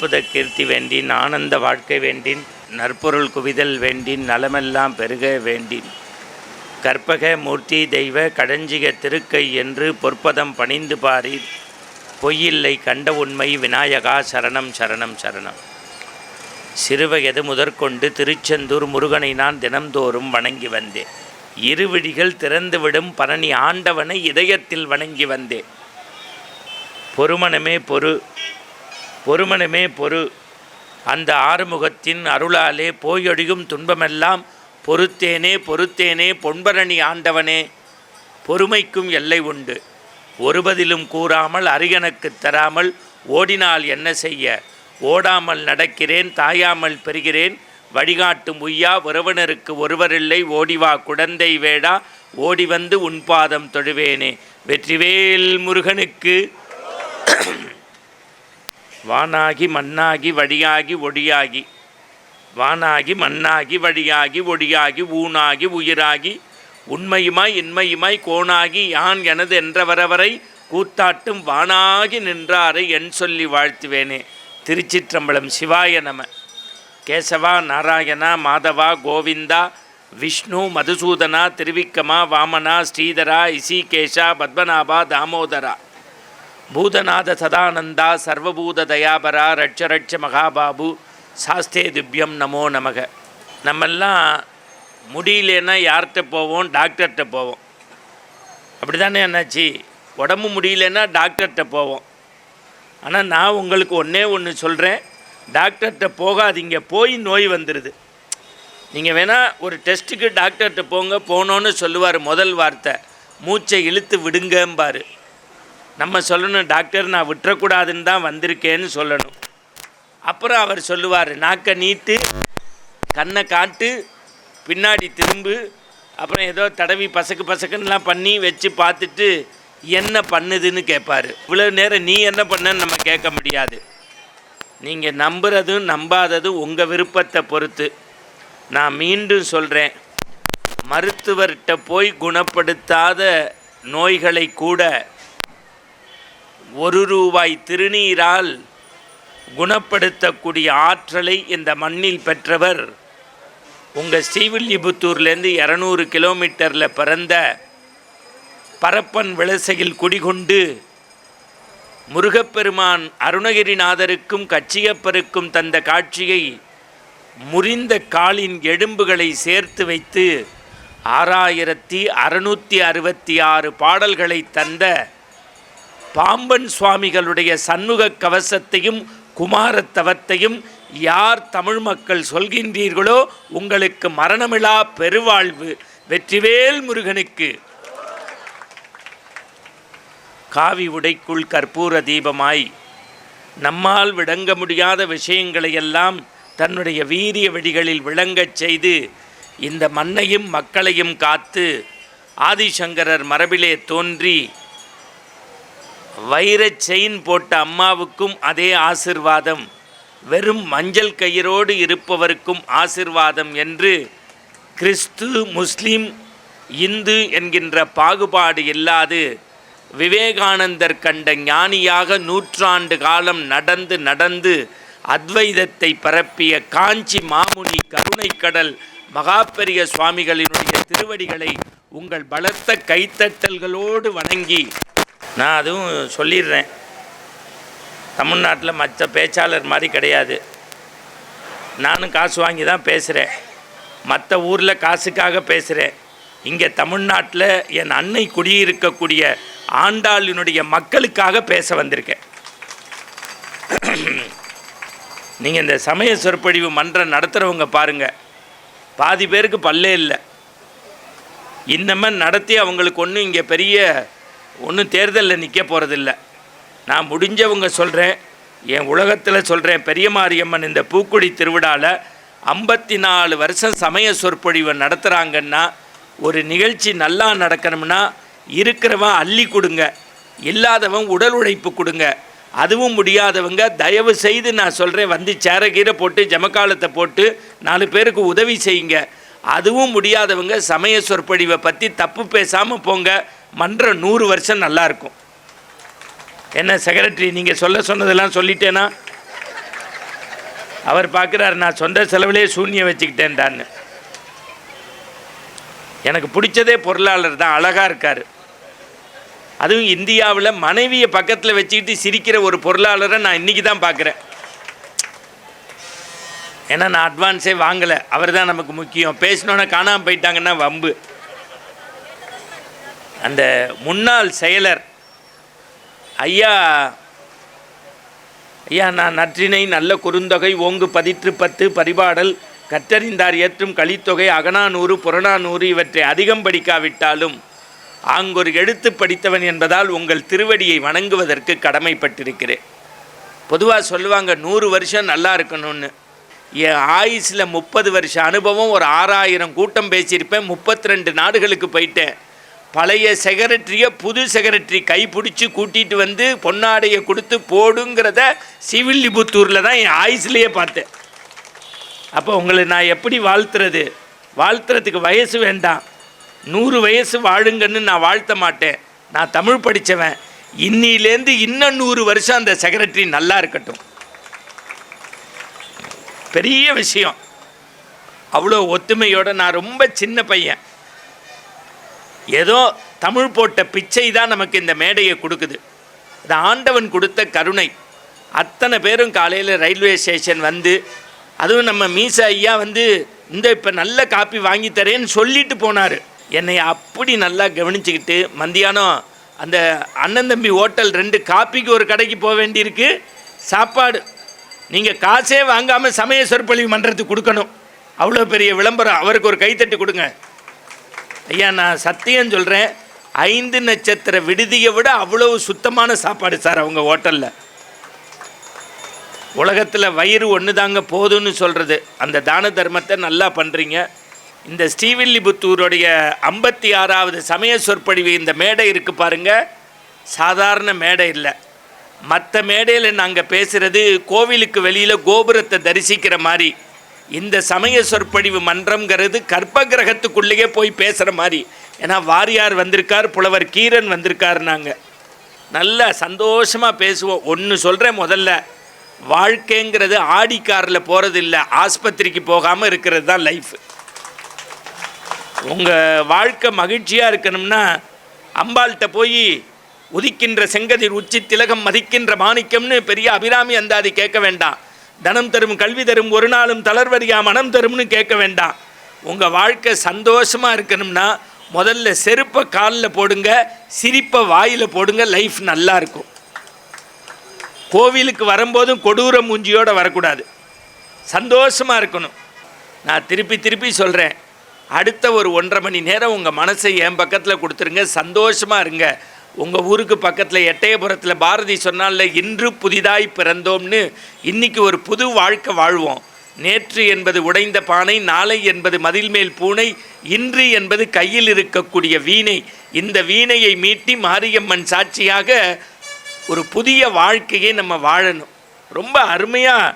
அற்புத கீர்த்தி வேண்டின், ஆனந்த வாழ்க்கை வேண்டின், நற்பொருள் குவிதல் வேண்டின், நலமெல்லாம் பெருக வேண்டின், கற்பக மூர்த்தி தெய்வ கடஞ்சிக திருக்கை என்று பொற்பதம் பணிந்து பாரீர், பொய்யில்லை கண்ட உண்மை விநாயகா சரணம் சரணம் சரணம். சிறுவயது முதற்கொண்டு திருச்செந்தூர் முருகனை நான் தினந்தோறும் வணங்கி வந்தேன். இருவிழிகள் திறந்துவிடும் பழனி ஆண்டவனை இதயத்தில் வணங்கி வந்தேன். பொறுமனமே பொறு, பொறுமனமே பொறு, அந்த ஆறுமுகத்தின் அருளாலே போயொழியும் துன்பமெல்லாம் பொறுத்தேனே பொறுத்தேனே பொன்பரணி ஆண்டவனே. பொறுமைக்கும் எல்லை உண்டு. ஒருபதிலும் கூறாமல் அரியனுக்கு தராமல் ஓடினால் என்ன செய்ய, ஓடாமல் நடக்கிறேன் தாயாமல் பெறுகிறேன், வழிகாட்டும் உய்யா உறவினருக்கு ஒருவரில்லை, ஓடிவா குடந்தை வேடா ஓடி வந்து உன்பாதம் தொழுவேனே. வெற்றிவேல் முருகனுக்கு. வானாகி மண்ணாகி வழியாகி ஒடியாகி, வானாகி மண்ணாகி வழியாகி ஒடியாகி, ஊனாகி உயிராகி, உண்மையுமாய் இன்மையுமாய் கோணாகி யான் எனது என்றவரவரை கூத்தாட்டும் வானாகி நின்றாரை என் சொல்லி வாழ்த்துவேனே. திருச்சிற்றம்பலம். சிவாய நம. கேசவா நாராயணா மாதவா கோவிந்தா விஷ்ணு மதுசூதனா திருவிக்கமா வாமனா ஸ்ரீதரா இசிகேஷா பத்மநாபா தாமோதரா பூதநாத சதானந்தா சர்வபூத தயாபரா ரட்ச ரட்ச மகாபாபு சாஸ்தே திவ்யம் நமோ நமக. நம்மெல்லாம் முடியலன்னா யார்கிட்ட போவோம்? டாக்டர்கிட்ட போவோம். அப்படி தானே என்னாச்சு? உடம்பு முடியலன்னா டாக்டர்கிட்ட போவோம். ஆனால் நான் உங்களுக்கு ஒன்று சொல்கிறேன், டாக்டர்கிட்ட போகாதீங்க. போய் நோய் வந்துடுது. நீங்கள் வேணால் ஒரு டெஸ்ட்டுக்கு டாக்டர்கிட்ட போங்க. போனோன்னு சொல்லுவார் முதல் வார்த்தை, மூச்சை இழுத்து விடுங்கம்பார். நம்ம சொல்லணும், டாக்டர் நான் விட்டுறக்கூடாதுன்னு தான் வந்திருக்கேன்னு சொல்லணும். அப்புறம் அவர் சொல்லுவார், நாக்கை நீட்டு, கண்ணை காட்டு, பின்னாடி திரும்பு, அப்புறம் ஏதோ தடவி பசக்கு பசக்குன்னெலாம் பண்ணி வச்சு பார்த்துட்டு என்ன பண்ணுதுன்னு கேட்பார். இவ்வளோ நேரம் நீ என்ன பண்ணன்னு நம்ம கேட்க முடியாது. நீங்கள் நம்புறதும் நம்பாததும் உங்கள் விருப்பத்தை பொறுத்து. நான் மீண்டும் சொல்கிறேன், மருத்துவர்கிட்ட போய் குணப்படுத்தாத நோய்களை கூட ₹1 திருநீரால் குணப்படுத்தக்கூடிய ஆற்றலை இந்த மண்ணில் பெற்றவர் உங்கள் ஸ்ரீவில்லிபுத்தூர்லேருந்து 200 கிலோமீட்டரில் பிறந்த பரப்பன் விளசையில் குடிகொண்டு முருகப்பெருமான் அருணகிரிநாதருக்கும் கச்சியப்பருக்கும் தந்த காட்சியை முறிந்த காலின் எலும்புகளை சேர்த்து வைத்து 6666 பாடல்களை தந்த பாம்பன் சுவாமிகளுடைய சண்முக கவசத்தையும் குமாரத்தவத்தையும் யார் தமிழ் மக்கள் சொல்கின்றீர்களோ உங்களுக்கு மரணமிலா பெருவாழ்வு. வெற்றிவேல் முருகனுக்கு. காவி உடைக்குள் கற்பூர தீபமாய் நம்மால் விளங்க முடியாத விஷயங்களையெல்லாம் தன்னுடைய வீரிய வெடிகளில் விளங்கச் செய்து இந்த மண்ணையும் மக்களையும் காத்து ஆதிசங்கரர் மரபிலே தோன்றி வைரச் செயின் போட்ட அம்மாவுக்கும் அதே ஆசிர்வாதம், வெறும் மஞ்சள் கயிறோடு இருப்பவருக்கும் ஆசிர்வாதம் என்று கிறிஸ்து முஸ்லீம் இந்து என்கின்ற பாகுபாடு இல்லாது விவேகானந்தர் கண்ட ஞானியாக 100 ஆண்டு காலம் நடந்து அத்வைதத்தை பரப்பிய காஞ்சி மாமுனி கருணைக்கடல் மகாபெரிய சுவாமிகளினுடைய திருவடிகளை உங்கள் பலத்த கைத்தட்டல்களோடு வணங்கி, நான் அதுவும் சொல்லிடுறேன், தமிழ்நாட்டில் மற்ற பேச்சாளர் மாதிரி கிடையாது. நானும் காசு வாங்கி தான் பேசுகிறேன், மற்ற ஊரில் காசுக்காக பேசுகிறேன். இங்கே தமிழ்நாட்டில் என் அன்னை குடியிருக்கக்கூடிய ஆண்டாளினுடைய மக்களுக்காக பேச வந்திருக்கேன். நீங்கள் இந்த சமய சொற்பொழிவு மன்றம் நடத்துகிறவங்க பாருங்கள், பாதி பேருக்கு பல்லே இல்லை. இன்னமே நடத்தி அவங்களுக்கு ஒன்றும் இங்கே பெரிய ஒன்றும் தேர்தலில் நிற்க போகிறதில்ல. நான் முடிஞ்சவங்க சொல்கிறேன், என் உலகத்தில் சொல்கிறேன், பெரிய மாரியம்மன் இந்த பூக்குடி திருவிழாவில் 54 வருஷம் சமய சொற்பொழிவை நடத்துகிறாங்கன்னா, ஒரு நிகழ்ச்சி நல்லா நடக்கணும்னா இருக்கிறவன் அள்ளி கொடுங்க, இல்லாதவன் உடல் உழைப்பு கொடுங்க. அதுவும் முடியாதவங்க தயவு செய்து நான் சொல்கிறேன், வந்து சேரகீரை போட்டு ஜமக்காலத்தை போட்டு 4 பேருக்கு உதவி செய்யுங்க. அதுவும் முடியாதவங்க சமய சொற்பொழிவை பற்றி தப்பு பேசாமல் போங்க. மன்றம் 100 வருஷம் நல்லாயிருக்கும். என்ன செக்ரட்டரி, நீங்கள் சொன்னதெல்லாம் சொல்லிட்டேனா? அவர் பார்க்குறாரு, நான் சொந்த செலவிலே சூன்யம் வச்சுக்கிட்டேன்டான்னு. எனக்கு பிடிச்சதே பொருளாளர் தான், அழகாக இருக்கார். அதுவும் இந்தியாவில் மனைவியை பக்கத்தில் வச்சுக்கிட்டு சிரிக்கிற ஒரு பொருளாளரை நான் இன்றைக்கி தான் பார்க்குறேன். ஏன்னா நான் அட்வான்ஸே வாங்கலை, அவர் தான் நமக்கு முக்கியம். பேசினோன்னே காணாமல் போயிட்டாங்கன்னா வம்பு. அந்த முன்னாள் செயலர் ஐயா நான் நற்றினை நல்ல குறுந்தொகை ஓங்கு 10 பரிபாடல் கற்றறிந்தார் ஏற்றும் கலித்தொகை அகநானூறு புறநானூறு இவற்றை அதிகம் படிக்காவிட்டாலும் ஆங்கொரு எழுத்து படித்தவன் என்பதால் உங்கள் திருவடியை வணங்குவதற்கு கடமைப்பட்டிருக்கிறேன். பொதுவாக சொல்லுவாங்க 100 வருஷம் நல்லா இருக்கணும்னு. என் ஆயுசில் 30 வருஷ அனுபவம், ஒரு 6000 கூட்டம் பேசியிருப்பேன், 32 நாடுகளுக்கு போயிட்டேன். பழைய செக்ரட்டரியை புது செக்ரட்டரி கைப்பிடிச்சி கூட்டிகிட்டு வந்து பொன்னாடையை கொடுத்து போடுங்கிறத சிவில்லிபுத்தூரில் தான் என் ஆயுஸ்லேயே பார்த்தேன். அப்போ உங்களை நான் எப்படி வாழ்த்துறதுக்கு வயசு வேண்டாம். 100 வயசு வாழுங்கன்னு நான் வாழ்த்த மாட்டேன். நான் தமிழ் படித்தவன். இன்னிலேருந்து இன்னும் 100 வருஷம் அந்த செக்ரட்டரி நல்லா இருக்கட்டும். பெரிய விஷயம். அவ்வளோ ஒத்துமையோடு. நான் ரொம்ப சின்ன பையன். ஏதோ தமிழ் போட்ட பிச்சை தான் நமக்கு இந்த மேடையை கொடுக்குது. அது ஆண்டவன் கொடுத்த கருணை. அத்தனை பேரும் காலையில் ரயில்வே ஸ்டேஷன் வந்து, அதுவும் நம்ம மீசா ஐயா வந்து இப்போ நல்ல காப்பி வாங்கி தரேன்னு சொல்லிட்டு போனார். என்னை அப்படி நல்லா கவனிச்சுக்கிட்டு, மத்தியானம் அந்த அண்ணன் தம்பி ஹோட்டல் 2 காப்பிக்கு ஒரு கடைக்கு போக வேண்டியிருக்கு. சாப்பாடு நீங்கள் காசே வாங்காமல் சமய சொற்பொழிவு மன்றத்துக்கு கொடுக்கணும். அவ்வளோ பெரிய விளம்பரம். அவருக்கு ஒரு கைத்தட்டு கொடுங்க ஐயா. நான் சத்தியம் சொல்கிறேன், 5 நட்சத்திர விடுதியை விட அவ்வளவு சுத்தமான சாப்பாடு சார் அவங்க ஹோட்டலில். உலகத்தில் வயிறு ஒன்று தாங்க போதும்னு சொல்கிறது. அந்த தான தர்மத்தை நல்லா பண்ணுறீங்க. இந்த ஸ்ரீவில்லிபுத்தூருடைய 56வது சமய சொற்பொழிவு இந்த மேடை இருக்குது பாருங்கள், சாதாரண மேடை இல்லை. மற்ற மேடையில் நாங்கள் பேசுகிறது கோவிலுக்கு வெளியில் கோபுரத்தை தரிசிக்கிற மாதிரி. இந்த சமய சொற்பொழிவு மன்றம்ங்கிறது கற்ப கிரகத்துக்குள்ளேயே போய் பேசுகிற மாதிரி. ஏன்னா வாரியார் வந்திருக்கார், புலவர் கீரன் வந்திருக்கார். நாங்கள் நல்லா சந்தோஷமாக பேசுவோம். ஒன்று சொல்கிறேன், முதல்ல வாழ்க்கைங்கிறது ஆடி காரில் போகிறது இல்லை, ஆஸ்பத்திரிக்கு போகாமல் இருக்கிறது தான் லைஃப். உங்கள் வாழ்க்கை மகிழ்ச்சியாக இருக்கணும்னா அம்பாள்கிட்ட போய் உதிக்கின்ற செங்கதிர் உச்சி திலகம் மதிக்கின்ற மாணிக்கம்னு பெரிய அபிராமி அந்தாதி கேட்க வேண்டாம். தனம் தரும் கல்வி தரும் ஒரு நாளும் தளர்வரியா மனம் தரும்னு கேட்க வேண்டாம். உங்கள் வாழ்க்கை சந்தோஷமாக இருக்கணும்னா முதல்ல செருப்பை காலில் போடுங்க, சிரிப்பை வாயில் போடுங்க. லைஃப் நல்லா இருக்கும். கோவிலுக்கு வரும்போதும் கொடூர மூஞ்சியோடு வரக்கூடாது, சந்தோஷமாக இருக்கணும். நான் திருப்பி சொல்கிறேன், அடுத்த ஒரு 1.5 மணி நேரம் உங்கள் மனசை என் பக்கத்தில் கொடுத்துருங்க, சந்தோஷமாக இருங்க. உங்கள் ஊருக்கு பக்கத்தில் எட்டயபுரத்தில் பாரதி சொன்னால, இன்று புதிதாய் பிறந்தோம்னு. இன்றைக்கி ஒரு புது வாழ்க்கை வாழ்வோம். நேற்று என்பது உடைந்த பானை, நாளை என்பது மதில் மேல் பூனை, இன்று என்பது கையில் இருக்கக்கூடிய வீணை. இந்த வீணையை மீட்டி மாரியம்மன் சாட்சியாக ஒரு புதிய வாழ்க்கையை நம்ம வாழணும். ரொம்ப அருமையாக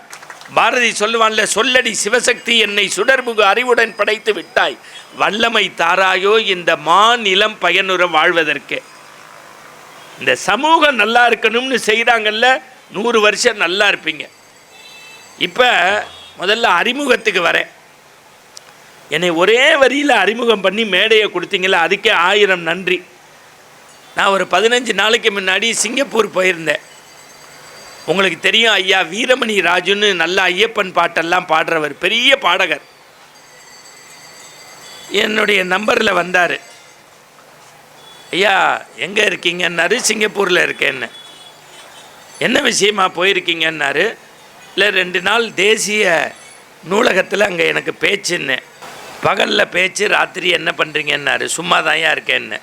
பாரதி சொல்லுவான்ல, சொல்லடி சிவசக்தி என்னை சுடர்முக அறிவுடன் படைத்து விட்டாய், வல்லமை தாராயோ இந்த மாநிலம் பயனுற வாழ்வதற்கு. இந்த சமூகம் நல்லா இருக்கணும்னு செய்கிறாங்கல்ல, 100 வருஷம் நல்லா இருப்பீங்க. இப்போ முதல்ல அறிமுகத்துக்கு வரேன். என்னை ஒரே வரியில் அறிமுகம் பண்ணி மேடையை கொடுத்தீங்களா, அதுக்கே 1000 நன்றி. நான் ஒரு 15 நாளைக்கு முன்னாடி சிங்கப்பூர் போயிருந்தேன். உங்களுக்கு தெரியும், ஐயா வீரமணி ராஜுன்னு நல்ல ஐயப்பன் பாட்டெல்லாம் பாடுறவர், பெரிய பாடகர். என்னுடைய நம்பரில் வந்தார். ஐயா எங்கே இருக்கீங்கன்னாரு. சிங்கப்பூரில் இருக்கேன்னு. என்ன விஷயமா போயிருக்கீங்கன்னாரு. இல்லை 2 நாள் தேசிய நூலகத்தில் அங்கே எனக்கு பேச்சுன்னு. பகலில் பேச்சு, ராத்திரி என்ன பண்ணுறீங்கன்னாரு. சும்மா தான்யா இருக்கேன்னு.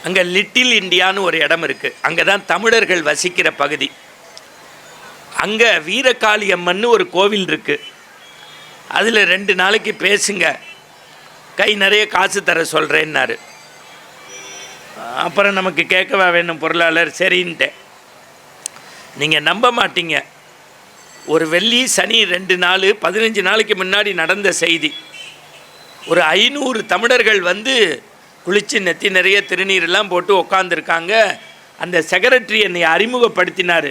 அங்கே லிட்டில் இண்டியான்னு ஒரு இடம் இருக்குது, அங்கே தான் தமிழர்கள் வசிக்கிற பகுதி. அங்கே வீரகாளி அம்மன்னு ஒரு கோவில் இருக்குது. அதில் 2 நாளைக்கு பேசுங்க, கை நிறைய காசு தர சொல்கிறேன்னாரு. அப்புறம் நமக்கு கேட்கவா வேணும் பொருளாளர், சரின்ட்டேன். நீங்கள் நம்ப மாட்டீங்க, ஒரு வெள்ளி சனி 2 நாள் 15 நாளைக்கு முன்னாடி நடந்த செய்தி. ஒரு 500 தமிழர்கள் வந்து குளித்து நெத்தி நிறைய திருநீரெல்லாம் போட்டு உக்காந்துருக்காங்க. அந்த செக்ரட்டரி என்னை அறிமுகப்படுத்தினார்.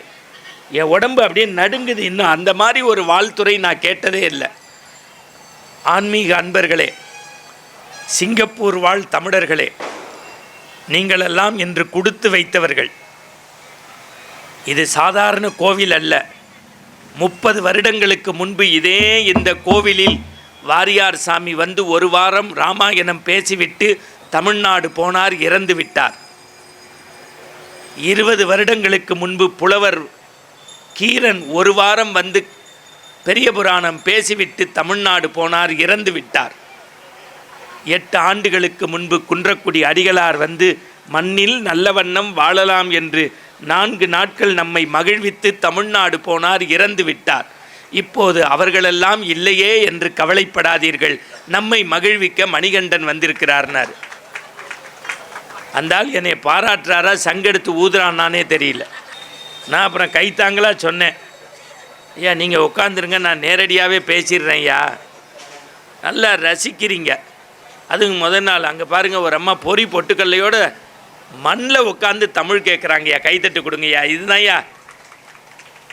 என் உடம்பு அப்படியே நடுங்குது. இன்னும் அந்த மாதிரி ஒரு வாழ்த்துறை நான் கேட்டதே இல்லை. ஆன்மீக அன்பர்களே, சிங்கப்பூர் வாழ் தமிழர்களே, நீங்களெல்லாம் இன்று கொடுத்து வைத்தவர்கள். இது சாதாரண கோவில் அல்ல. 30 வருடங்களுக்கு முன்பு இதே இந்த கோவிலில் வாரியார் சாமி வந்து ஒரு வாரம் ராமாயணம் பேசிவிட்டு தமிழ்நாடு போனார், இறந்து விட்டார். 20 வருடங்களுக்கு முன்பு புலவர் கீரன் ஒரு வாரம் வந்து பெரிய புராணம் பேசிவிட்டு தமிழ்நாடு போனார், இறந்து விட்டார். 8 ஆண்டுகளுக்கு முன்பு குன்றக்குடி அடிகளார் வந்து மண்ணில் நல்ல வண்ணம் வாழலாம் என்று 4 நாட்கள் நம்மை மகிழ்வித்து தமிழ்நாடு போனார், இறந்து விட்டார். இப்போது அவர்களெல்லாம் இல்லையே என்று கவலைப்படாதீர்கள், நம்மை மகிழ்விக்க மணிகண்டன் வந்திருக்கிறார்னார். அந்தால் என்னை பாராட்டுறாரா சங்கெடுத்து ஊதுறான்னானே தெரியல. நான் அப்புறம் கைத்தாங்களா சொன்னேன், ஐயா நீங்கள் உட்காந்துருங்க, நான் நேரடியாகவே பேசிடுறேன் ஐயா. நல்லா ரசிக்கிறீங்க. அதுக்கு முதல் நாள் அங்கே பாருங்கள், ஒரு அம்மா பொறி பொட்டுக்கல்லையோட மண்ணில் உட்காந்து தமிழ் கேட்குறாங்கய்யா, கைத்தட்டு கொடுங்கய்யா. இதுதான் ஐயா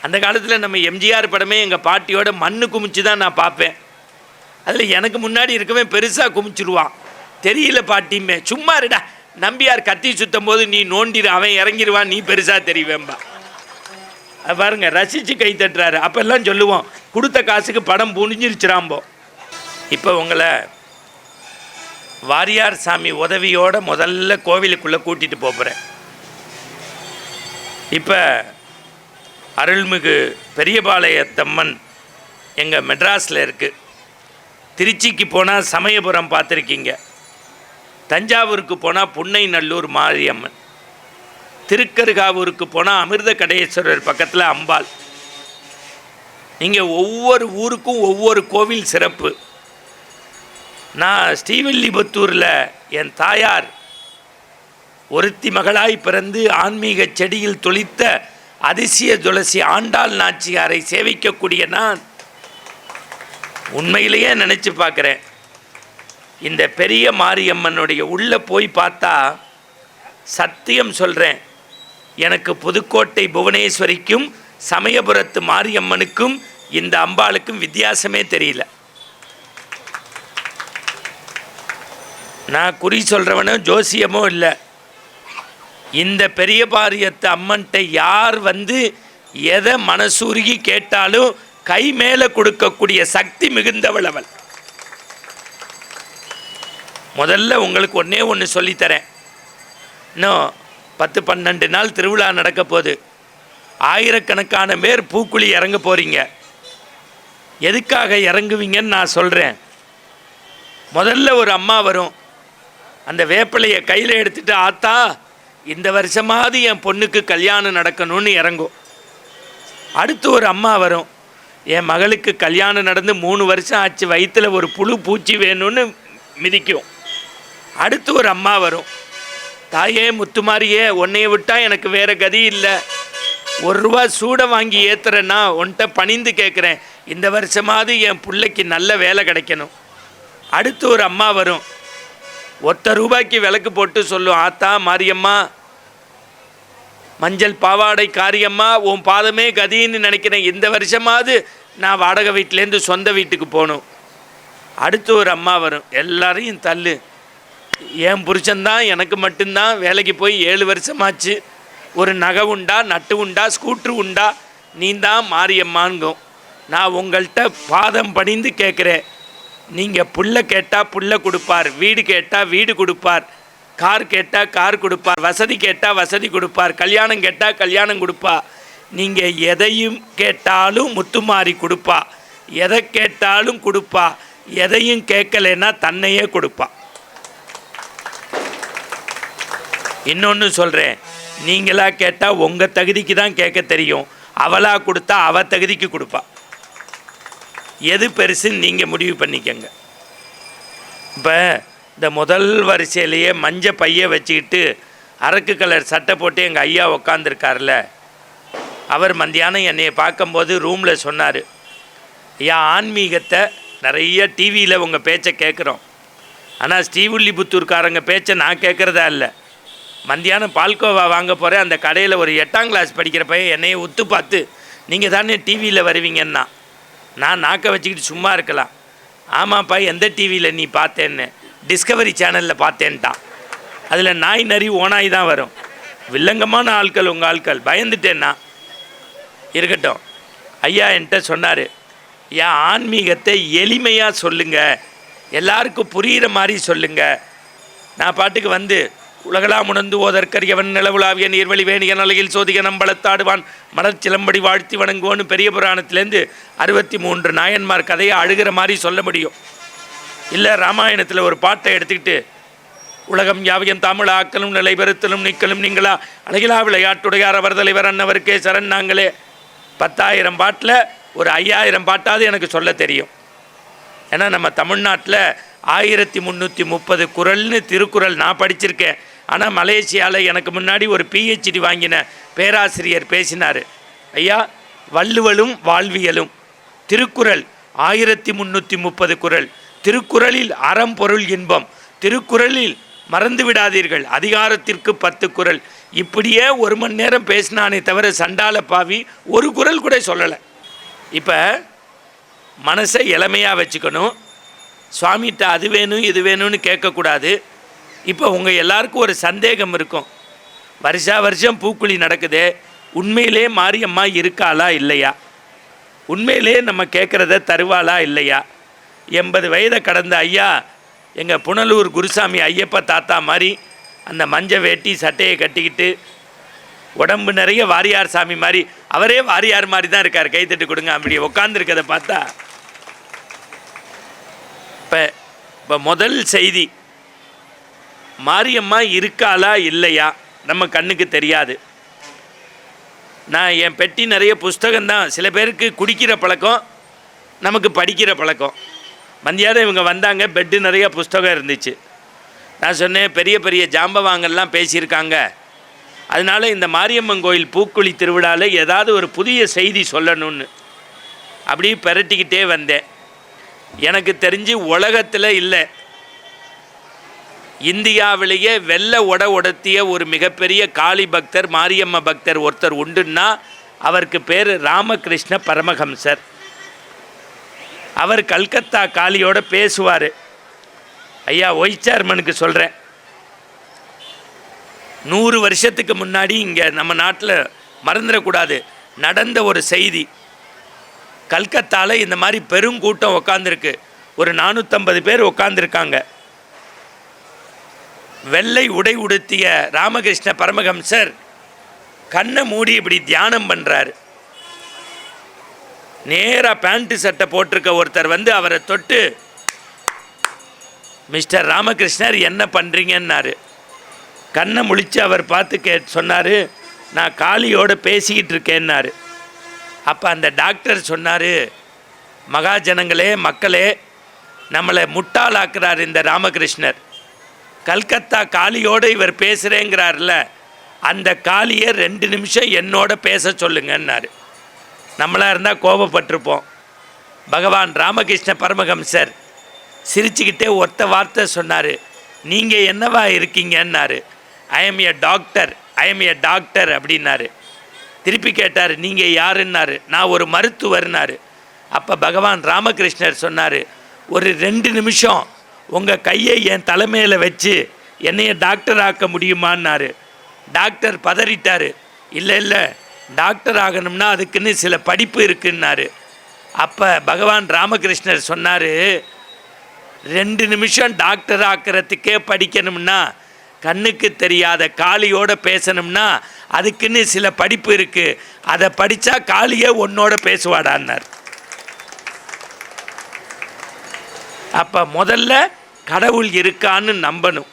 அந்த காலத்தில் நம்ம எம்ஜிஆர் படமே எங்கள் பாட்டியோட மண்ணு குமிச்சு தான் நான் பார்ப்பேன். அதில் எனக்கு முன்னாடி இருக்கவே பெருசாக குமிச்சிடுவான். தெரியல பாட்டியுமே, சும்மா இருடா, நம்பியார் கத்தி சுற்றும் போது நீ நோண்டிடு, அவன் இறங்கிடுவான், நீ பெருசாக தெரிவேம்பா. பாருங்க ரசித்து கை தட்டுறாரு. அப்பெல்லாம் சொல்லுவோம், கொடுத்த காசுக்கு படம் புனிஞ்சிருச்சுராம்போ. இப்போ உங்களை வாரியார் சாமி உதவியோட முதல்ல கோவிலுக்குள்ளே கூட்டிகிட்டு போகிறேன். இப்போ அருள்மிகு பெரியபாளையத்தம்மன் எங்கள் மெட்ராஸில் இருக்குது. திருச்சிக்கு போனால் சமயபுரம் பார்த்துருக்கீங்க. தஞ்சாவூருக்கு போனால் புன்னைநல்லூர் மாரியம்மன். திருக்கருகாவூருக்கு போனால் அமிர்த கடேஸ்வரர் பக்கத்தில் அம்பாள். நீங்கள் ஒவ்வொரு ஊருக்கும் ஒவ்வொரு கோவில் சிறப்பு. நான் ஸ்ரீவில்லிபுத்தூரில் என் தாயார் ஒருத்தி மகளாய் பிறந்து ஆன்மீக செடியில் தொளித்த அதிசய துளசி ஆண்டாள் நாச்சியாரை சேவிக்கக்கூடிய நான் உண்மையிலேயே நினச்சி பார்க்குறேன். இந்த பெரிய மாரியம்மனுடைய உள்ளே போய் பார்த்தா சத்தியம் சொல்கிறேன், எனக்கு புதுக்கோட்டை புவனேஸ்வரிக்கும் சமயபுரத்து மாரியம்மனுக்கும் இந்த அம்பாளுக்கும் வித்தியாசமே தெரியல. நான் குறி சொல்கிறவனோ ஜோசியமோ இல்லை. இந்த பெரிய பாரியத்து அம்மன்ட்ட யார் வந்து எதை மனசூருகி கேட்டாலும் கை மேலே கொடுக்கக்கூடிய சக்தி மிகுந்தவள் அவள். முதல்ல உங்களுக்கு ஒன்று சொல்லித்தரேன். இன்னும் 10-12 நாள் திருவிழா நடக்க போகுது. ஆயிரக்கணக்கான பேர் பூக்குழி இறங்க போகிறீங்க. எதுக்காக இறங்குவீங்கன்னு நான் சொல்கிறேன். முதல்ல ஒரு அம்மா வரும், அந்த வேப்பிலையை கையில் எடுத்துகிட்டு, ஆத்தா இந்த வருஷமாவது என் பொண்ணுக்கு கல்யாணம் நடக்கணும்னு இறங்கும். அடுத்து ஒரு அம்மா வரும், என் மகளுக்கு கல்யாணம் நடந்து 3 வருஷம் ஆச்சு, வயிற்றில் ஒரு புழு பூச்சி வேணும்னு மிதிக்கும். அடுத்து ஒரு அம்மா வரும், தாயே முத்துமாரியே உன்னைய விட்டால் எனக்கு வேறு கதி இல்லை, ₹1 சூடை வாங்கி ஏற்றுறேன்னா உன்கிட்ட பணிந்து கேட்குறேன், இந்த வருஷமாவது என் பிள்ளைக்கு நல்ல வேலை கிடைக்கணும். அடுத்து ஒரு அம்மா வரும், ₹1 விளக்கு போட்டு சொல்லும், ஆத்தா மாரியம்மா மஞ்சள் பாவாடை காரியம்மா உன் பாதமே கதின்னு நினைக்கிறேன், இந்த வருஷமாவது நான் வாடகை வீட்டிலேருந்து சொந்த வீட்டுக்கு போகணும். அடுத்து ஒரு அம்மா வரும், எல்லாரையும் தள்ளு, என் புருஷன்தான் எனக்கு மட்டும்தான் வேலைக்கு போய் 7 வருஷமாச்சு, ஒரு நகை உண்டா, நட்டு உண்டா, ஸ்கூட்ரு உண்டா, நீ தான் மாரியம்மாங்கும். நான் உங்கள்கிட்ட பாதம் பணிந்து கேட்குறேன், நீங்கள் புள்ள கேட்டால் புள்ள கொடுப்பார், வீடு கேட்டால் வீடு கொடுப்பார், கார் கேட்டால் கார் கொடுப்பார், வசதி கேட்டால் வசதி கொடுப்பார், கல்யாணம் கேட்டால் கல்யாணம் கொடுப்பா. நீங்கள் எதையும் கேட்டாலும் முத்துமாரி கொடுப்பா, எதை கேட்டாலும் கொடுப்பா, எதையும் கேட்கலைன்னா தன்னையே கொடுப்பா. இன்னொன்று சொல்கிறேன், நீங்களாக கேட்டால் உங்கள் தகுதிக்கு தான் கேட்க தெரியும், அவளாக கொடுத்தா அவள் தகுதிக்கு கொடுப்பா. எது பெருசுன்னு நீங்கள் முடிவு பண்ணிக்கங்க. இப்போ இந்த முதல் வரிசையிலேயே மஞ்சள் பையை வச்சுக்கிட்டு அரக்கு கலர் சட்டை போட்டு எங்கள் ஐயா உக்காந்துருக்கார்ல, அவர் மத்தியானம் என்னை பார்க்கும்போது ரூமில் சொன்னார், ஐயா ஆன்மீகத்தை நிறைய டிவியில் உங்கள் பேச்சை கேட்குறோம், ஆனால் ஸ்ரீவில்லிபுத்தூர்காரங்க பேச்சை நான் கேட்குறதா இல்லை. மத்தியானம் பால்கோவா வாங்க போகிறேன், அந்த கடையில் ஒரு 8ஆம் கிளாஸ் படிக்கிற பையன் என்னையை உத்து பார்த்து, நீங்கள் தானே டிவியில் வருவீங்கன்னா. நான் நாக்க வச்சுக்கிட்டு சும்மா இருக்கலாம். ஆமாப்பா, எந்த டிவியில் நீ பார்த்தேன்னு? டிஸ்கவரி சேனலில் பார்த்தேன்ட்டான். அதில் நாய் நரி ஓனாய் தான் வரும். வில்லங்கமான ஆட்கள் உங்கள் ஆட்கள். பயந்துட்டேன்னா இருக்கட்டும். ஐயா என்கிட்ட சொன்னார், ஐயா ஆன்மீகத்தை எளிமையாக சொல்லுங்கள், எல்லாருக்கும் புரிகிற மாதிரி சொல்லுங்கள். நான் பாட்டுக்கு வந்து உலகலாம் உணர்ந்து ஓதற்கரியவன் நிலவுலாவிய நீர்வழி வேணிய நிலையில் சோதிக நம்பளத்தாடுவான் மலர்ச்சிலம்படி வாழ்த்தி வணங்குவோன்னு பெரிய புராணத்துலேருந்து 63 நாயன்மார் கதையை அழுகிற மாதிரி சொல்ல முடியும். இல்லை ராமாயணத்தில் ஒரு பாட்டை எடுத்துக்கிட்டு உலகம் யாவையும் தமிழ் ஆக்கலும் நிலை பெறுத்தலும் நீக்கலும் நீங்களா அழகிலா விளையாட்டுடையார் அவர் தலைவர் அன்னவருக்கே சரண் நாங்களே 10,000 பாட்டில் ஒரு 5,000 பாட்டாவது எனக்கு சொல்ல தெரியும். ஏன்னா நம்ம தமிழ்நாட்டில் 1330 குறள்னு திருக்குறள் நான் படிச்சிருக்கேன். ஆனால் மலேசியாவில் எனக்கு முன்னாடி ஒரு PhD வாங்கின பேராசிரியர் பேசினார். ஐயா, வள்ளுவலும் வாழ்வியலும் திருக்குறள் 1330 குறள். திருக்குறளில் அறம் பொருள் இன்பம், திருக்குறளில் மறந்து விடாதீர்கள், அதிகாரத்திற்கு 10 குறள். இப்படியே 1 மணி நேரம் பேசினானே தவிர சண்டால பாவி ஒரு குறள் கூட சொல்லலை. இப்போ மனசை இளமையாக வச்சுக்கணும். சுவாமிகிட்ட அது வேணும் இது வேணும்னு கேட்கக்கூடாது. இப்போ உங்கள் எல்லாருக்கும் ஒரு சந்தேகம் இருக்கும், வருஷம் பூக்குழி நடக்குது, உண்மையிலே மாரியம்மா இருக்காளா இல்லையா? உண்மையிலே நம்ம கேட்குறத தருவாளா இல்லையா? 80 வயதை கடந்த ஐயா எங்கள் புனலூர் குருசாமி ஐயப்ப தாத்தா மாதிரி அந்த மஞ்சள் வேட்டி சட்டையை கட்டிக்கிட்டு உடம்பு நிறைய வாரியார் சாமி மாதிரி, அவரே வாரியார் மாதிரி தான் இருக்கார். கைத்தட்டு கொடுங்க. அப்படி உட்காந்துருக்கதை பார்த்தா இப்போ முதல் செய்தி, மாரியம்மா இருக்காளா இல்லையா நம்ம கண்ணுக்கு தெரியாது. நான் என் பெட்டி நிறைய புஸ்தகம்தான். சில பேருக்கு குடிக்கிற பழக்கம், நமக்கு படிக்கிற பழக்கம். மந்தியாரம் இவங்க வந்தாங்க, பெட்டு நிறைய புஸ்தகம் இருந்துச்சு. நான் சொன்னேன், பெரிய பெரிய ஜாம்பவாங்கெல்லாம் பேசியிருக்காங்க, அதனால் இந்த மாரியம்மன் கோயில் பூக்குழி திருவிழாவில் ஏதாவது ஒரு புதிய செய்தி சொல்லணும்னு அப்படி பெரட்டிக்கிட்டே வந்தேன். எனக்கு தெரிஞ்சு உலகத்தில் இல்லை, இந்தியாவிலேயே வெள்ளை உடத்திய ஒரு மிகப்பெரிய காளி பக்தர் மாரியம்ம பக்தர் ஒருத்தர் உண்டுன்னா அவருக்கு பேர் ராமகிருஷ்ண பரமஹம்சர். அவர் கல்கத்தா காளியோட பேசுவார். ஐயா ஒய்சார்மனுக்கு சொல்கிறேன், 100 வருஷத்துக்கு முன்னாடி இங்கே நம்ம நாட்டில் மறந்துடக்கூடாது நடந்த ஒரு செய்தி. கல்கத்தாவில் இந்த மாதிரி பெருங்கூட்டம் உக்காந்துருக்கு, ஒரு 450 பேர் உக்காந்துருக்காங்க. வெள்ளை உடை உடுத்திய ராமகிருஷ்ண பரமஹம்சர் கண்ணை மூடி இப்படி தியானம் பண்ணுறாரு. நேராக பேண்ட்டு சட்டை போட்டிருக்க ஒருத்தர் வந்து அவரை தொட்டு, மிஸ்டர் ராமகிருஷ்ணர் என்ன பண்ணுறீங்கன்னாரு. கண்ணை முழித்து அவர் பார்த்து சொன்னார், நான் காளியோடு பேசிக்கிட்டு இருக்கேன்னாரு. அப்போ அந்த டாக்டர் சொன்னார், மகாஜனங்களே மக்களே, நம்மளை முட்டாளாக்குறார் இந்த ராமகிருஷ்ணர். கல்கத்தா காளியோடு இவர் பேசுகிறேங்கிறார்ல, அந்த காளியை 2 நிமிஷம் என்னோட பேச சொல்லுங்கன்னாரு. நம்மளாக இருந்தால் கோபப்பட்டிருப்போம். பகவான் ராமகிருஷ்ண பரமஹம்சர் சிரிச்சுக்கிட்டே ஒருத்த வார்த்தை சொன்னார், நீங்கள் என்னவா இருக்கீங்கன்னாரு. ஐ எம் ஏ டாக்டர் அப்படின்னாரு. திருப்பி கேட்டார், நீங்கள் யாருன்னாரு. நான் ஒரு மருத்துவர்னாரு. அப்போ பகவான் ராமகிருஷ்ணர் சொன்னார், ஒரு 2 நிமிஷம் உங்கள் கையை என் தலைமையில் வச்சு என்னைய டாக்டர் ஆக்க முடியுமான்னாரு. டாக்டர் பதறிட்டார், இல்லை டாக்டர் ஆகணும்னா அதுக்குன்னு சில படிப்பு இருக்குன்னாரு. அப்போ பகவான் ராமகிருஷ்ணர் சொன்னார், 2 நிமிஷம் டாக்டர் ஆக்கிறதுக்கே படிக்கணும்னா, கண்ணுக்கு தெரியாத காளியோட பேசணும்னா அதுக்குன்னு சில படிப்பு இருக்குது, அதை படித்தா காளியே உன்னோட பேசுவாடான்னார். அப்போ முதல்ல கடவுள் இருக்கான்னு நம்பணும்.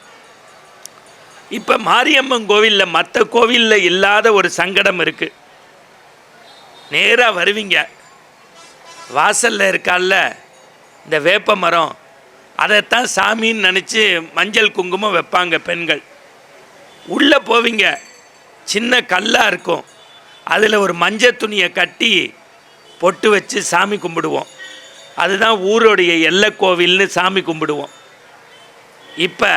இப்போ மாரியம்மன் கோவிலில் மற்ற கோவிலில் இல்லாத ஒரு சங்கடம் இருக்குது. நேராக வருவீங்க, வாசலில் இருக்கால இந்த வேப்ப மரம், அதைத்தான் சாமின்னு நினச்சி மஞ்சள் குங்குமம் வைப்பாங்க பெண்கள். உள்ளே போவீங்க, சின்ன கல்லாக இருக்கும், அதில் ஒரு மஞ்சள் துணியை கட்டி பொட்டு வச்சு சாமி கும்பிடுவோம். அதுதான் ஊருடைய எல்லை கோவில்னு சாமி கும்பிடுவோம். இப்போ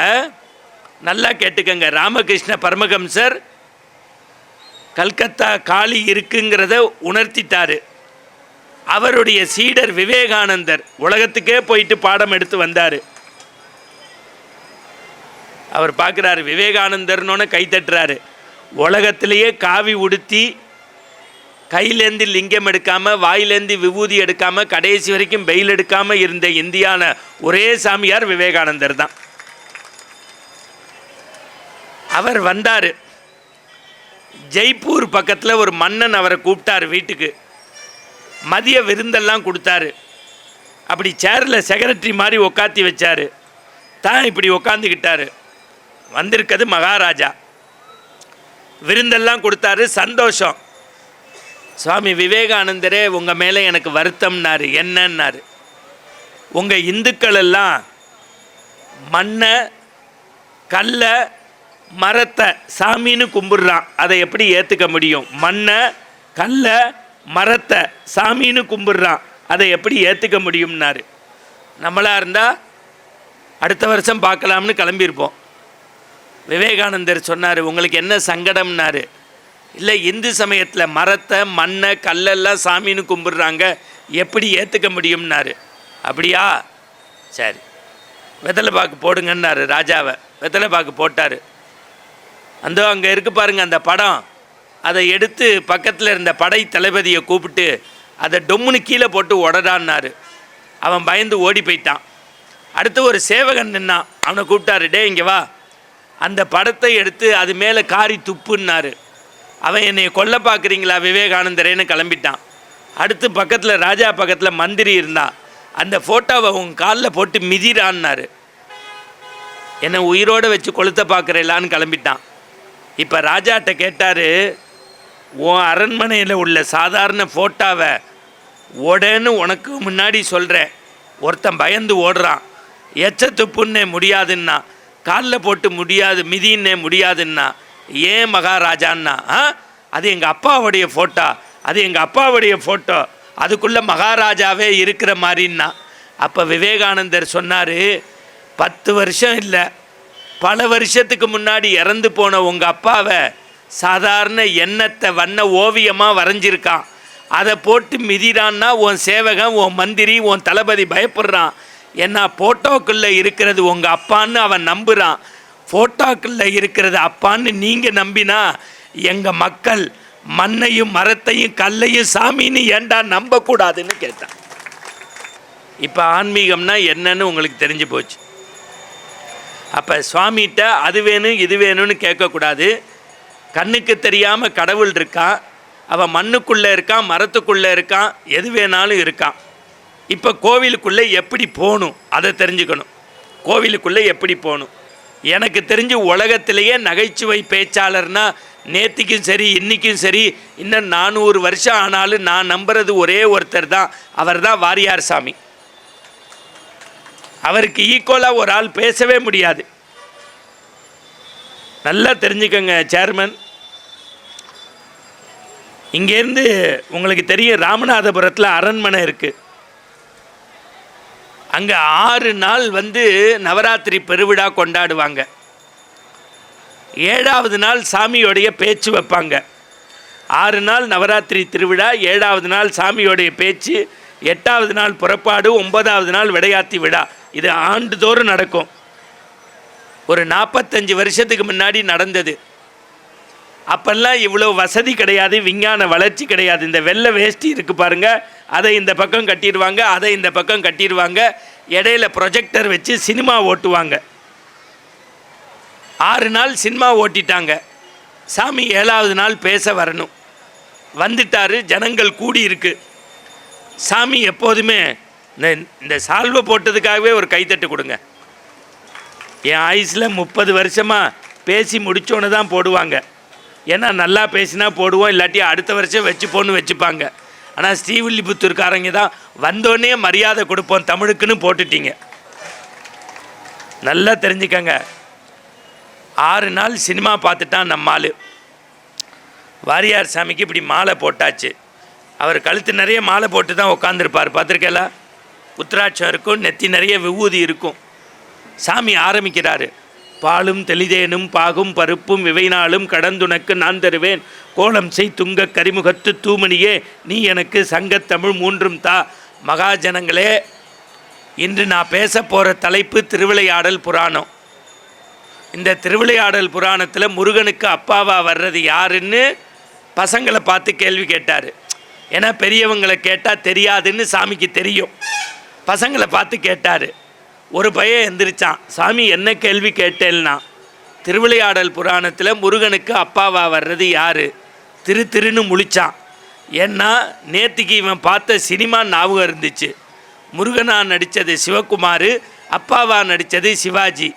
நல்லா கேட்டுக்கங்க, ராமகிருஷ்ண பரமஹம்சர் கல்கத்தா காளி இருக்குங்கிறத உணர்த்திட்டார். அவருடைய சீடர் விவேகானந்தர் உலகத்துக்கே போயிட்டு பாடம் எடுத்து வந்தார். அவர் பார்க்குறாரு, விவேகானந்தர்னோன்னு கை தட்டுறாரு. உலகத்திலேயே காவி உடுத்தி கையிலேருந்து லிங்கம் எடுக்காமல் வாயிலேருந்து விபூதி எடுக்காமல் கடைசி வரைக்கும் பெயில் எடுக்காமல் இருந்த இந்தியாவில் ஒரே சாமியார் விவேகானந்தர் தான். அவர் வந்தார். ஜெய்ப்பூர் பக்கத்தில் ஒரு மன்னன் அவரை கூப்பிட்டார் வீட்டுக்கு. மதிய விருந்தெல்லாம் கொடுத்தாரு. அப்படி சேரில் செக்ரட்டரி மாதிரி உட்காத்தி வச்சார். தான் இப்படி உட்காந்துக்கிட்டார். வந்திருக்கிறது மகாராஜா. விருந்தெல்லாம் கொடுத்தாரு. சந்தோஷம். சுவாமி விவேகானந்தரே, உங்கள் மேலே எனக்கு வருத்தம்னாரு. என்னன்னாரு, உங்கள் இந்துக்கள் எல்லாம் மண்ணை கல்லை மரத்தை சாமின்னு கும்பிட்றான். அதை எப்படி ஏற்றுக்க முடியும்? மண்ணை கல்லை மரத்தை சாமின்னு கும்பிட்றான். அதை எப்படி ஏற்றுக்க முடியும்னாரு. நம்மளாக இருந்தால் அடுத்த வருஷம் பார்க்கலாம்னு கிளம்பியிருப்போம். விவேகானந்தர் சொன்னார், உங்களுக்கு என்ன சங்கடம்னாரு. இல்லை, இந்து சமயத்தில் மரத்தை மண்ணை கல்லெல்லாம் சாமின்னு கும்பிட்றாங்க, எப்படி ஏற்றுக்க முடியும்னாரு. அப்படியா, சரி வெத்தலை பாக்கு போடுங்கன்னாரு ராஜாவை. வெத்தலை பாக்கு போட்டார். அந்த அங்கே இருக்கு பாருங்கள் அந்த படம், அதை எடுத்து பக்கத்தில் இருந்த படை தளபதியை கூப்பிட்டு அதை டொம்முன்னு கீழே போட்டு உடடான்னாரு. அவன் பயந்து ஓடி போயிட்டான். அடுத்து ஒரு சேவகன் நின்னான். அவனை கூப்பிட்டாரு, டே இங்கே வா, அந்த படத்தை எடுத்து அது மேலே காரி துப்புன்னாரு. அவன் என்னை கொல்ல பார்க்குறீங்களா விவேகானந்தரேன்னு கிளம்பிட்டான். அடுத்து பக்கத்தில் ராஜா பக்கத்தில் மந்திரி இருந்தான். அந்த ஃபோட்டோவை உங்கள் காலில் போட்டு மிதிரான்னாரு. என்னை உயிரோடு வச்சு கொளுத்த பார்க்குறேலான்னு கிளம்பிட்டான். இப்போ ராஜாட்ட கேட்டார், உன் அரண்மனையில் உள்ள சாதாரண ஃபோட்டோவை ஓடன்னு உனக்கு முன்னாடி சொல்கிறேன். ஒருத்தன் பயந்து ஓடுறான். எச்சத்துப்புன்னே முடியாதுன்னா, காலில் போட்டு முடியாது மிதின்னே முடியாதுன்னா, ஏன் மகாராஜான்னா, அது எங்கள் அப்பாவுடைய ஃபோட்டோ, அது எங்கள் அப்பாவுடைய ஃபோட்டோ, அதுக்குள்ளே மகாராஜாவே இருக்கிற மாதிரின்னா. அப்போ விவேகானந்தர் சொன்னார், 10 வருஷம் இல்லை, பல வருஷத்துக்கு முன்னாடி இறந்து போன உங்கள் அப்பாவை சாதாரண எண்ணத்தை வண்ண ஓவியமாக வரைஞ்சிருக்கான். அதை போட்டு மிதிரான்னா உன் சேவகன், உன் மந்திரி, உன் தளபதி பயப்படுறான். ஏன்னா ஃபோட்டோக்குள்ளே இருக்கிறது உங்கள் அப்பான்னு அவன் நம்புகிறான். ஃபோட்டோக்குள்ளே இருக்கிறது அப்பான்னு நீங்கள் நம்பினா எங்கள் மக்கள் மண்ணையும் மரத்தையும் கல்லையும் சாமின்னு ஏண்டா நம்பக்கூடாதுன்னு கேட்டான். இப்போ ஆன்மீகம்னா என்னன்னு உங்களுக்கு தெரிஞ்சு போச்சு. அப்போ சுவாமிகிட்ட அது வேணும் இது வேணும்னு கேட்கக்கூடாது. கண்ணுக்கு தெரியாமல் கடவுள் இருக்கான். அவன் மண்ணுக்குள்ளே இருக்கான், மரத்துக்குள்ளே இருக்கான், எது வேணாலும் இருக்கான். இப்போ கோவிலுக்குள்ளே எப்படி போகணும் அதை தெரிஞ்சுக்கணும். கோவிலுக்குள்ளே எப்படி போகணும்? எனக்கு தெரிஞ்சு உலகத்திலேயே நகைச்சுவை பேச்சாளர்னா நேற்றுக்கும் சரி இன்றைக்கும் சரி இன்னும் 400 வருஷம் ஆனாலும் நான் நம்புறது ஒரே ஒருத்தர் தான். அவர் தான் வாரியார் சாமி. அவருக்கு ஈக்குவலாக ஒரு ஆள் பேசவே முடியாது. நல்லா தெரிஞ்சுக்கங்க சேர்மன். இங்கேருந்து உங்களுக்கு தெரியும், ராமநாதபுரத்தில் அரண்மனை இருக்குது. அங்கே 6 நாள் நவராத்திரி பெருவிழா கொண்டாடுவாங்க. 7வது நாள் சாமியோடைய பேச்சு வைப்பாங்க. 6 நாள் நவராத்திரி திருவிழா, 7வது நாள் சாமியோடைய பேச்சு, 8வது நாள் புறப்பாடு, 9வது நாள் விடையாத்தி விழா. இது ஆண்டுதோறும் நடக்கும். ஒரு 45 வருஷத்துக்கு முன்னாடி நடந்தது. அப்பெல்லாம் இவ்வளோ வசதி கிடையாது, விஞ்ஞான வளர்ச்சி கிடையாது. இந்த வெள்ளை வேஷ்டி இருக்குது பாருங்கள், அதை இந்த பக்கம் கட்டிடுவாங்க, அதை இந்த பக்கம் கட்டிடுவாங்க, இடையில ப்ரொஜெக்டர் வச்சு சினிமா ஓட்டுவாங்க. 6 நாள் சினிமா ஓட்டிட்டாங்க. சாமி 7வது நாள் பேச வரணும். வந்துட்டார், ஜனங்கள் கூடி இருக்கு. சாமி எப்போதுமே இந்த சால்வை போட்டதுக்காகவே ஒரு கைத்தட்டு கொடுங்க. என் ஆயுசில் 30 வருஷமாக பேசி முடித்தோன்னு தான் போடுவாங்க. ஏன்னா நல்லா பேசினா போடுவோம், இல்லாட்டி அடுத்த வருஷம் வச்சுப்போன்னு வச்சுப்பாங்க. ஆனால் ஸ்ரீவில்லிபுத்தூர்காரங்க தான் வந்தோடனே மரியாதை கொடுப்போம் தமிழுக்குன்னு போட்டுட்டீங்க. நல்லா தெரிஞ்சுக்கங்க. 6 நாள் சினிமா பார்த்துட்டான் நம்ம ஆள். வாரியார் சாமிக்கு இப்படி மாலை போட்டாச்சு. அவர் கழுத்து நிறைய மாலை போட்டு தான் உட்காந்துருப்பார். பார்த்துருக்கல, உத்திராட்சம் இருக்கும், நெத்தி நிறைய விபூதி இருக்கும். சாமி ஆரம்பிக்கிறாரு. பாலும் தெளிதேனும் பாகும் பருப்பும் இவைநாளும் கடந்துனக்கு நான் தருவேன். கோலம் செய் துங்க கரிமுகத்து தூமணியே நீ எனக்கு சங்கத்தமிழ் மூன்றும் தா. மகாஜனங்களே, இன்று நான் பேச போகிற தலைப்பு திருவிளையாடல் புராணம். இந்த திருவிளையாடல் புராணத்தில் முருகனுக்கு அப்பாவா வர்றது யாருன்னு பசங்களை பார்த்து கேள்வி கேட்டார். ஏன்னா பெரியவங்களை கேட்டால் தெரியாதுன்னு சாமிக்கு தெரியும். பசங்களை பார்த்து கேட்டார். ஒரு பையன் எந்திரிச்சான், சாமி என்ன கேள்வி கேட்டேன்னா, திருவிளையாடல் புராணத்தில் முருகனுக்கு அப்பாவா வர்றது யார்? திருன்னு முழிச்சான். ஏன்னா நேற்றுக்கு இவன் பார்த்த சினிமா ஞாபகம் இருந்துச்சு. முருகனா நடித்தது சிவகுமார், அப்பாவா நடித்தது சிவாஜி.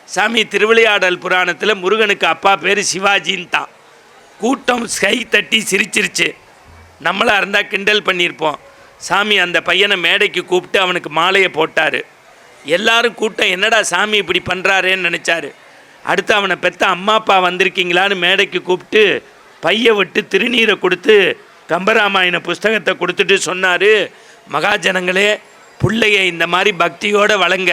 சாமி, திருவிளையாடல் புராணத்தில் முருகனுக்கு அப்பா பேர் சிவாஜின்னு தான். கூட்டம் கை தட்டி சிரிச்சிருச்சு. நம்மளாக இருந்தால் கிண்டல் பண்ணியிருப்போம். சாமி அந்த பையனை மேடைக்கு கூப்பிட்டு அவனுக்கு மாலையை போட்டார். எல்லாரும் கூட்டம் என்னடா சாமி இப்படி பண்ணுறாரேன்னு நினச்சாரு. அடுத்து அவனை பெற்ற அம்மா அப்பா வந்திருக்கீங்களான்னு மேடைக்கு கூப்பிட்டு பையை விட்டு திருநீரை கொடுத்து கம்பராமாயண புஸ்தகத்தை கொடுத்துட்டு சொன்னார், மகாஜனங்களே, பிள்ளைய இந்த மாதிரி பக்தியோடு வளங்க.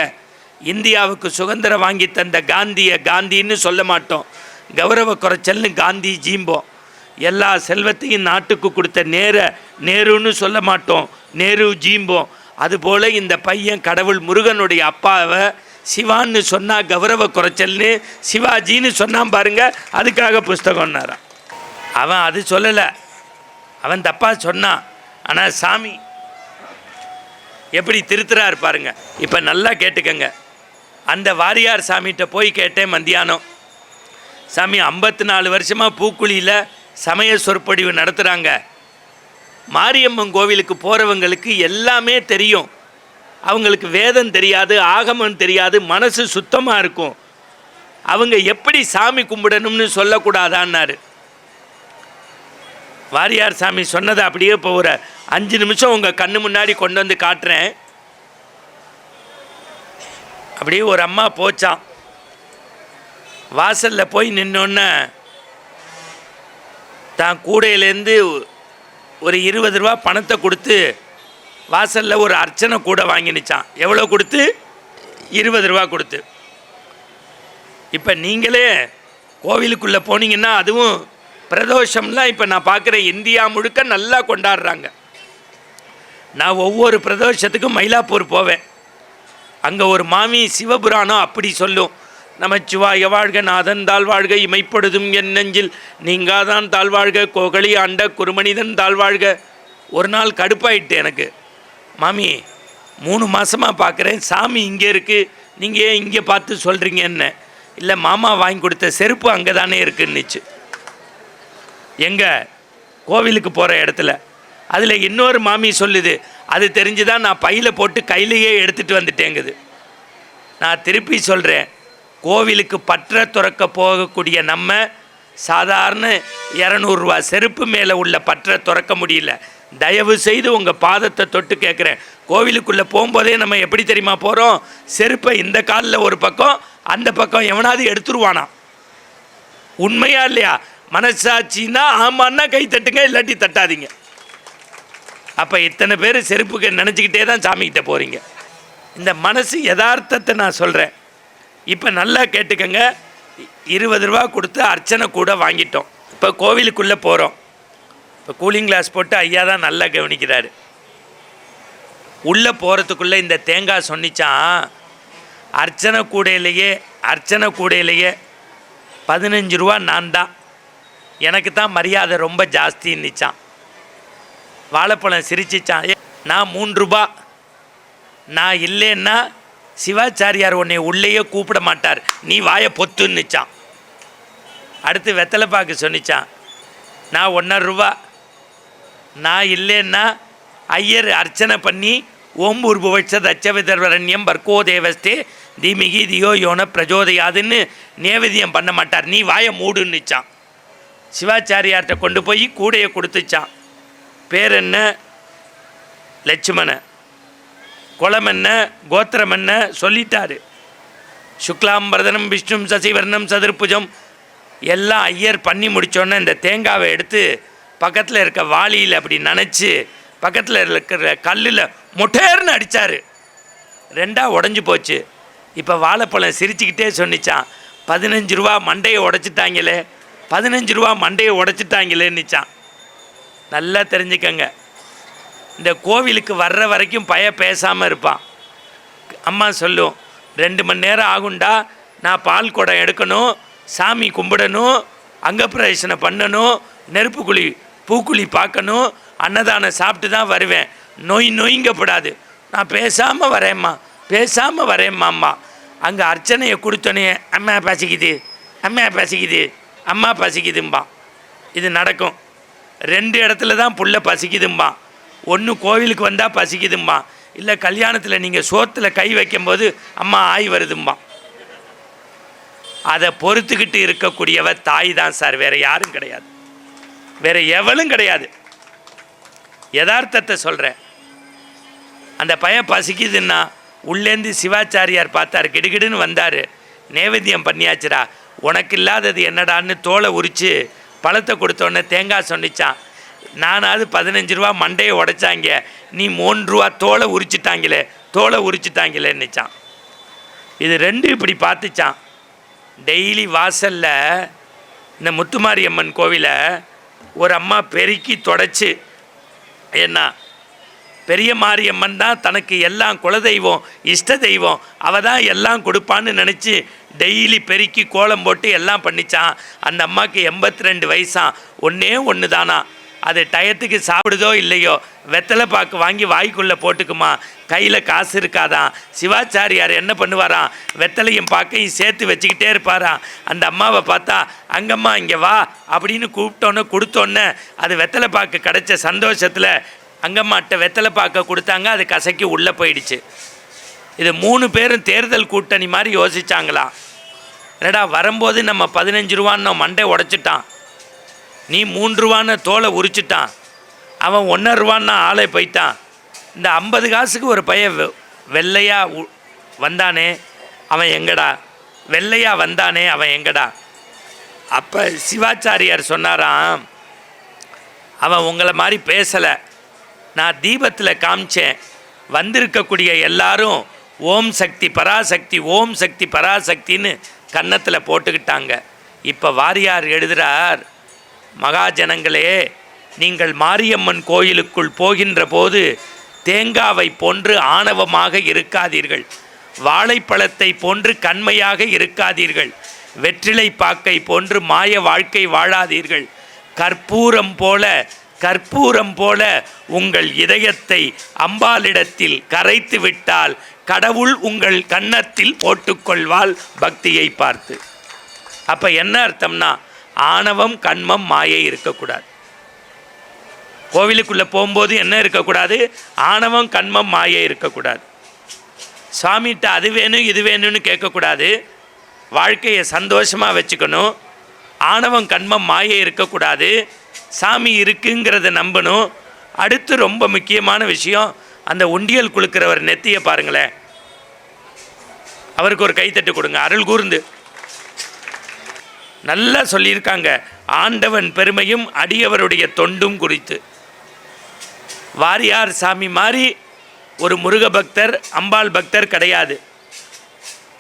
இந்தியாவுக்கு சுதந்திரம் வாங்கி தந்த காந்தியை காந்தின்னு சொல்ல மாட்டோம், கௌரவ குறைச்சல்னு காந்தி ஜீம்போம். எல்லா செல்வத்தையும் நாட்டுக்கு கொடுத்த நேருன்னு சொல்ல மாட்டோம், நேரு ஜீம்போம். அதுபோல் இந்த பையன் கடவுள் முருகனுடைய அப்பாவை சிவான்னு சொன்னால் கௌரவ குறைச்சல்னு, சிவாஜின்னு சொன்னான் பாருங்க, அதுக்காக புஸ்தகம்னாரான். அவன் அது சொல்லலை, அவன் தப்பாக சொன்னான். ஆனால் சாமி எப்படி திருத்துறாரு பாருங்க. இப்போ நல்லா கேட்டுக்கங்க. அந்த வாரியார் சாமிகிட்ட போய் கேட்டேன் மத்தியானம். சாமி, 54 வருஷமாக பூக்குழியில் சமய சொற்பொழிவு நடத்துகிறாங்க. மாரியம்மன் கோவிலுக்கு போகிறவங்களுக்கு எல்லாமே தெரியும். அவங்களுக்கு வேதம் தெரியாது, ஆகமம் தெரியாது, மனசு சுத்தமாக இருக்கும். அவங்க எப்படி சாமி கும்பிடணும்னு சொல்லக்கூடாதான்னாரு. வாரியார் சாமி சொன்னதை அப்படியே இப்போ ஒரு 5 நிமிஷம் உங்கள் கண்ணு முன்னாடி கொண்டு வந்து காட்டுறேன். அப்படியே ஒரு அம்மா போச்சான். வாசலில் போய் நின்னோன்னே தான் கூடையிலேருந்து ஒரு 20 ரூபா பணத்தை கொடுத்து வாசலில் ஒரு அர்ச்சனை கூட வாங்கினுச்சான். எவ்வளோ கொடுத்து? 20 ரூபா கொடுத்து. இப்போ நீங்களே கோவிலுக்குள்ளே போனீங்கன்னா, அதுவும் பிரதோஷம்லாம் இப்போ நான் பார்க்குறேன் இந்தியா முழுக்க நல்லா கொண்டாடுறாங்க. நான் ஒவ்வொரு பிரதோஷத்துக்கும் மயிலாப்பூர் போவேன். அங்கே ஒரு மாமி சிவபுராணம் அப்படி சொல்லும், நமச்சிவாய வாழ்க, நாதன் தாழ்வாழ்க, இமைப்படுதும் என் நெஞ்சில் நீங்காதான் தாழ்வாழ்க, கோகலி ஆண்ட குருமனிதன் தாழ்வாழ்க. ஒரு நாள் கடுப்பாயிட்டு எனக்கு, மாமி 3 மாதமாக பார்க்குறேன் சாமி இங்கே இருக்குது, நீங்கள் ஏன் இங்கே பார்த்து சொல்கிறீங்க என்ன? இல்லை, மாமா வாங்கி கொடுத்த செருப்பு அங்கே தானே இருக்குன்னுச்சு, எங்கள் கோவிலுக்கு போகிற இடத்துல. அதில் இன்னொரு மாமி சொல்லுது, அது தெரிஞ்சு தான் நான் பையில் போட்டு கையிலையே எடுத்துகிட்டு வந்துட்டேங்குது. நான் திருப்பி சொல்கிறேன், கோவிலுக்கு பற்ற துறக்க போகக்கூடிய நம்ம சாதாரண 200 ரூபா செருப்பு மேலே உள்ள பற்ற துறக்க முடியல. தயவு செய்து உங்கள் பாதத்தை தொட்டு கேட்குறேன், கோவிலுக்குள்ளே போகும்போதே நம்ம எப்படி தெரியுமா போகிறோம்? செருப்பை இந்த காலில் ஒரு பக்கம், அந்த பக்கம் எவனாவது எடுத்துருவானா? உண்மையா இல்லையா? மனசாட்சின்னா ஆமான்னா கை தட்டுங்க, இல்லாட்டி தட்டாதீங்க. அப்போ இத்தனை பேர் செருப்புக்கு நினச்சிக்கிட்டே தான் சாமிக்கிட்ட போகிறீங்க. இந்த மனசு யதார்த்தத்தை நான் சொல்கிறேன். இப்போ நல்லா கேட்டுக்கங்க. 20 ரூபா கொடுத்து அர்ச்சனை கூட வாங்கிட்டோம். இப்போ கோவிலுக்குள்ளே போகிறோம். இப்போ கூலிங் கிளாஸ் போட்டு ஐயா தான் நல்லா கவனிக்கிறாரு. உள்ளே போகிறதுக்குள்ளே இந்த தேங்காய் சொன்னிச்சான், அர்ச்சனை கூடையிலேயே 15 ரூபா நான் தான், எனக்கு தான் மரியாதை ரொம்ப ஜாஸ்தின்னுச்சான். வாழைப்பழம் சிரிச்சிச்சான், நான் 3 ரூபா, நான் இல்லைன்னா சிவாச்சாரியார் உன்னை உள்ளேயே கூப்பிட மாட்டார், நீ வாயை பொத்துன்னுச்சான். அடுத்து வெத்தலைப்பாக்கு சொன்னிச்சான், நான் 1.5 ரூபா, நான் இல்லைன்னா ஐயர் அர்ச்சனை பண்ணி ஓம்பூர் புவட்ச தச்சவிதர்வரண்யம் பர்கோ தேவஸ்தே தீமிகி தியோ யோன பிரஜோதயாதுன்னு நேவேதியம் பண்ண மாட்டார், நீ வாயை மூடுன்னுச்சான். சிவாச்சாரியார்கிட்ட கொண்டு போய் கூடையை கொடுத்துச்சான். பேர் என்ன? லட்சுமண. குலம் என்ன? கோத்திரம் என்ன? சொல்லிட்டாரு. சுக்லாம்பரதனம் விஷ்ணும் சசிவர்ணம் சதுர்புஜம் எல்லாம் ஐயர் பண்ணி முடித்தோன்னே இந்த தேங்காவை எடுத்து பக்கத்தில் இருக்க வாளியில் அப்படி நனைச்சி பக்கத்தில் இருக்கிற கல்லில் மொட்டேர்னு அடித்தார். 2ஆக உடஞ்சி போச்சு. இப்போ வாழைப்பழம் சிரிச்சுக்கிட்டே சொன்னிச்சான், 15 ரூபா மண்டையை உடைச்சிட்டாங்களே, 15 ரூபா மண்டையை உடைச்சிட்டாங்களேன்னுச்சான். நல்லா தெரிஞ்சுக்கங்க, இந்த கோவிலுக்கு வர்ற வரைக்கும் பேசாமல் இருப்பான். அம்மா சொல்லும், 2 மணி நேரம் ஆகுண்டா, நான் பால் குடம் எடுக்கணும், சாமி கும்பிடணும், அங்கப்பிரவேசனை பண்ணணும், நெருப்பு குழி பூக்குழி பார்க்கணும், அன்னதானம் சாப்பிட்டு தான் வருவேன், நொய்ங்கப்படாது, நான் பேசாமல் வரேம்மா. அங்கே அர்ச்சனையை கொடுத்தோன்னே அம்மா பசிக்குது அம்மா பசிக்குதும்பான். இது நடக்கும். 2 இடத்துல தான் புள்ள பசிக்குதும்பான். ஒன்று கோவிலுக்கு வந்தால் பசிக்குதும்பான், இல்லை கல்யாணத்தில் நீங்கள் சோத்தில் கை வைக்கும்போது அம்மா ஆய் வருதும்பான். அதை பொறுத்துக்கிட்டு இருக்கக்கூடியவ தாய் தான் சார், வேறு யாரும் கிடையாது, வேறு எவளும் கிடையாது. யதார்த்தத்தை சொல்கிறேன். அந்த பையன் பசிக்குதுன்னா உள்ளேந்து சிவாச்சாரியார் பார்த்தார், கிடுகிடுன்னு வந்தார், நேவேத்தியம் பண்ணியாச்சுரா, உனக்கு இல்லாதது என்னடான்னு தோலை உரித்து பழத்தை கொடுத்தோன்னே தேங்காய் சொன்னிச்சான். நானாவது 15 ரூபா மண்டையை உடைச்சாங்க, நீ 3 ரூபா தோலை உரிச்சிட்டாங்களேன்னுச்சான். இது 2 இப்படி பார்த்துச்சான். டெய்லி வாசலில் இந்த முத்துமாரியம்மன் கோவிலை ஒரு அம்மா பெருக்கி தொடச்சி, ஏன்னா பெரிய மாரியம்மன் தான் தனக்கு எல்லாம் குலதெய்வம் இஷ்ட தெய்வம், அவள் தான் எல்லாம் கொடுப்பான்னு நினச்சி டெய்லி பெருக்கி கோலம் போட்டு எல்லாம் பண்ணிச்சான். அந்த அம்மாவுக்கு 82 வயசான். ஒன்று தானா, அது டயத்துக்கு சாப்பிடுதோ இல்லையோ வெத்தலை பாக்கு வாங்கி வாய்க்குள்ளே போட்டுக்குமா, கையில் காசு இருக்காதான். சிவாச்சாரியார் என்ன பண்ணுவாராம், வெத்தலையும் பாக்கையும் சேர்த்து வச்சுக்கிட்டே இருப்பாராம். அந்த அம்மாவை பார்த்தா, அங்கம்மா இங்கே வா அப்படின்னு கூப்பிட்டோன்னே கொடுத்தோன்னே அது வெத்தலை பாக்கு கிடச்ச சந்தோஷத்தில் அங்கம்மாட்ட வெத்தலை பாக்க கொடுத்தாங்க, அது கசக்கி உள்ளே போயிடுச்சு. இது 3 பேரும் தேர்தல் கூட்டணி மாதிரி யோசிச்சாங்களா. என்னடா வரும்போது நம்ம 15 ரூபான்னு மண்டை உடைச்சிட்டான், நீ 3 ரூபான்னு தோலை உரிச்சிட்டான், அவன் 1.5 ரூபான்னு ஆளை போயிட்டான். இந்த 50 காசுக்கு ஒரு பையன் வெள்ளையாக வந்தானே அவன் எங்கடா? அப்போ சிவாச்சாரியார் சொன்னாராம், அவன் உங்களை மாதிரி பேசலை, நான் தீபத்தில் காமிச்சேன், வந்திருக்கக்கூடிய எல்லாரும் ஓம் சக்தி பராசக்தின்னு கன்னத்தில் போட்டுக்கிட்டாங்க. இப்போ வாரியார் எழுதுகிறார், மகாஜனங்களே, நீங்கள் மாரியம்மன் கோயிலுக்குள் போகின்ற போது தேங்காவை போன்று ஆணவமாக இருக்காதீர்கள், வாழைப்பழத்தை போன்று கண்மையாக இருக்காதீர்கள், வெற்றிலை பாக்கை போன்று மாய வாழ்க்கை வாழாதீர்கள், கற்பூரம் போல உங்கள் இதயத்தை அம்பாளிடத்தில் கரைத்து விட்டால் கடவுள் உங்கள் கன்னத்தில் போட்டுக்கொள்வாள் பக்தியை பார்த்து. அப்போ என்ன அர்த்தம்னா, ஆணவம் கண்மம் மாயை இருக்கக்கூடாது. கோவிலுக்குள்ளே போகும்போது என்ன இருக்கக்கூடாது, ஆணவம் கண்மம் மாயை இருக்கக்கூடாது. சாமிகிட்ட அது வேணும் இது வேணும்னு கேட்கக்கூடாது, வாழ்க்கையை சந்தோஷமாக வச்சுக்கணும். ஆணவம் கண்மம் மாயை இருக்கக்கூடாது, சாமி இருக்குங்கிறத நம்பணும். அடுத்து ரொம்ப முக்கியமான விஷயம், அந்த உண்டியல் குலுக்கிறவர் நெத்தியை பாருங்களேன், அவருக்கு ஒரு கைத்தட்டு கொடுங்க. அருள் கூர்ந்து நல்லா சொல்லியிருக்காங்க, ஆண்டவன் பெருமையும் அடியவருடைய தொண்டும் குறித்து. வாரியார் சாமி மாதிரி ஒரு முருக பக்தர் அம்பாள் பக்தர் கிடையாது.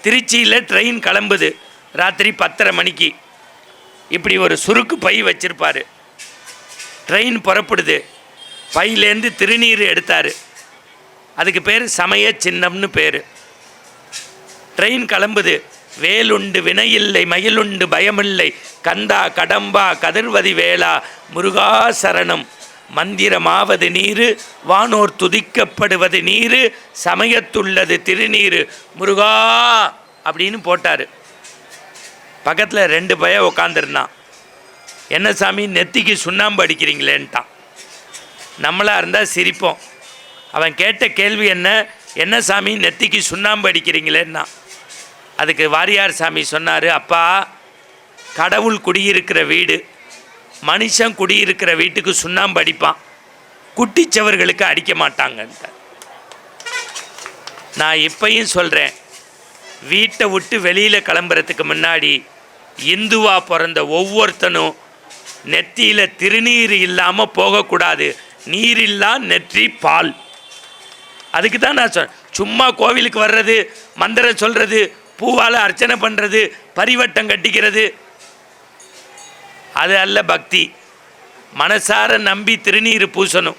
திருச்சியில் ட்ரெயின் கிளம்புது ராத்திரி 10:30 மணிக்கு, இப்படி ஒரு சுருக்கு பை வச்சிருப்பார். ட்ரெயின் புறப்படுது, பையிலேருந்து திருநீர் எடுத்தார், அதுக்கு பேர் சமய சின்னம்னு பேர். ட்ரெயின் கிளம்புது, வேலுண்டு வினையில்லை மயிலுண்டு பயமில்லை, கந்தா கடம்பா கதிர்வதி வேளா முருகா சரணம், மந்திரமாவது நீரு வானோர் துதிக்கப்படுவது நீரு, சமயத்துள்ளது திருநீரு முருகா அப்படின்னு போட்டார். பக்கத்தில் 2 பையன் உட்காந்துருந்தான். என்ன சாமி நெத்திக்கு சுண்ணாம்பு அடிக்கிறீங்களேன்ட்டான். நம்மளாக இருந்தால் சிரிப்போம். அவன் கேட்ட கேள்வி என்ன சாமி நெத்திக்கு சுண்ணாம்பு அடிக்கிறீங்களேன்னா. அதுக்கு வாரியார் சாமி சொன்னார், அப்பா, கடவுள் குடியிருக்கிற வீடு, மனுஷன் குடியிருக்கிற வீட்டுக்கு சுண்ணாம்பு அடிப்பான், குட்டிச்சவர்களுக்கு அடிக்க மாட்டாங்கன்ட்ட. நான் இப்பையும் சொல்கிறேன், வீட்டை விட்டு வெளியில் கிளம்புறதுக்கு முன்னாடி இந்துவா பிறந்த ஒவ்வொருத்தனும் நெத்தியில் திருநீர் இல்லாமல் போகக்கூடாது. நீரில்லா நெற்றி பால். அதுக்கு தான் நான் சும்மா கோவிலுக்கு வர்றது, மந்திரம் சொல்கிறது, பூவால் அர்ச்சனை பண்ணுறது, பரிவட்டம் கட்டிக்கிறது, அது அல்ல பக்தி. மனசார நம்பி திருநீர் பூசணும்.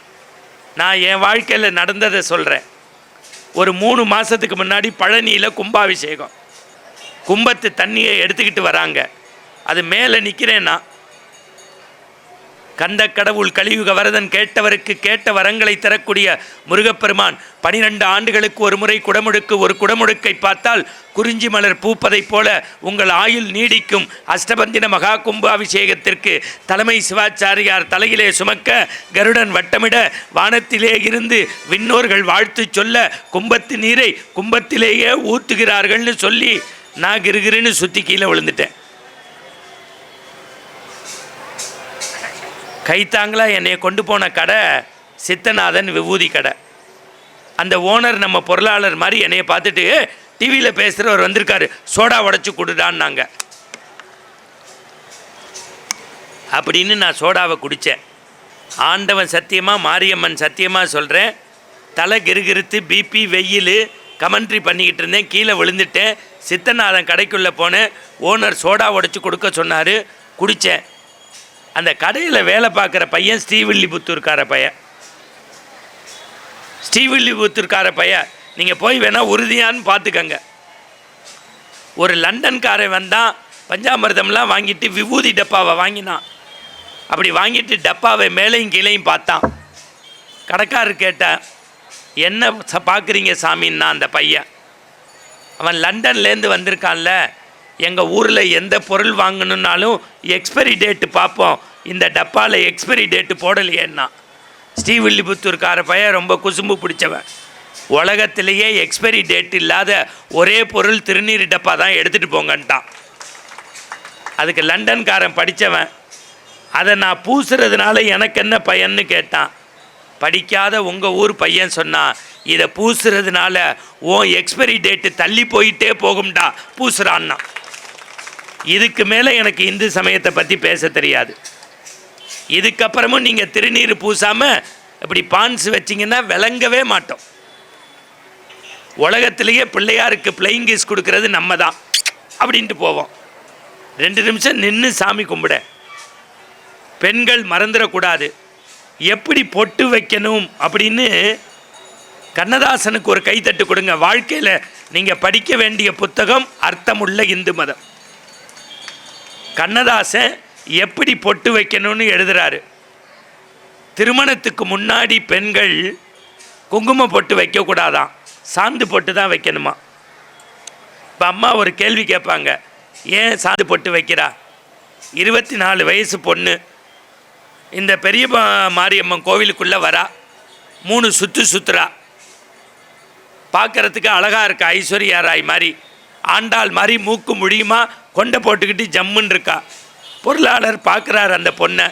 நான் என் வாழ்க்கையில் நடந்ததை சொல்கிறேன். ஒரு 3 மாதத்துக்கு முன்னாடி பழனியில் கும்பாபிஷேகம். கும்பத்து தண்ணியை எடுத்துக்கிட்டு வராங்க. அது மேலே நிற்கிறேன்னா, கந்த கடவுள் கலியுக வரதன் கேட்டவருக்கு கேட்ட வரங்களை தரக்கூடிய முருகப்பெருமான் 12 ஆண்டுகளுக்கு ஒரு முறை குடமுழுக்கு. ஒரு குடமுழுக்கை பார்த்தால் குறிஞ்சி மலர் பூப்பதைப் போல உங்கள் ஆயுள் நீடிக்கும். அஷ்டபந்தின மகா கும்பாபிஷேகத்திற்கு தலைமை சிவாச்சாரியார் தலையிலே சுமக்க, கருடன் வட்டமிட, வானத்திலே இருந்து விண்ணோர்கள் வாழ்த்து சொல்ல, கும்பத்து நீரை கும்பத்திலேயே ஊற்றுகிறார்கள்னு சொல்லி நான் கிருகிருன்னு சுற்றி கீழே விழுந்துட்டேன். கைத்தாங்களா என்னை கொண்டு போன கடை சித்தநாதன் விபூதி கடை. அந்த ஓனர் நம்ம பொருளாளர் மாதிரி என்னையை பார்த்துட்டு, டிவியில் பேசுகிறவர் வந்திருக்காரு, சோடா உடச்சி கொடுடான்னாங்க. அப்படின்னு நான் சோடாவை குடித்தேன். ஆண்டவன் சத்தியமாக, மாரியம்மன் சத்தியமாக சொல்கிறேன், தலை கிருகிருத்து, பிபி, வெயில், கமெண்ட்ரி பண்ணிக்கிட்டு இருந்தேன். கீழே விழுந்துட்டேன். சித்தநாதன் கடைக்குள்ளே போனேன். ஓனர் சோடா உடச்சி கொடுக்க சொன்னார், குடித்தேன். அந்த கடையில் வேலை பார்க்குற பையன் ஸ்ரீவில்லிபுத்தூர்கார பையன். ஸ்ரீவில்லிபுத்தூர்கார பையன் நீங்கள் போய் வேணால் உறுதியான்னு பார்த்துக்கங்க. ஒரு லண்டன்காரன் வந்தான், பஞ்சாமிர்தம்லாம் வாங்கிட்டு விபூதி டப்பாவை வாங்கினான். அப்படி வாங்கிட்டு டப்பாவை மேலையும் கீழையும் பார்த்தான். கடைக்காரர் கேட்டான், என்ன பார்க்குறீங்க சாமின்னா அந்த பையன். அவன் லண்டன்லேருந்து வந்திருக்கான்ல, எங்கள் ஊரில் எந்த பொருள் வாங்கணுன்னாலும் எக்ஸ்பைரி டேட்டு பார்ப்போம், இந்த டப்பாவில் எக்ஸ்பைரி டேட்டு போடலையேன்னா. ஸ்ரீவில்லிபுத்தூர்கார பையன் ரொம்ப குசும்பு பிடிச்சவன். உலகத்திலேயே எக்ஸ்பைரி டேட் இல்லாத ஒரே பொருள் திருநீர் டப்பா தான், எடுத்துகிட்டு போங்கன்ட்டான். அதுக்கு லண்டன்காரன் படித்தவன், அதை நான் பூசுறதுனால எனக்கு என்ன பயன்னு கேட்டான். படிக்காத உங்கள் ஊர் பையன் சொன்னான், இதை பூசுறதுனால ஓ எக்ஸ்பைரி டேட்டு தள்ளி போயிட்டே போகும்டா, பூசுறான்னா. இதுக்கு மேலே எனக்கு இந்து சமயத்தை பற்றி பேச தெரியாது. இதுக்கப்புறமும் நீங்கள் திருநீர் பூசாமல் இப்படி பான்ஸ் வச்சிங்கன்னா விளங்கவே மாட்டோம். உலகத்திலேயே பிள்ளையாருக்கு பிளேயிங் கிஸ் கொடுக்கறது நம்ம தான் அப்படின்ட்டு போவோம். 2 நிமிஷம் நின்று சாமி கும்பிட. பெண்கள் மறந்துடக்கூடாது, எப்படி பொட்டு வைக்கணும் அப்படின்னு கண்ணதாசனுக்கு ஒரு கைத்தட்டு கொடுங்க. வாழ்க்கையில் நீங்கள் படிக்க வேண்டிய புத்தகம் அர்த்தமுள்ள இந்து மதம். கண்ணதாசன் எப்படி பொட்டு வைக்கணும்னு எழுதுகிறாரு. திருமணத்துக்கு முன்னாடி பெண்கள் குங்கும பொட்டு வைக்கக்கூடாதான், சாந்து பொட்டு தான் வைக்கணுமா. இப்போ அம்மா ஒரு கேள்வி கேட்பாங்க, ஏன் சாந்து பொட்டு வைக்கிறா? 24 வயசு பொண்ணு இந்த பெரிய மாரியம்மன் கோவிலுக்குள்ளே வரா, 3 சுற்றுறா, பார்க்குறதுக்கு அழகாக இருக்கா, ஐஸ்வர்யா ராய் மாதிரி, ஆண்டாள் மாதிரி மூக்கு முடியுமா கொண்டை போட்டுக்கிட்டு ஜம்முன்னு இருக்கா. பொருளாளர் பார்க்குறாரு அந்த பொண்ணை,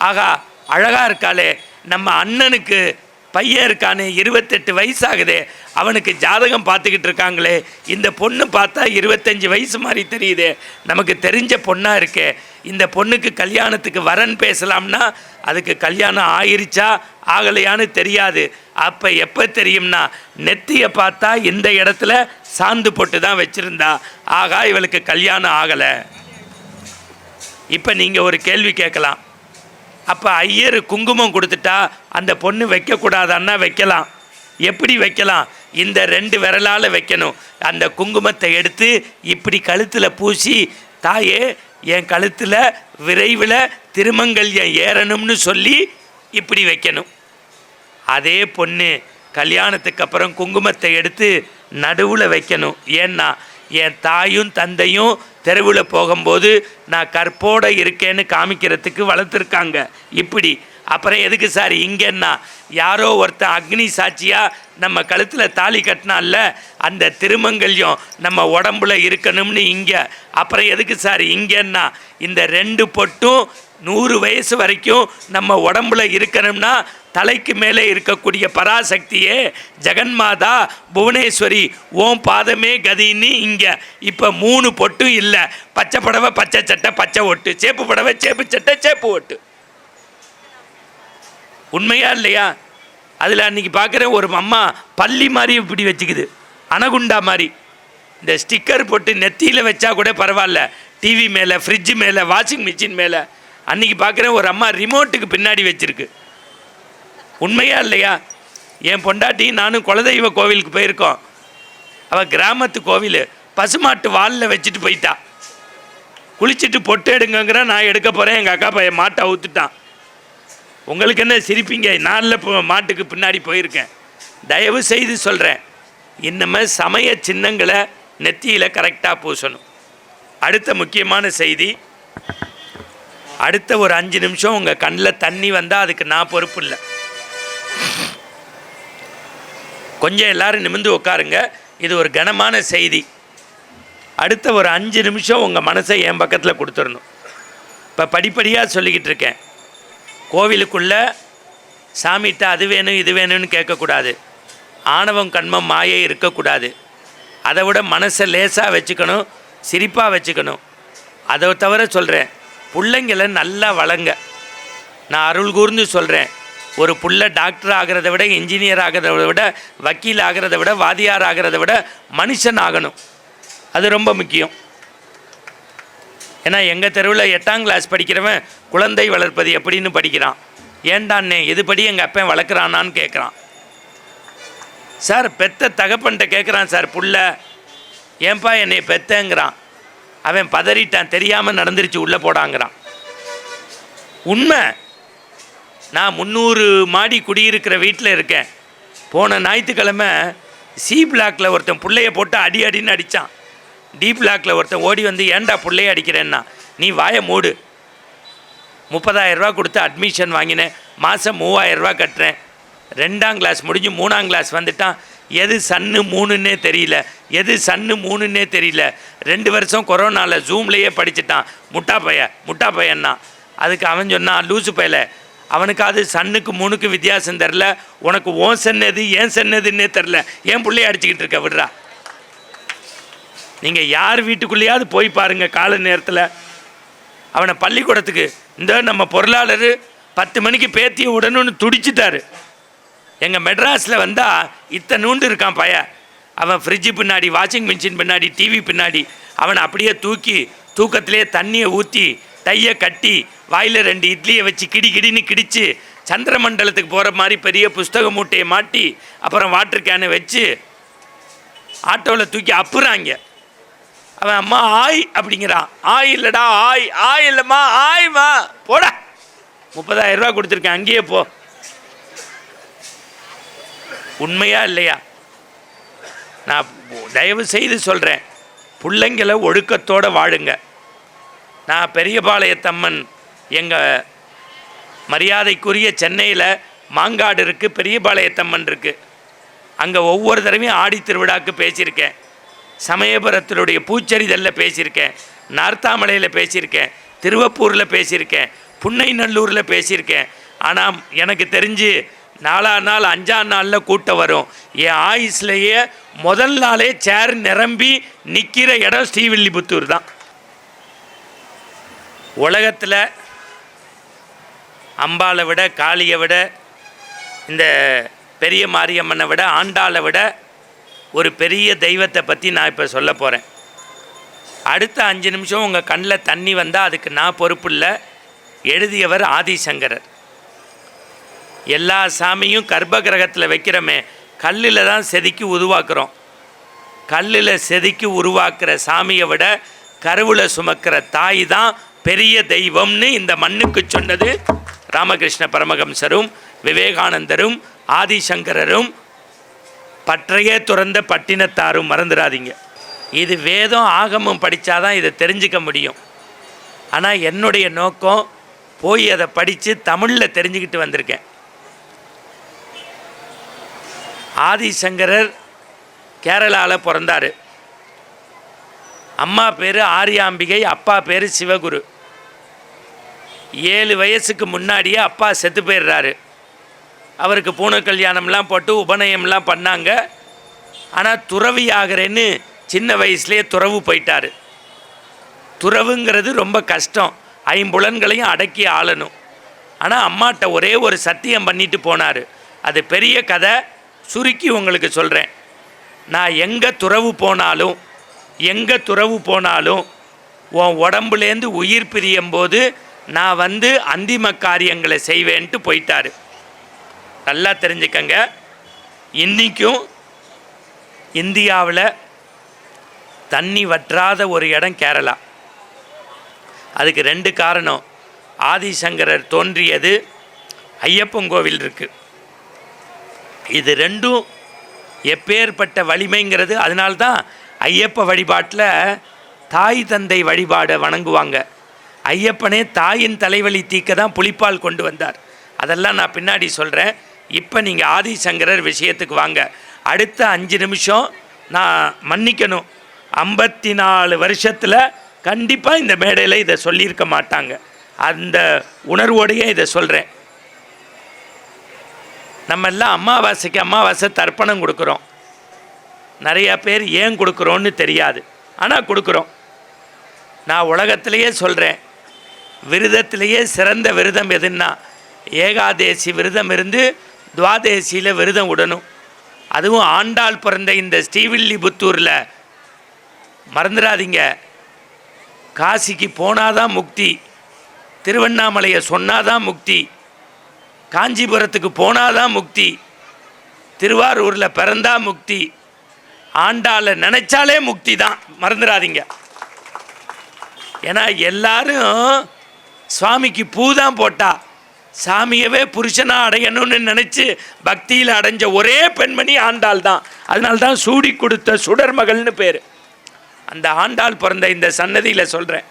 ஆகா அழகாக இருக்காளே, நம்ம அண்ணனுக்கு பையன் இருக்கானே 28 வயசாகுதே, அவனுக்கு ஜாதகம் பார்த்துக்கிட்டு இருக்காங்களே, இந்த பொண்ணு பார்த்தா 25 வயசு மாதிரி தெரியுதே, நமக்கு தெரிஞ்ச பொண்ணாக இருக்கே, இந்த பொண்ணுக்கு கல்யாணத்துக்கு வரன் பேசலாம்னா அதுக்கு கல்யாணம் ஆயிருச்சா ஆகலையான்னு தெரியாது. அப்போ எப்போ தெரியும்னா, நெத்தியை பார்த்தா இந்த இடத்துல சாந்து போட்டு தான் வச்சுருந்தா, ஆகா இவளுக்கு கல்யாணம் ஆகலை. இப்போ நீங்கள் ஒரு கேள்வி கேட்கலாம், அப்போ ஐயர் குங்குமம் கொடுத்துட்டா அந்த பொண்ணு வைக்கக்கூடாதான்னா வைக்கலாம். எப்படி வைக்கலாம்? இந்த 2 விரலால் வைக்கணும். அந்த குங்குமத்தை எடுத்து இப்படி கழுத்தில் பூசி, தாயே என் கழுத்தில் விரைவில் திருமங்கல்யம் ஏறணும்னு சொல்லி இப்படி வைக்கணும். அதே பொண்ணு கல்யாணத்துக்கு அப்புறம் குங்குமத்தை எடுத்து நடுவில் வைக்கணும். ஏன்னா என் தாயும் தந்தையும் தெருவில் போகும்போது நான் கற்போடு இருக்கேன்னு காமிக்கிறதுக்கு வளர்த்துருக்காங்க இப்படி. அப்புறம் எதுக்கு சார் இங்கன்னா, யாரோ ஒருத்தன் அக்னி சாட்சியாக நம்ம கழுத்தில் தாலி கட்டினால அந்த திருமங்கல்யம் நம்ம உடம்புல இருக்கணும்னு இங்கே. அப்புறம் எதுக்கு சார் இங்கன்னா, இந்த 2 பொட்டும் 100 வயசு வரைக்கும் நம்ம உடம்புல இருக்கணும்னா தலைக்கு மேலே இருக்கக்கூடிய பராசக்தியே ஜெகன்மாதா புவனேஸ்வரி ஓம் பாதமே கதின்னு இங்கே. இப்போ 3 பொட்டும் இல்லை, பச்சை புடவை பச்சை சட்டை பச்சை ஒட்டு, சேப்பு புடவை சேப்பு சட்டை சேப்பு ஒட்டு. உண்மையா இல்லையா? அதில் அன்றைக்கி பார்க்குற ஒரு அம்மா பள்ளி மாதிரி இப்படி வச்சுக்குது, அணகுண்டா மாதிரி. இந்த ஸ்டிக்கர் போட்டு நெத்தியில் வச்சா கூட பரவாயில்ல, டிவி மேலே, ஃப்ரிட்ஜு மேலே, வாஷிங் மிஷின் மேலே. அன்றைக்கி பார்க்குறேன் ஒரு அம்மா ரிமோட்டுக்கு பின்னாடி வச்சுருக்கு. உண்மையா இல்லையா? என் பொண்டாட்டி நானும் குலதெய்வ கோவிலுக்கு போயிருக்கோம். அவள் கிராமத்து கோவில், பசுமாட்டு வாலில் வச்சுட்டு போயிட்டா. குளிச்சுட்டு பொட்டு எடுங்கிற நான் எடுக்க போகிறேன், எங்கள் அக்கா பையன் மாட்டை அவுத்துட்டான். உங்களுக்கு என்ன சிரிப்பீங்க? நாளில் மாட்டுக்கு பின்னாடி போயிருக்கேன். தயவு செய்து சொல்கிறேன், இன்னமே சமய சின்னங்களை நெத்தியில் கரெக்டாக பூசணும். அடுத்த முக்கியமான செய்தி, அடுத்த ஒரு 5 நிமிஷம் உங்கள் கண்ணில் தண்ணி வந்தால் அதுக்கு நான் பொறுப்பு இல்லை. கொஞ்சம் எல்லோரும் நிமிர்ந்து உட்காருங்க. இது ஒரு கனமான செய்தி. அடுத்த ஒரு 5 நிமிஷம் உங்கள் மனசை என் பக்கத்தில் கொடுத்துடணும். இப்போ படிப்படியாக சொல்லிக்கிட்டு இருக்கேன். கோவிலுக்குள்ளே சாமிகிட்ட அது வேணும் இது வேணும்னு கேட்கக்கூடாது. ஆணவம் கண்மம் மாயை இருக்கக்கூடாது. அதை விட மனசை லேசாக வச்சுக்கணும், சிரிப்பாக வச்சுக்கணும். அதை தவிர சொல்கிறேன், பிள்ளைங்களை நல்லா வளங்க. நான் அருள் கூர்ந்து சொல்கிறேன், ஒரு புள்ள டாக்டர் ஆகிறத விட, இன்ஜினியர் ஆகிறத விட, வக்கீல் ஆகிறத விட, வாதியார் ஆகிறத விட மனுஷன் ஆகணும். அது ரொம்ப முக்கியம். ஏன்னா எங்கள் தெருவில் 8ஆம் கிளாஸ் படிக்கிறவன் குழந்தை வளர்ப்பது எப்படின்னு படிக்கிறான். ஏண்டான்னே இதுபடி எங்கள் அப்பன் வளர்க்குறானான்னு கேட்குறான். சார் பெத்த தகப்பன்ட்ட கேட்குறான், சார் புள்ள ஏன்பா என்னை பெத்தங்கிறான். அவன் பதறிட்டான், தெரியாமல் நடந்துருச்சு உள்ளே போடாங்கிறான். உண்மை. நான் 300 மாடி குடியிருக்கிற வீட்டில் இருக்கேன். போன ஞாயிற்றுக்கிழமை சி பிளாக்கில் ஒருத்தன் பிள்ளைய போட்டு அடி அடின்னு அடித்தான். டி பிளாக்கில் ஒருத்தன் ஓடி வந்து ஏன்டா பிள்ளைய அடிக்கிறேன்னா, நீ வாயை மூடு, 30,000 ரூபா கொடுத்து அட்மிஷன் வாங்கினேன், மாதம் 3000 ரூபா கட்டுறேன், 2ஆம் கிளாஸ் முடிஞ்சு 3ஆம் கிளாஸ் வந்துட்டான், எது சன்னு 3ன்னே தெரியல, எது சன்னு 3ன்னே தெரியல, 2 வருஷம் கொரோனாவில் ஜூம்லேயே படிச்சுட்டான், முட்டா பையன்னா. அதுக்கு அவன் சொன்னான், லூசு பையல, அவனுக்காவது சன்னுக்கு 3க்கு வித்தியாசம் தெரில, உனக்கு ஓன் சன்னது ஏன் சன்னதுன்னே தெரில, ஏன் பிள்ளைய அடிச்சுக்கிட்டு இருக்க விடுறா. நீங்கள் யார் வீட்டுக்குள்ளேயாவது போய் பாருங்கள். கால நேரத்தில் அவனை பள்ளிக்கூடத்துக்கு இந்த நம்ம பொருளாளர் 10 மணிக்கு பேத்தியை விடணும்னு துடிச்சிட்டாரு. எங்கள் மெட்ராஸில் வந்தால் இத்தனூண்டு இருக்கான் பையன். அவன் ஃப்ரிட்ஜு பின்னாடி, வாஷிங் மிஷின் பின்னாடி, டிவி பின்னாடி, அவனை அப்படியே தூக்கி தூக்கத்திலே தண்ணியை ஊற்றி டையை கட்டி வாயில் 2 இட்லியை வச்சு கிடின்னு கிடிச்சு சந்திரமண்டலத்துக்கு போகிற மாதிரி பெரிய புஸ்தக மூட்டையை மாட்டி அப்புறம் வாட்டர் கேனை வச்சு ஆட்டோவில் தூக்கி அப்புறாங்க. அவன் அம்மா ஆய் அப்படிங்கிறான். ஆய் இல்லைடா, ஆய் இல்லைம்மா, ஆய்மா போடா, 30,000 ரூபா கொடுத்துருக்கேன், அங்கேயே போ. உண்மையா இல்லையா? நான் தயவு செய்து சொல்கிறேன், பிள்ளைங்களை ஒழுக்கத்தோடு வாழுங்க. நான் பெரியபாளையத்தம்மன், எங்கள் மரியாதைக்குரிய சென்னையில் மாங்காடு இருக்குது, பெரியபாளையத்தம்மன் இருக்குது. அங்கே ஒவ்வொரு தடவையும் ஆடி திருவிழாவுக்கு பேசியிருக்கேன். சமயபுரத்தினுடைய பூச்செறிதலில் பேசியிருக்கேன், நார்த்தாமலையில் பேசியிருக்கேன், திருவப்பூரில் பேசியிருக்கேன், புன்னைநல்லூரில் பேசியிருக்கேன். ஆனால் எனக்கு தெரிஞ்சு 4ஆம் நாள் 5ஆம் நாளில் கூட்டம் வரும். என் ஆயுஸ்லேயே முதல் நாளே சேர் நிரம்பி நிற்கிற இடம் ஸ்ரீவில்லிபுத்தூர் தான். உலகத்தில் அம்பாளை விட, காளியை விட, இந்த பெரிய மாரியம்மனை விட, ஆண்டாளை விட ஒரு பெரிய தெய்வத்தை பற்றி நான் இப்போ சொல்ல போகிறேன். அடுத்த 5 நிமிஷம் உங்கள் கண்ணில் தண்ணி வந்தால் அதுக்கு நான் பொறுப்பு இல்லை. எழுதியவர் ஆதிசங்கரர். எல்லா சாமியும் கர்ப்ப கிரகத்தில் வைக்கிறோமே, கல்லில் தான் செதுக்கி உருவாக்குறோம். கல்லில் செதுக்கி உருவாக்குற சாமியை விட கருவில் சுமக்கிற தாய் தான் பெரிய தெய்வம்னு இந்த மண்ணுக்கு சொன்னது ராமகிருஷ்ண பரமஹம்சரும் விவேகானந்தரும் ஆதிசங்கரரும் பற்றையே துறந்த பட்டினத்தாரும். மறந்துடாதீங்க. இது வேதம் ஆகமம் படித்தாதான் இதை தெரிஞ்சிக்க முடியும். ஆனால் என்னுடைய நோக்கம் போய் அதை படித்து தமிழில் தெரிஞ்சுக்கிட்டு வந்திருக்கேன். ஆதிசங்கரர் கேரளாவில் பிறந்தார். அம்மா பேர் ஆரியாம்பிகை, அப்பா பேர் சிவகுரு. 7 வயசுக்கு முன்னாடியே அப்பா செத்து போயிடுறாரு. அவருக்கு பூனை கல்யாணம்லாம் போட்டு உபநயம்லாம் பண்ணாங்க. ஆனால் துறவி ஆகிறேன்னு சின்ன வயசுலேயே துறவு போயிட்டார். துறவுங்கிறது ரொம்ப கஷ்டம், 5 புலன்களையும் அடக்கி ஆளணும். ஆனால் அம்மாட்ட ஒரே ஒரு சத்தியம் பண்ணிட்டு போனார். அது பெரிய கதை, சுருக்கி உங்களுக்கு சொல்கிறேன். நான் எங்கே துறவு போனாலும் எங்கே துறவு போனாலும் உன் உடம்புலேருந்து உயிர் பிரியும் போது நான் வந்து அந்திம காரியங்களை செய்வேன்ட்டு போயிட்டாரு. நல்லா தெரிஞ்சுக்கங்க, இன்றைக்கும் இந்தியாவில் தண்ணி வற்றாத ஒரு இடம் கேரளா. அதுக்கு 2 காரணம். ஆதிசங்கரர் தோன்றியது, ஐயப்பன் கோவில் இருக்குது. இது 2ம் எப்பேற்பட்ட வலிமைங்கிறது. அதனால்தான் ஐயப்ப வழிபாட்டில் தாய் தந்தை வழிபாடை வணங்குவாங்க. ஐயப்பனே தாயின் தலைவலி தீக்க தான் புலிப்பால் கொண்டு வந்தார். அதெல்லாம் நான் பின்னாடி சொல்கிறேன். இப்போ நீங்கள் ஆதிசங்கரர் விஷயத்துக்கு வாங்க. அடுத்த 5 நிமிஷம் நான் மன்னிக்கணும், 54 வருஷத்தில் கண்டிப்பாக இந்த மேடையில் இதை சொல்லியிருக்க மாட்டாங்க. அந்த உணர்வோடையே இதை சொல்கிறேன். நம்ம எல்லாம் அமாவாசைக்கு அமாவாசை தர்ப்பணம் கொடுக்குறோம். நிறையா பேர் ஏன் கொடுக்குறோன்னு தெரியாது, ஆனால் கொடுக்குறோம். நான் உலகத்திலேயே சொல்கிறேன், விரதத்திலேயே சிறந்த விரதம் எதுன்னா ஏகாதேசி விரதம் இருந்து துவாதேசியில் விரதம் விடணும். அதுவும் ஆண்டாள் பிறந்த இந்த ஸ்ரீவில்லிபுத்தூரில் மறந்துடாதீங்க. காசிக்கு போனாதான் முக்தி, திருவண்ணாமலையை சொன்னாதான் முக்தி, காஞ்சிபுரத்துக்கு போனாதான் முக்தி, திருவாரூரில் பிறந்தா முக்தி, ஆண்டாளை நினைச்சாலே முக்தி தான். மறந்துடாதீங்க. ஏன்னா எல்லாரும் சுவாமிக்கு பூ தான் போட்டா, சாமியவே புருஷனாக அடையணும்னு நினச்சி பக்தியில் அடைஞ்ச ஒரே பெண்மணி ஆண்டாள் தான். அதனால்தான் சூடி கொடுத்த சுடர்மகள்னு பேர். அந்த ஆண்டாள் பிறந்த இந்த சன்னதியில் சொல்கிறேன்,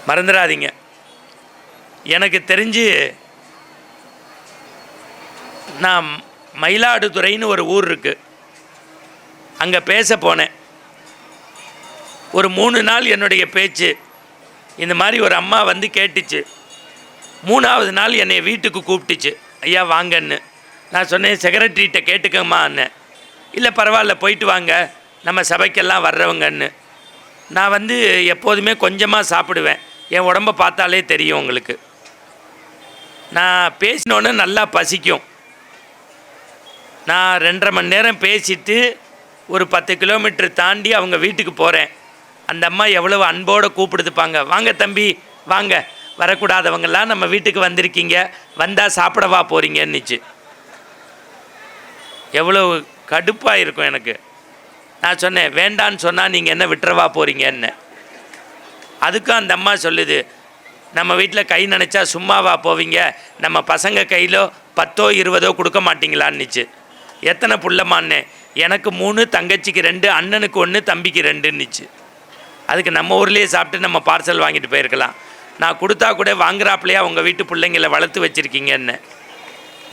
மறந்துடாதீங்க. எனக்கு தெரிஞ்சு நான் மயிலாடுதுறைன்னு ஒரு ஊர் இருக்குது, அங்கே பேச போனேன். ஒரு 3 நாள் என்னுடைய பேச்சு இந்த மாதிரி ஒரு அம்மா வந்து கேட்டுச்சு. 3ஆவது நாள் என்னை வீட்டுக்கு கூப்பிட்டுச்சு, ஐயா வாங்கன்னு. நான் சொன்னேன், செக்ரட்டரிகிட்ட கேட்டுக்கம்மா அண்ணன். இல்லை பரவாயில்ல போயிட்டு வாங்க, நம்ம சபைக்கெல்லாம் வர்றவங்கன்னு. நான் வந்து எப்போதுமே கொஞ்சமாக சாப்பிடுவேன், என் உடம்பை பார்த்தாலே தெரியும் உங்களுக்கு. நான் பேசினோன்னு நல்லா பசிக்கும். நான் 2.5 மணி நேரம் பேசிட்டு ஒரு 10 கிலோமீட்டர் தாண்டி அவங்க வீட்டுக்கு போகிறேன். அந்த அம்மா எவ்வளவு அன்போடு கூப்பிடுதுப்பாங்க, வாங்க தம்பி வாங்க, வரக்கூடாதவங்கெல்லாம் நம்ம வீட்டுக்கு வந்திருக்கீங்க, வந்தால் சாப்பிடவா போகிறீங்கன்னுச்சு. எவ்வளோ கடுப்பாக இருக்கும் எனக்கு. நான் சொன்னேன், வேண்டான்னு சொன்னால் நீங்கள் என்ன விட்டுறவா போகிறீங்கன்னு. அதுக்கும் அந்த அம்மா சொல்லுது, நம்ம வீட்டில் கை நினச்சா சும்மாவா போவீங்க, நம்ம பசங்க கையில் 10 20 கொடுக்க மாட்டிங்களான்னுச்சு. எத்தனை புள்ளமான்னு, எனக்கு 3, தங்கச்சிக்கு 2, அண்ணனுக்கு 1, தம்பிக்கு 2ன்னுச்சு. அதுக்கு நம்ம ஊர்லேயே சாப்பிட்டு நம்ம பார்சல் வாங்கிட்டு போயிருக்கலாம். நான் கொடுத்தா கூட வாங்குறாப்புலையா உங்கள் வீட்டு பிள்ளைங்களை வளர்த்து வச்சுருக்கீங்கன்னு.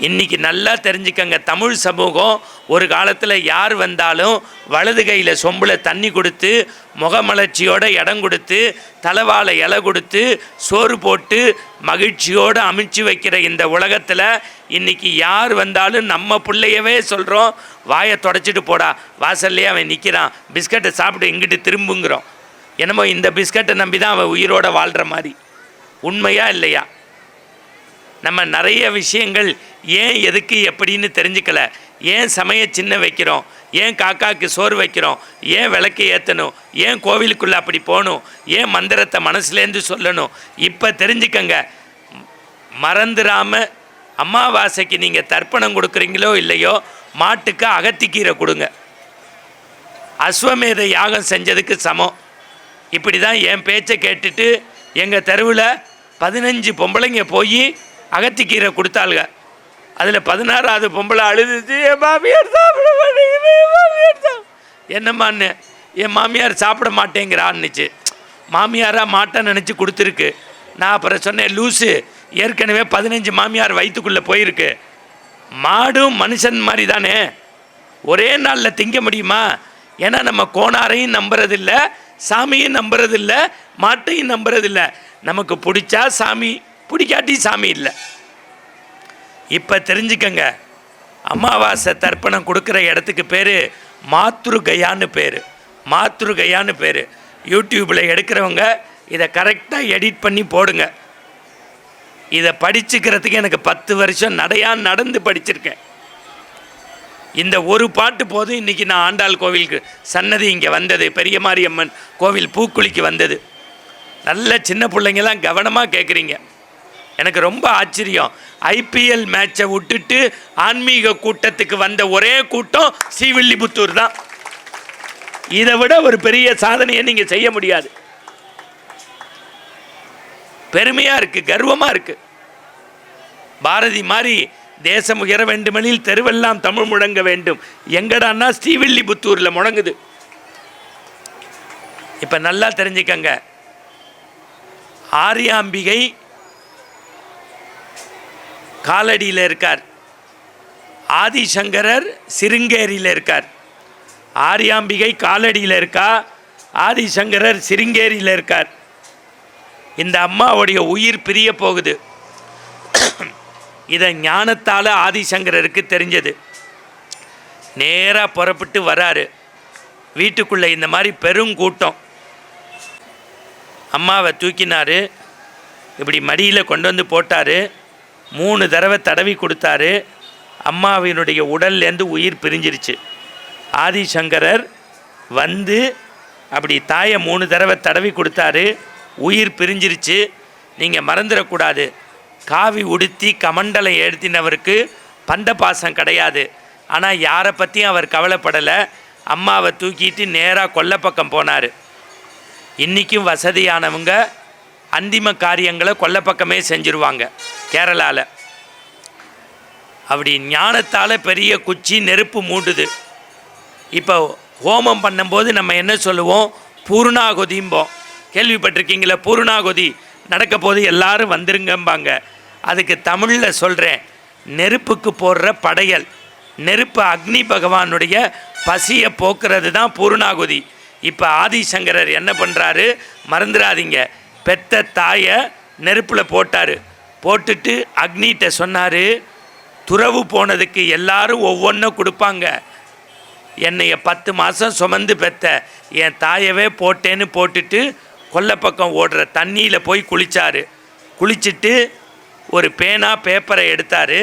இன்றைக்கி நல்லா தெரிஞ்சுக்கங்க, தமிழ் சமூகம் ஒரு காலத்தில் யார் வந்தாலும் வலது கையில் சொம்பில் தண்ணி கொடுத்து, முகமலர்ச்சியோட இடம் கொடுத்து, தலைவாழை இலை கொடுத்து, சோறு போட்டு மகிழ்ச்சியோடு அமைச்சு வைக்கிற இந்த உலகத்தில் இன்றைக்கி யார் வந்தாலும் நம்ம பிள்ளையவே சொல்கிறோம், வாயை தொடச்சிட்டு போடா, வாசல்லையே அவன் நிற்கிறான், பிஸ்கட்டை சாப்பிட்டு இங்கிட்டு திரும்புங்கிறோம். என்னமோ இந்த பிஸ்கட்டை நம்பி தான் அவன் உயிரோடு வாழ்கிற மாதிரி. உண்மையா இல்லையா? நம்ம நிறைய விஷயங்கள் ஏன் எதுக்கு எப்படின்னு தெரிஞ்சுக்கல. ஏன் சமய சின்ன வைக்கிறோம், ஏன் காக்காவுக்கு சோறு வைக்கிறோம், ஏன் விளக்கு ஏற்றணும், ஏன் கோவிலுக்குள்ளே அப்படி போகணும், ஏன் மந்திரத்தை மனசுலேருந்து சொல்லணும். இப்போ தெரிஞ்சுக்கங்க, மறந்துடாமல் அமாவாசைக்கு நீங்கள் தர்ப்பணம் கொடுக்குறீங்களோ இல்லையோ, மாட்டுக்கு அகத்திக்கீரை கொடுங்க. அஸ்வமேத யாகம் செஞ்சதுக்கு சமம். இப்படி தான் என் பேச்சை கேட்டுட்டு எங்கள் தெருவில் 15 பொம்பளைங்க போய் அகத்திக்கீரை கொடுத்தாளுங்க. அதில் 16ஆவது பொம்பளை அழுதுச்சு, என் மாமியார் சாப்பிட மாட்டேங்குது, என் மாமியார் என்னம்மான்னு. என் மாமியார் சாப்பிட மாட்டேங்கிறான்னுச்சு. மாமியாராக மாட்டேன்னு நினச்சி கொடுத்துருக்கு. நான் அப்புறம் சொன்னேன், லூஸு, ஏற்கனவே 15 மாமியார் வயிற்றுக்குள்ளே போயிருக்கு. மாடும் மனுஷன் மாதிரி தானே, ஒரே நாளில் திங்க முடியுமா? ஏன்னா நம்ம கோணாரையும் நம்புறதில்ல, சாமியும் நம்புறதில்ல, மாட்டையும் நம்புறதில்ல. நமக்கு பிடிச்சா சாமி, பிடிக்காட்டி சாமி இல்லை. இப்போ தெரிஞ்சுக்கங்க, அமாவாசை தர்ப்பணம் கொடுக்குற இடத்துக்கு பேர் மாத்ருகயான்னு பேர். மாத்ருகயான்னு பேர். யூடியூப்பில் எடுக்கிறவங்க இதை கரெக்டாக எடிட் பண்ணி போடுங்க. இதை படிச்சுக்கிறதுக்கு எனக்கு 10 வருஷம் நடையாக நடந்து படிச்சிருக்கேன். இந்த ஒரு பாட்டு போதும். இன்றைக்கி நான் ஆண்டாள் கோவிலுக்கு சன்னதி இங்கே வந்தது, பெரிய மாரியம்மன் கோவில் பூக்குழிக்கு வந்தது. நல்ல சின்ன பிள்ளைங்கெல்லாம் கவனமாக கேட்குறீங்க. எனக்கு ரொம்ப ஆச்சரியம். ஐபிஎல் மேட்சை விட்டுட்டு ஆன்மீக கூட்டத்துக்கு வந்த ஒரே கூட்டம் ஸ்ரீவில்லிபுத்தூர் தான். இதை விட ஒரு பெரிய சாதனையை நீங்கள் செய்ய முடியாது. பெருமையாக இருக்குது, கர்வமாக இருக்குது. பாரதி மாதிரி தேசம் உயர வேண்டுமெனில் தெருவெல்லாம் தமிழ் முழங்க வேண்டும். எங்கடான்னா ஸ்ரீவில்லிபுத்தூரில் முழங்குது. இப்போ நல்லா தெரிஞ்சுக்கங்க, ஆரியாம்பிகை காலடியில் இருக்கார், ஆதிசங்கரர் சிருங்கேரியில் இருக்கார். ஆரியாம்பிகை காலடியில் இருக்கா, ஆதிசங்கரர் சிருங்கேரியில் இருக்கார். இந்த அம்மாவுடைய உயிர் பிரிய போகுது. இதை ஞானத்தால் ஆதிசங்கரருக்கு தெரிஞ்சது. நேராக புறப்பட்டு வராரு. வீட்டுக்குள்ளே இந்த மாதிரி பெருங்கூட்டம். அம்மாவை தூக்கினார், இப்படி மடியில் கொண்டு வந்து போட்டார். 3 தடவை தடவி கொடுத்தாரு. அம்மாவினுடைய உடல்லேருந்து உயிர் பிரிஞ்சிருச்சு. ஆதிசங்கரர் வந்து அப்படி தாயை 3 தடவை தடவி கொடுத்தாரு. உயிர் பிரிஞ்சிருச்சு. நீங்கள் மறந்துடக்கூடாது, காவி உடுத்தி கமண்டலை எழுத்தினவருக்கு பந்த பாசம் கிடையாது. ஆனால் யாரை பற்றியும் அவர் கவலைப்படலை. அம்மாவை தூக்கிட்டு நேராக கொல்லைப்பக்கம் போனார். இன்றைக்கும் வசதியானவங்க அந்திம காரியங்களை கொல்லைப்பக்கமே செஞ்சுருவாங்க கேரளாவில். அப்படி ஞானத்தால் பெரிய குச்சி நெருப்பு மூண்டுது. இப்போ ஹோமம் பண்ணும்போது நம்ம என்ன சொல்லுவோம்? பூர்ணாகுதிம்போம். கேள்விப்பட்டிருக்கீங்களா? பூர்ணாகுதி நடக்க போது எல்லாரும் வந்துருங்கம்பாங்க. அதுக்கு தமிழில் சொல்கிறேன், நெருப்புக்கு போடுற படையல். நெருப்பு அக்னி பகவானுடைய பசியை போக்குறது தான் பூர்ணாகுதி. இப்போ ஆதிசங்கரர் என்ன பண்ணுறாரு? மறந்துடாதீங்க, பெத்த தாயை நெருப்பில் போட்டார். போட்டுட்டு அக்னிகிட்ட சொன்னார், துறவு போனதுக்கு எல்லாரும் ஒவ்வொன்றும் கொடுப்பாங்க. என்னைய 10 மாதம் சுமந்து பெத்த என் தாயவே போட்டேன்னு போட்டுட்டு கொல்லைப்பக்கம் ஓடுற தண்ணியில் போய் குளித்தார். குளிச்சுட்டு ஒரு பேனா பேப்பரை எடுத்தார்.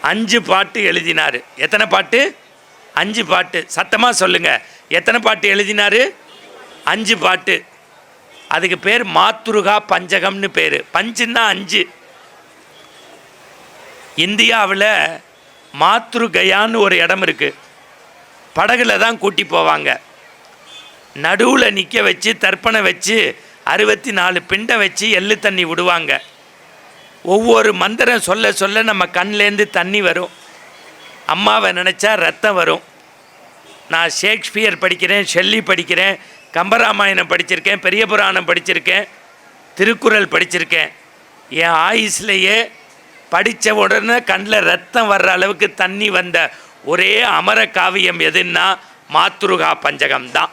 5 பாட்டு எழுதினார். எத்தனை பாட்டு? 5 பாட்டு. சத்தமாக சொல்லுங்கள், எத்தனை பாட்டு எழுதினார்? 5 பாட்டு. அதுக்கு பேர் மாத்ருகா பஞ்சகம்னு பேர். பஞ்சுன்னா 5. இந்தியாவில் மாத்ருகயான்னு ஒரு இடம் இருக்குது. படகுல தான் கூட்டி போவாங்க. நடுவில் நிற்க வச்சு தர்ப்பணை வச்சு 64 பிண்டை வச்சு எள்ளு தண்ணி விடுவாங்க. ஒவ்வொரு மந்திரம் சொல்ல சொல்ல நம்ம கண்லேருந்து தண்ணி வரும். அம்மாவை நினச்சா ரத்தம் வரும். நான் ஷேக்ஸ்பியர் படிக்கிறேன், ஷெல்லி படிக்கிறேன், கம்பராமாயணம் படிச்சிருக்கேன், பெரிய புராணம் படிச்சிருக்கேன், திருக்குறள் படிச்சிருக்கேன். என் ஆயுஸ்லேயே படித்த உடனே கண்ணில் ரத்தம் வர்ற அளவுக்கு தண்ணி வந்த ஒரே அமர காவியம் எதுன்னா மாத்ருகா பஞ்சகம் தான்.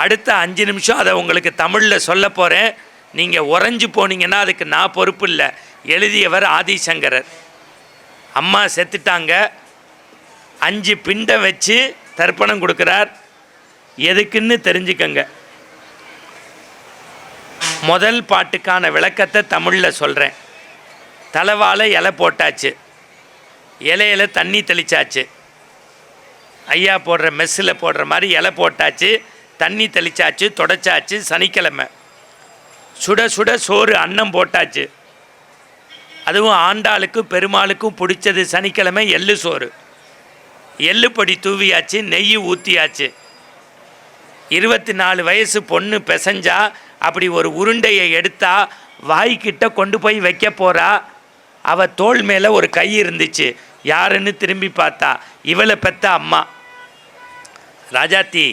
அடுத்த 5 நிமிஷம் அதை உங்களுக்கு தமிழில் சொல்ல போகிறேன். நீங்கள் உறைஞ்சி போனீங்கன்னா அதுக்கு நான் பொறுப்பு இல்லை. எழுதியவர் ஆதிசங்கரர். அம்மா செத்துட்டாங்க. 5 பிண்டை வச்சு தர்ப்பணம் கொடுக்குறார். எதுக்குன்னு தெரிஞ்சுக்கங்க. முதல் பாட்டுக்கான விளக்கத்தை தமிழில் சொல்கிறேன். தலைவாழை இலை போட்டாச்சு, இலையில தண்ணி தெளித்தாச்சு. ஐயா போடுற மெஸ்ஸில் போடுற மாதிரி இலை போட்டாச்சு, தண்ணி தெளித்தாச்சு, தொடச்சாச்சு. சனிக்கிழமை சுட சுட சோறு அன்னம் போட்டாச்சு. அதுவும் ஆண்டாளுக்கும் பெருமாளுக்கும் பிடிச்சது சனிக்கிழமை எள்ளு சோறு. எள்ளு பொடி தூவியாச்சு, நெய் ஊற்றியாச்சு. 24 வயசு பொண்ணு பிசைஞ்சா அப்படி ஒரு உருண்டையை எடுத்தா வாய்க்கிட்ட கொண்டு போய் வைக்க போகிறா. அவள் தோள் மேலே ஒரு கை இருந்துச்சு. யாருன்னு திரும்பி பார்த்தா இவளை பெத்த அம்மா. ராஜாத்தி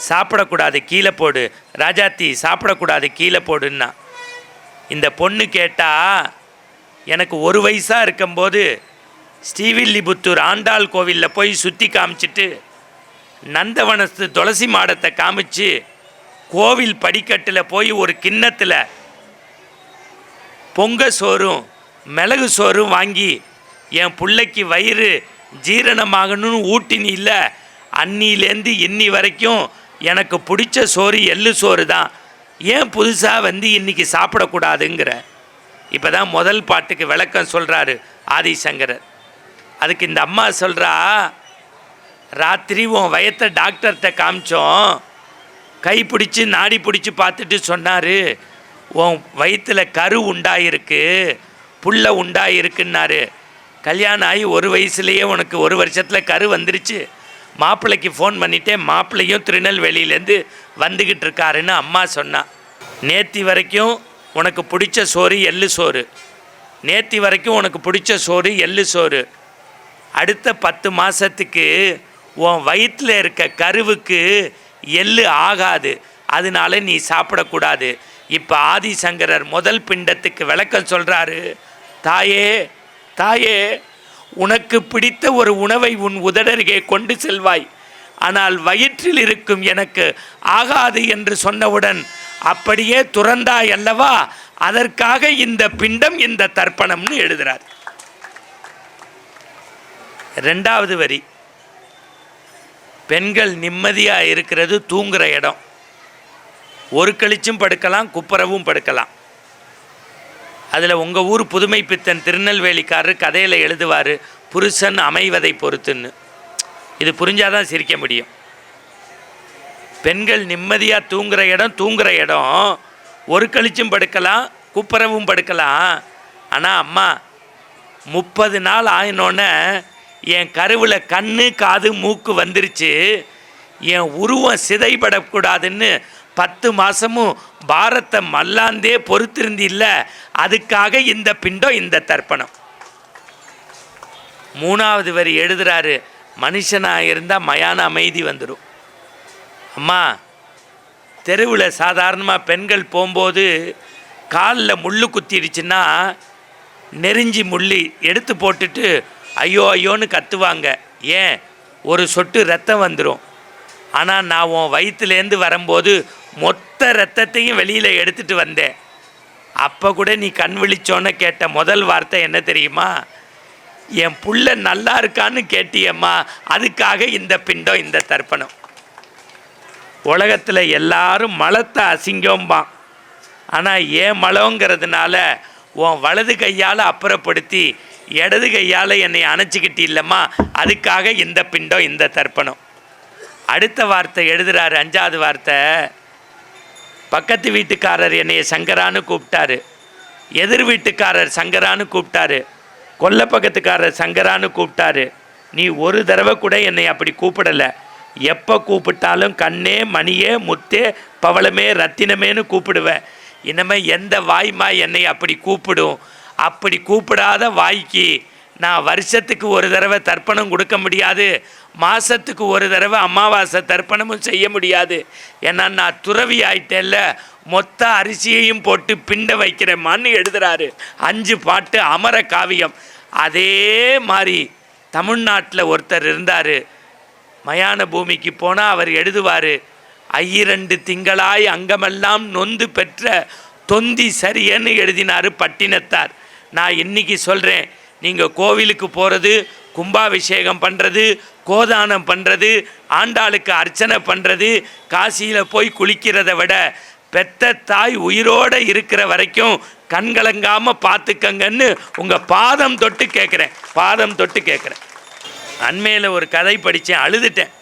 சாப்பிடக்கூடாது கீழே போடு, ராஜாத்தி சாப்பிடக்கூடாது கீழே போடுன்னா. இந்த பொண்ணு கேட்டா, எனக்கு 1 வயசாக இருக்கும்போது ஸ்ரீவில்லிபுத்தூர் ஆண்டாள் கோவிலில் போய் சுற்றி காமிச்சிட்டு நந்தவனத்து துளசி மாடத்தை காமிச்சு கோவில் படிக்கட்டில் போய் ஒரு கிண்ணத்தில் பொங்க சோறும் மிளகு சோறும் வாங்கி என் பிள்ளைக்கு வயிறு ஜீரணமாகணும்னு ஊட்டினி இல்லை. அன்னிலேருந்து இன்னி வரைக்கும் எனக்கு பிடிச்ச சோறு எள்ளு சோறு தான். ஏன் புதுசாக வந்து இன்றைக்கி சாப்பிடக்கூடாதுங்கிற. இப்போ தான் முதல் பாட்டுக்கு விளக்கம் சொல்கிறாரு ஆதிசங்கரர். அதுக்கு இந்த அம்மா சொல்கிறா, ராத்திரி உன் வயத்தை டாக்டர்கிட்ட காமிச்சோம், கை பிடிச்சி நாடி பிடிச்சி பார்த்துட்டு சொன்னார், உன் வயிற்றில் கரு உண்டாயிருக்கு, புல்ல உண்டாயிருக்குன்னாரு. கல்யாணம் ஆகி 1 வயசுலேயே உனக்கு 1 வருஷத்தில் கரு வந்துருச்சு. மாப்பிள்ளைக்கு ஃபோன் பண்ணிட்டேன், மாப்பிள்ளையும் திருநெல்வேலியிலேருந்து வந்துக்கிட்டு இருக்காருன்னு அம்மா சொன்னான். நேத்தி வரைக்கும் உனக்கு பிடிச்ச சோறு எள்ளு சோறு, நேத்தி வரைக்கும் உனக்கு பிடிச்ச சோறு எள்ளு சோறு. அடுத்த 10 மாதத்துக்கு உன் வயிற்றில் இருக்க கருவுக்கு எள்ளு ஆகாது, அதனால நீ சாப்பிடக்கூடாது. இப்போ ஆதிசங்கரர் முதல் பிண்டத்துக்கு விளக்கம் சொல்கிறாரு. தாயே தாயே, உனக்கு பிடித்த ஒரு உணவை உன் உதடருகே கொண்டு செல்வாய், ஆனால் வயிற்றில் இருக்கும் எனக்கு ஆகாது என்று சொன்னவுடன் அப்படியே துறந்தாய் அல்லவா, அதற்காக இந்த பிண்டம் இந்த தர்ப்பணம்னு எழுதுகிறார். 2வது வரி, பெண்கள் நிம்மதியாக இருக்கிறது தூங்குகிற இடம். ஒரு கழிச்சும் படுக்கலாம், குப்புறவும் படுக்கலாம். அதில் உங்கள் ஊர் புதுமை பித்தன் திருநெல்வேலிக்காரர் கதையில் எழுதுவார், புருஷன் அமைவதை பொறுத்துன்னு. இது புரிஞ்சாதான் சிரிக்க முடியும். பெண்கள் நிம்மதியாக தூங்குகிற இடம், ஒரு கழிச்சும் படுக்கலாம், குப்புறவும் படுக்கலாம். ஆனால் அம்மா 30 நாள் ஆயினோன்னே என் கருவில் கண்ணு காது மூக்கு வந்துருச்சு, என் உருவம் சிதைபடக்கூடாதுன்னு 10 மாதமும் பாரத்தை மல்லாந்தே பொறுத்திருந்தில்ல, அதுக்காக இந்த பிண்டம் இந்த தர்ப்பணம். 3வது வரி எழுதுகிறாரு, மனுஷனாக இருந்தால் மயான அமைதி வந்துடும். அம்மா, தெருவில் சாதாரணமாக பெண்கள் போகும்போது காலில் முள் குத்திடுச்சுன்னா நெறிஞ்சி முள்ளி எடுத்து போட்டுட்டு ஐயோ ஐயோன்னு கத்துவாங்க. ஏன்? ஒரு சொட்டு ரத்தம் வந்துடும். ஆனால் நான் உன் வயிற்றுலேருந்து வரும்போது மொத்த ரத்தத்தையும் வெளியில் எடுத்துகிட்டு வந்தேன். அப்போ கூட நீ கண் விழிச்சோன்னு கேட்ட முதல் வார்த்தை என்ன தெரியுமா? என் புள்ள நல்லா இருக்கான்னு கேட்டியம்மா, அதுக்காக இந்த பிண்டம் இந்த தர்ப்பணம். உலகத்தில் எல்லாரும் மலத்தை அசிங்கம்பான், ஆனால் ஏன் மலங்கிறதுனால உன் வலது கையால் அப்புறப்படுத்தி இடது கையால் என்னை அணைச்சிக்கிட்டு இல்லைம்மா, அதுக்காக இந்த பிண்டம் இந்த தர்ப்பணம். அடுத்த வார்த்தை எழுதுகிறாரு, 5வது வார்த்தை, பக்கத்து வீட்டுக்காரர் என்னைய சங்கரான்னு கூப்பிட்டாரு, எதிர் வீட்டுக்காரர் சங்கரான்னு கூப்பிட்டாரு, கொல்லை பக்கத்துக்காரர் சங்கரான்னு கூப்பிட்டாரு. நீ ஒரு தடவை கூட என்னை அப்படி கூப்பிடலை. எப்போ கூப்பிட்டாலும் கண்ணே மணியே முத்தே பவளமே ரத்தினமேன்னு கூப்பிடுவேன். இனிமேல் எந்த வாய்மா என்னை அப்படி கூப்பிடும்? அப்படி கூப்பிடாத வாய்க்கு நான் வருஷத்துக்கு ஒரு தடவை தர்ப்பணம் கொடுக்க முடியாது, மாதத்துக்கு ஒரு தடவை அமாவாசை தர்ப்பணமும் செய்ய முடியாது. ஏன்னா நான் துறவி ஆயிட்டேல்ல, மொத்த அரிசியையும் போட்டு பிண்ட வைக்கிறேம்மான்னு எழுதுகிறாரு. 5 பாட்டு அமர காவியம். அதே மாதிரி தமிழ்நாட்டில் ஒருத்தர் இருந்தார், மயான பூமிக்கு போனால் அவர் எழுதுவார், 2 திங்களாய் அங்கமெல்லாம் நொந்து பெற்ற தொந்தி சரியன்னு எழுதினார் பட்டினத்தார். நான் இன்னைக்கு சொல்கிறேன், நீங்கள் கோவிலுக்கு போகிறது, கும்பாபிஷேகம் பண்ணுறது, கோதானம் பண்ணுறது, ஆண்டாளுக்கு அர்ச்சனை பண்ணுறது, காசியில் போய் குளிக்கிறத விட பெத்த தாய் உயிரோடு இருக்கிற வரைக்கும் கண்கலங்காமல் பார்த்துக்கங்கன்னு உங்கள் பாதம் தொட்டு கேட்குறேன். அண்மையில் ஒரு கதை படித்தேன், அழுதுட்டேன்.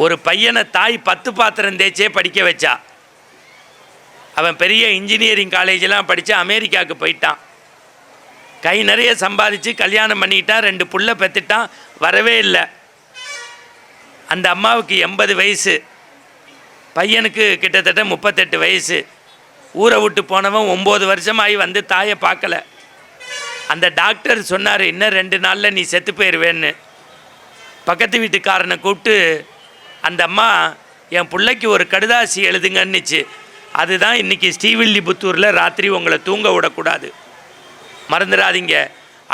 ஒரு பையனை தாய் 10 பாத்திரம் தேய்ச்சே படிக்க வச்சா. அவன் பெரிய இன்ஜினியரிங் காலேஜெலாம் படித்து அமெரிக்காவுக்கு போயிட்டான். கை நிறைய சம்பாதிச்சு கல்யாணம் பண்ணிட்டான், 2 புள்ள பெற்றுட்டான், வரவே இல்லை. அந்த அம்மாவுக்கு 80 வயசு, பையனுக்கு கிட்டத்தட்ட 38 வயசு. ஊரை விட்டு போனவன் 9 வருஷமாகி வந்து தாயை பார்க்கல. அந்த டாக்டர் சொன்னார், இன்னும் 2 நாளில் நீ செத்து போயிடுவேன்னு. பக்கத்து வீட்டுக்காரனை கூப்பிட்டு அந்த அம்மா என் பிள்ளைக்கு ஒரு கடுதாசி எழுதுங்கன்னுச்சு. அதுதான் இன்றைக்கி ஸ்ரீவில்லிபுத்தூரில் ராத்திரி உங்களை தூங்க விடக்கூடாது, மறந்துடாதீங்க.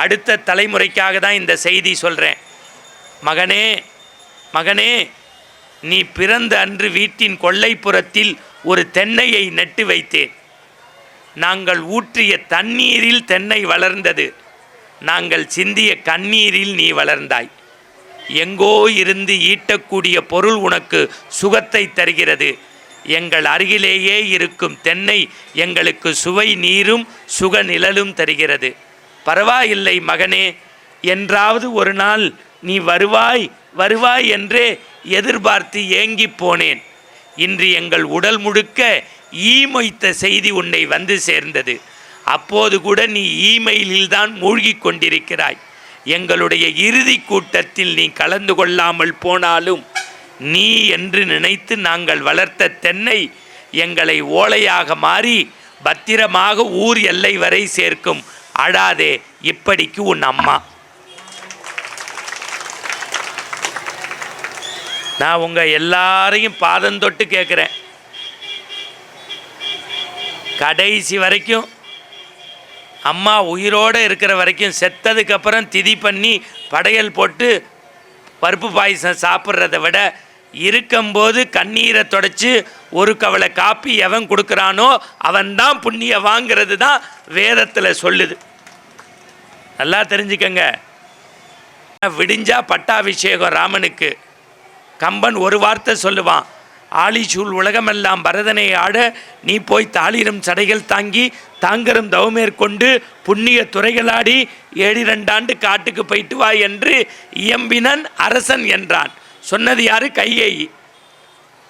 அடுத்த தலைமுறைக்காக தான் இந்த செய்தி சொல்கிறேன். மகனே, நீ பிறந்த அன்று வீட்டின் கொல்லைப்புறத்தில் ஒரு தென்னையை நட்டு வைத்தேன். நாங்கள் ஊற்றிய தண்ணீரில் தென்னை வளர்ந்தது, நாங்கள் சிந்திய கண்ணீரில் நீ வளர்ந்தாய். எங்கோ இருந்து ஈட்டக்கூடிய பொருள் உனக்கு சுகத்தை தருகிறது. எங்கள் அருகிலேயே இருக்கும் தென்னை எங்களுக்கு சுவை நீரும் சுக நிழலும் தருகிறது. பரவாயில்லை மகனே, என்றாவது ஒரு நாள் நீ வருவாய் வருவாய் என்றே எதிர்பார்த்து ஏங்கி போனேன். இன்று எங்கள் உடல் முழுக்க ஈமொய்த்த செய்தி உன்னை வந்து சேர்ந்தது. அப்போது கூட நீ இமெயிலில் தான் மூழ்கி கொண்டிருக்கிறாய். எங்களுடைய இறுதி கூட்டத்தில் நீ கலந்து கொள்ளாமல் போனாலும் நீ என்று நினைத்து நாங்கள் வளர்த்த தென்னை எங்களை ஓலையாக மாறி பத்திரமாக ஊர் எல்லை வரை சேர்க்கும். அழாதே, இப்படிக்கு உன் அம்மா. நான் உங்கள் எல்லாரையும் பாதந்தொட்டு கேட்குறேன். கடைசி வரைக்கும் அம்மா உயிரோடு இருக்கிற வரைக்கும், செத்ததுக்கப்புறம் திதி பண்ணி படையல் போட்டு பருப்பு பாயசம் சாப்பிட்றத விட இருக்கும்போது கண்ணீரை தொடச்சி ஒரு கவலை காப்பி எவன் கொடுக்குறானோ அவன்தான் புண்ணிய வாங்கிறது தான் வேதத்தில் சொல்லுது. நல்லா தெரிஞ்சுக்கங்க. விடிஞ்சா பட்டாபிஷேகம் ராமனுக்கு. கம்பன் ஒரு வார்த்தை சொல்லுவான், ஆழிசூழ் உலகமெல்லாம் பரதனை ஆட நீ போய் தாளிரும் சடைகள் தாங்கி தாங்கரும் தவமேற்கொண்டு புண்ணிய துறைகளாடி 7 ஆண்டு காட்டுக்கு போயிட்டு வா என்று இயம்பினன் அரசன் என்றான். சொன்னது யாரு? கைகேயி.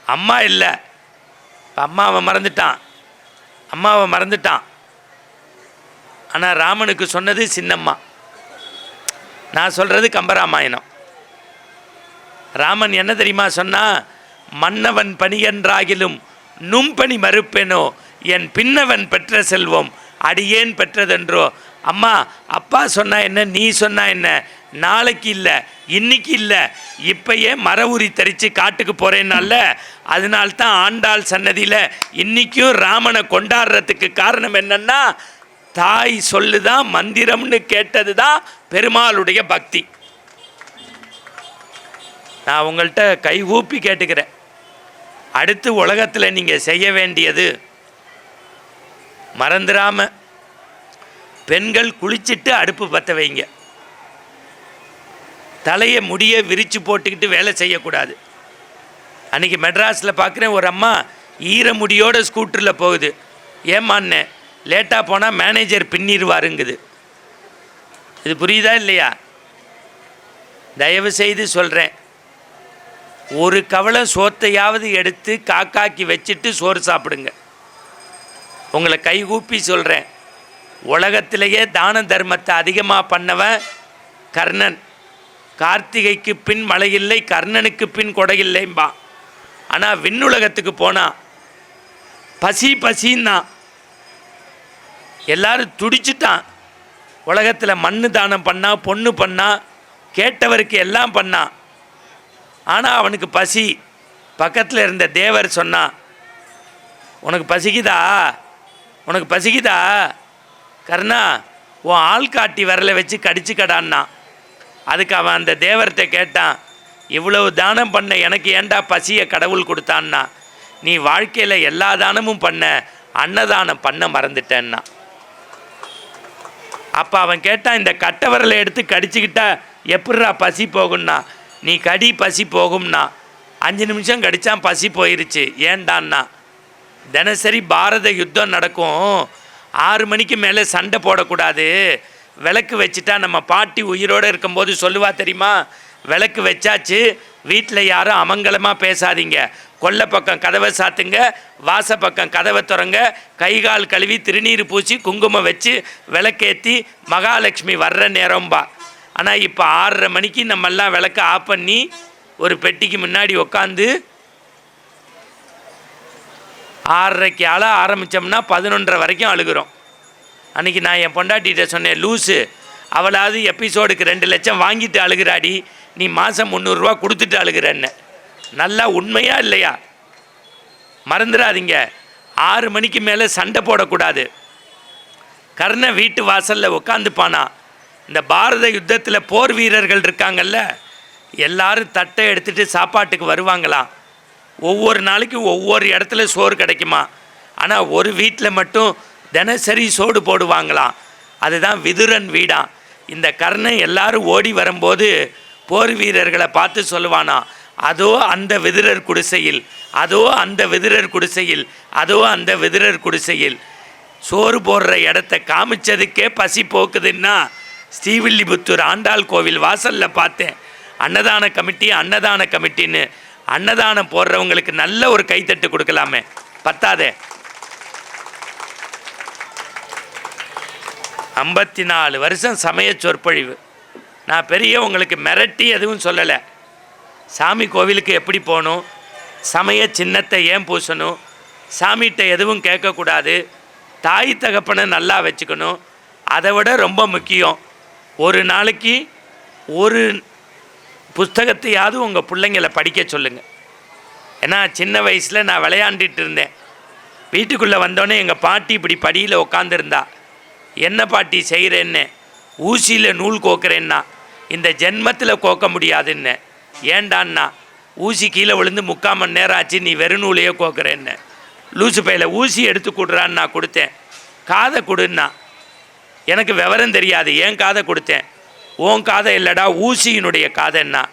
அம்மா இல்லை. அம்மாவை மறந்துட்டான். ஆனால் ராமனுக்கு சொன்னது சின்னம்மா. நான் சொல்கிறது கம்பராமாயணம். ராமன் என்ன தெரியுமா சொன்னா? மன்னவன் பணியென்றாகிலும் நும்பணி மறுப்பேனோ, என் பின்னவன் பெற்ற செல்வம் அடியேன் பெற்றதென்றோ. அம்மா, அப்பா சொன்னா என்ன, நீ சொன்னா என்ன, நாளைக்கு இல்லை, இன்னைக்கு இல்லை, இப்பயே மர உரி தரித்து காட்டுக்கு போகிறேன்னால. அதனால்தான் ஆண்டாள் சன்னதியில் இன்றைக்கும் ராமனை கொண்டாடுறதுக்கு காரணம் என்னன்னா, தாய் சொல்லுதான் மந்திரம்னு கேட்டது தான் பெருமாளுடைய பக்தி. நான் உங்கள்கிட்ட கை ஊப்பி கேட்டுக்கிறேன். அடுத்து உலகத்தில் நீங்கள் செய்ய வேண்டியது, மறந்துடாமல் பெண்கள் குளிச்சுட்டு அடுப்பு பற்ற வைங்க. தலையை முடிய விரித்து போட்டுக்கிட்டு வேலை செய்யக்கூடாது. அன்றைக்கி மெட்ராஸில் பார்க்குறேன், ஒரு அம்மா ஈர முடியோட ஸ்கூட்டரில் போகுது. ஏமாண்ணே, லேட்டாக போனால் மேனேஜர் பின்னிடுவாருங்குது. இது புரியுதா இல்லையா? தயவு செய்து சொல்கிறேன், ஒரு கவலை சோத்தையாவது எடுத்து காக்காக்கி வச்சுட்டு சோறு சாப்பிடுங்க. உங்களை கைகூப்பி சொல்கிறேன், உலகத்திலேயே தான தர்மத்தை அதிகமாக பண்ணவன் கர்ணன். கார்த்திகைக்கு பின் மழையில்லை, கர்ணனுக்கு பின் கொடையில்லைம்பா. ஆனால் விண்ணுலகத்துக்கு போனால் பசின்னா எல்லாரும் துடிச்சுட்டான். உலகத்தில் மண்ணு தானம் பண்ணா, பொண்ணு பண்ணா, கேட்டவருக்கு எல்லாம் பண்ணான். ஆனால் அவனுக்கு பசி. பக்கத்தில் இருந்த தேவர் சொன்னா, உனக்கு பசிக்குதா கர்ணா, உன் ஆள்காட்டி விரலை வச்சு கடிச்சுக்கடான்னா. அதுக்கு அவன் அந்த தேவர்கிட்ட கேட்டான், இவ்வளவு தானம் பண்ண எனக்கு ஏண்டா பசியை கடவுள் கொடுத்தான்னா. நீ வாழ்க்கையில் எல்லா தானமும் பண்ண, அன்னதானம் பண்ண மறந்துட்டேன்னா. அப்போ அவன் கேட்டான், இந்த கட்டை விரலை எடுத்து கடிச்சுக்கிட்டா எப்படிரா பசி போகும்னா. நீ கடி, பசி போகும்னா. 5 நிமிஷம் கடித்தான், பசி போயிருச்சு. ஏண்டான்னா, தினசரி பாரத யுத்தம் நடக்கும், 6 மணிக்கு மேலே சண்டை போடக்கூடாது. விளக்கு வச்சுட்டா, நம்ம பாட்டி உயிரோடு இருக்கும்போது சொல்லுவா தெரியுமா, விளக்கு வச்சாச்சு, வீட்டில் யாரும் அமங்கலமாக பேசாதீங்க, கொல்லை பக்கம் கதவை சாத்துங்க, வாச பக்கம் கதவை திறங்க, கைகால் கழுவி திருநீர் பூசி குங்குமம் வச்சு விளக்கேற்றி மகாலட்சுமி வர்ற நேரம்பா. ஆனால் இப்போ 6:30 மணிக்கு நம்மெல்லாம் விளக்க ஆஃப் பண்ணி ஒரு பெட்டிக்கு முன்னாடி உக்காந்து 6:30க்கு அழ ஆரம்பித்தோம்னா 11:30 வரைக்கும் அழுகிறோம். அன்றைக்கி நான் என் பொண்டாட்டிகிட்ட சொன்னேன், லூஸு, அவளாவது எபிசோடுக்கு 2 லட்சம் வாங்கிட்டு அழுகிறாடி, நீ மாதம் 300 ரூபா கொடுத்துட்டு அழுகிறேன்னு. நல்லா உண்மையா இல்லையா? மறந்துடாதீங்க, 6 மணிக்கு மேலே சண்டை போடக்கூடாது. கர்ண வீட்டு வாசலில் உட்காந்துப்பானா. இந்த பாரத யுத்தத்தில் போர் வீரர்கள் இருக்காங்கல்ல, எல்லாரும் தட்டை எடுத்துகிட்டு சாப்பாட்டுக்கு வருவாங்களாம். ஒவ்வொரு நாளைக்கு ஒவ்வொரு இடத்துல சோறு கிடைக்குமா. ஆனால் ஒரு வீட்டில் மட்டும் தினசரி சோறு போடுவாங்களாம். அதுதான் விதுரன் வீடாம். இந்த கர்ணன் எல்லாரும் ஓடி வரும்போது போர் வீரர்களை பார்த்து சொல்லுவானா, அதோ அந்த விதுரர் குடிசையில், அதோ அந்த விதுரர் குடிசையில், அதோ அந்த விதுரர் குடிசையில். சோறு போடுற இடத்த காமிச்சதுக்கே பசி போக்குதுன்னா ஸ்ரீவில்லிபுத்தூர் ஆண்டாள் கோவில் வாசலில் பார்த்தேன். அன்னதான கமிட்டின்னு அன்னதானம் போடுறவங்களுக்கு நல்ல ஒரு கைத்தட்டு கொடுக்கலாமே, பத்தாதே. 54 வருஷம் சமய சொற்பொழிவு. நான் பெரிய உங்களுக்கு மிரட்டி எதுவும் சொல்லலை. சாமி கோவிலுக்கு எப்படி போகணும், சமய சின்னத்தை ஏன் பூசணும், சாமிகிட்ட எதுவும் கேட்கக்கூடாது, தாய் தகப்பனை நல்லா வச்சுக்கணும். அதை விட ரொம்ப முக்கியம், ஒரு நாளைக்கு ஒரு புஸ்தகத்தையாவது உங்கள் பிள்ளைங்களை படிக்க சொல்லுங்கள். ஏன்னா சின்ன வயசில் நான் விளையாண்டுட்டு இருந்தேன். வீட்டுக்குள்ளே வந்தோடனே எங்கள் பாட்டி இப்படி படியில் உட்காந்துருந்தா. என்ன பாட்டி செய்கிறேன்னு? ஊசியில் நூல் கோக்குறேன்னா. இந்த ஜென்மத்தில் கோக்க முடியாதுன்னு. ஏண்டான்னா, ஊசி கீழே விழுந்து 3/4 மணி நேரம் ஆச்சு, நீ வெறும் நூலையே கோக்குறேன்னு. லூசு பையில் ஊசி எடுத்து கொடுறான்னு நான் கொடுத்தேன். காதை கொடுன்னா. எனக்கு விவரம் தெரியாது, ஏன் காதை கொடுத்தேன். ஓன் காதை இல்லைடா, ஊசியினுடைய காதைன்னா.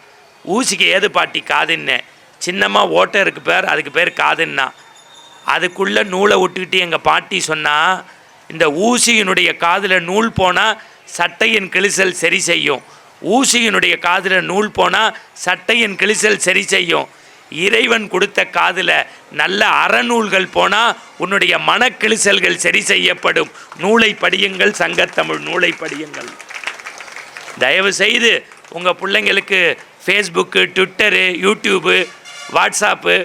ஊசிக்கு ஏது பாட்டி காதுன்னு? சின்னமாக ஓட்டை இருக்கு பேர், அதுக்கு பேர் காதுன்னா. அதுக்குள்ளே நூலை விட்டுக்கிட்டு எங்கள் பாட்டி சொன்னால், இந்த ஊசியினுடைய காதில் நூல் போனால் சட்டையின் கிழிசல் சரி செய்யும். ஊசியினுடைய காதில் நூல் போனால் சட்டையின் கிழிசல் சரி செய்யும். இறைவன் கொடுத்த காதில் நல்ல அறநூல்கள் போனால் உன்னுடைய மனக்கிழிசல்கள் சரி செய்யப்படும். நூலை படியுங்கள், சங்கத்தமிழ் நூலை படியுங்கள். தயவு செய்து உங்கள் பிள்ளைங்களுக்கு Facebook, Twitter, YouTube, WhatsApp,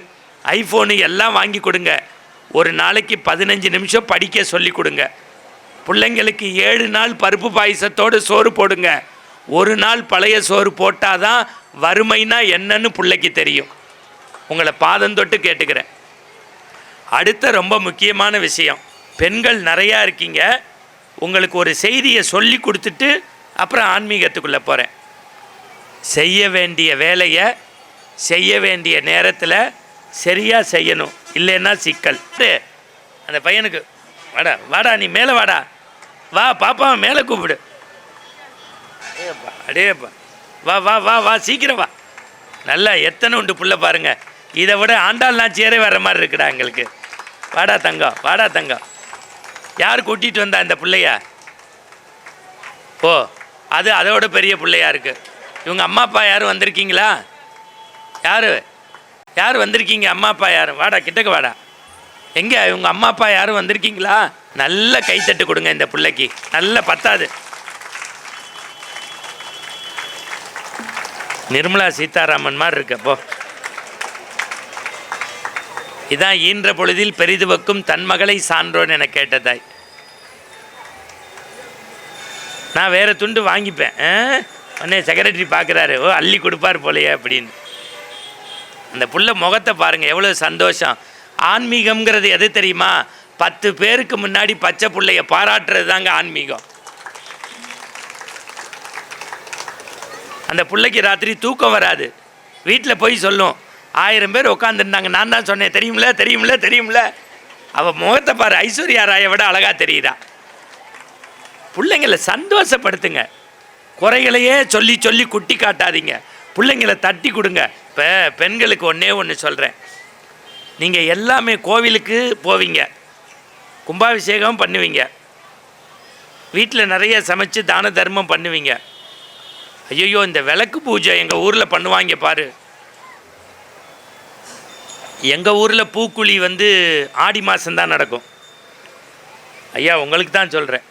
iPhone எல்லாம் வாங்கி கொடுங்க. ஒரு நாளைக்கு 15 நிமிஷம் படிக்க சொல்லி கொடுங்க. பிள்ளைங்களுக்கு 7 நாள் பருப்பு பாயசத்தோடு சோறு போடுங்க. ஒரு நாள் பழைய சோறு போட்டால் தான் வறுமைனா என்னன்னு பிள்ளைக்கு தெரியும். உங்களை பாதந்தொட்டு கேட்டுக்கிறேன். அடுத்த ரொம்ப முக்கியமான விஷயம், பெண்கள் நிறையா இருக்கீங்க. உங்களுக்கு ஒரு செய்தியை சொல்லி கொடுத்துட்டு அப்புறம் ஆன்மீகத்துக்குள்ளே போகிறேன். செய்ய வேண்டிய வேலையை செய்ய வேண்டிய நேரத்தில் சரியாக செய்யணும், இல்லைன்னா சிக்கல். அந்த பையனுக்கு வாடா வாடா, நீ மேலே வாடா, வா பாப்பா மேலே கூப்பிடு. அடேப்பா வா வா வா வா சீக்கிரம் வா. நல்லா எத்தனை உண்டு புள்ள பாருங்க. இதை விட ஆண்டாள் நாச்சியாரே வர மாதிரி இருக்குடா எங்களுக்கு. வாடா தங்கம், வாடா தங்கம். யார் கூட்டிகிட்டு வந்தா இந்த பிள்ளையா? ஓ, அது அதோட பெரிய பிள்ளையா இருக்குது. இவங்க அம்மா அப்பா யாரும் வந்திருக்கீங்களா? யார் வந்திருக்கீங்க? அம்மா அப்பா யாரும்? வாடா கிட்டக்கு வாடா. எங்கே இவங்க அம்மா அப்பா யாரும் வந்திருக்கீங்களா? நல்ல கைத்தட்டு கொடுங்க இந்த பிள்ளைக்கு. நல்ல பத்தாது. நிர்மலா சீதாராமன் மாதிரி இருக்கப்போ. இதான் ஈன்ற பொழுதில் பெரிது வைக்கும் தன் மகளை சான்றோன்னு என கேட்டதாய். நான் வேறு துண்டு வாங்கிப்பேன். உடனே செக்ரட்டரி பார்க்குறாரு, ஓ அள்ளி கொடுப்பார் போலையே அப்படின்னு. அந்த புள்ள முகத்தை பாருங்கள், எவ்வளோ சந்தோஷம். ஆன்மீகம்ங்கிறது எது தெரியுமா? 10 பேருக்கு முன்னாடி பச்சை பிள்ளைய பாராட்டுறது தாங்க ஆன்மீகம். அந்த பிள்ளைக்கு ராத்திரி தூக்கம் வராது. வீட்டில் போய் சொல்லும், 1000 பேர் உட்காந்துருந்தாங்க, நான் தான் சொன்னேன், தெரியும்ல. அவள் முகத்தை பாரு, ஐஸ்வர்யா ராயை விட அழகாக தெரியுதா. பிள்ளைங்களை சந்தோஷப்படுத்துங்க. குறைகளையே சொல்லி சொல்லி குட்டி காட்டாதீங்க. பிள்ளைங்களை தட்டி கொடுங்க. இப்போ பெண்களுக்கு ஒன்று சொல்கிறேன். நீங்கள் எல்லாமே கோவிலுக்கு போவீங்க, கும்பாபிஷேகம் பண்ணுவீங்க, வீட்டில் நிறைய சமைச்சு தான தர்மம் பண்ணுவீங்க. ஐயோ இந்த விளக்கு பூஜை எங்கள் ஊரில் பண்ணுவாங்க பாரு. எங்கள் ஊரில் பூக்குழி ஆடி மாதம்தான் நடக்கும். ஐயா உங்களுக்கு தான் சொல்கிறேன்,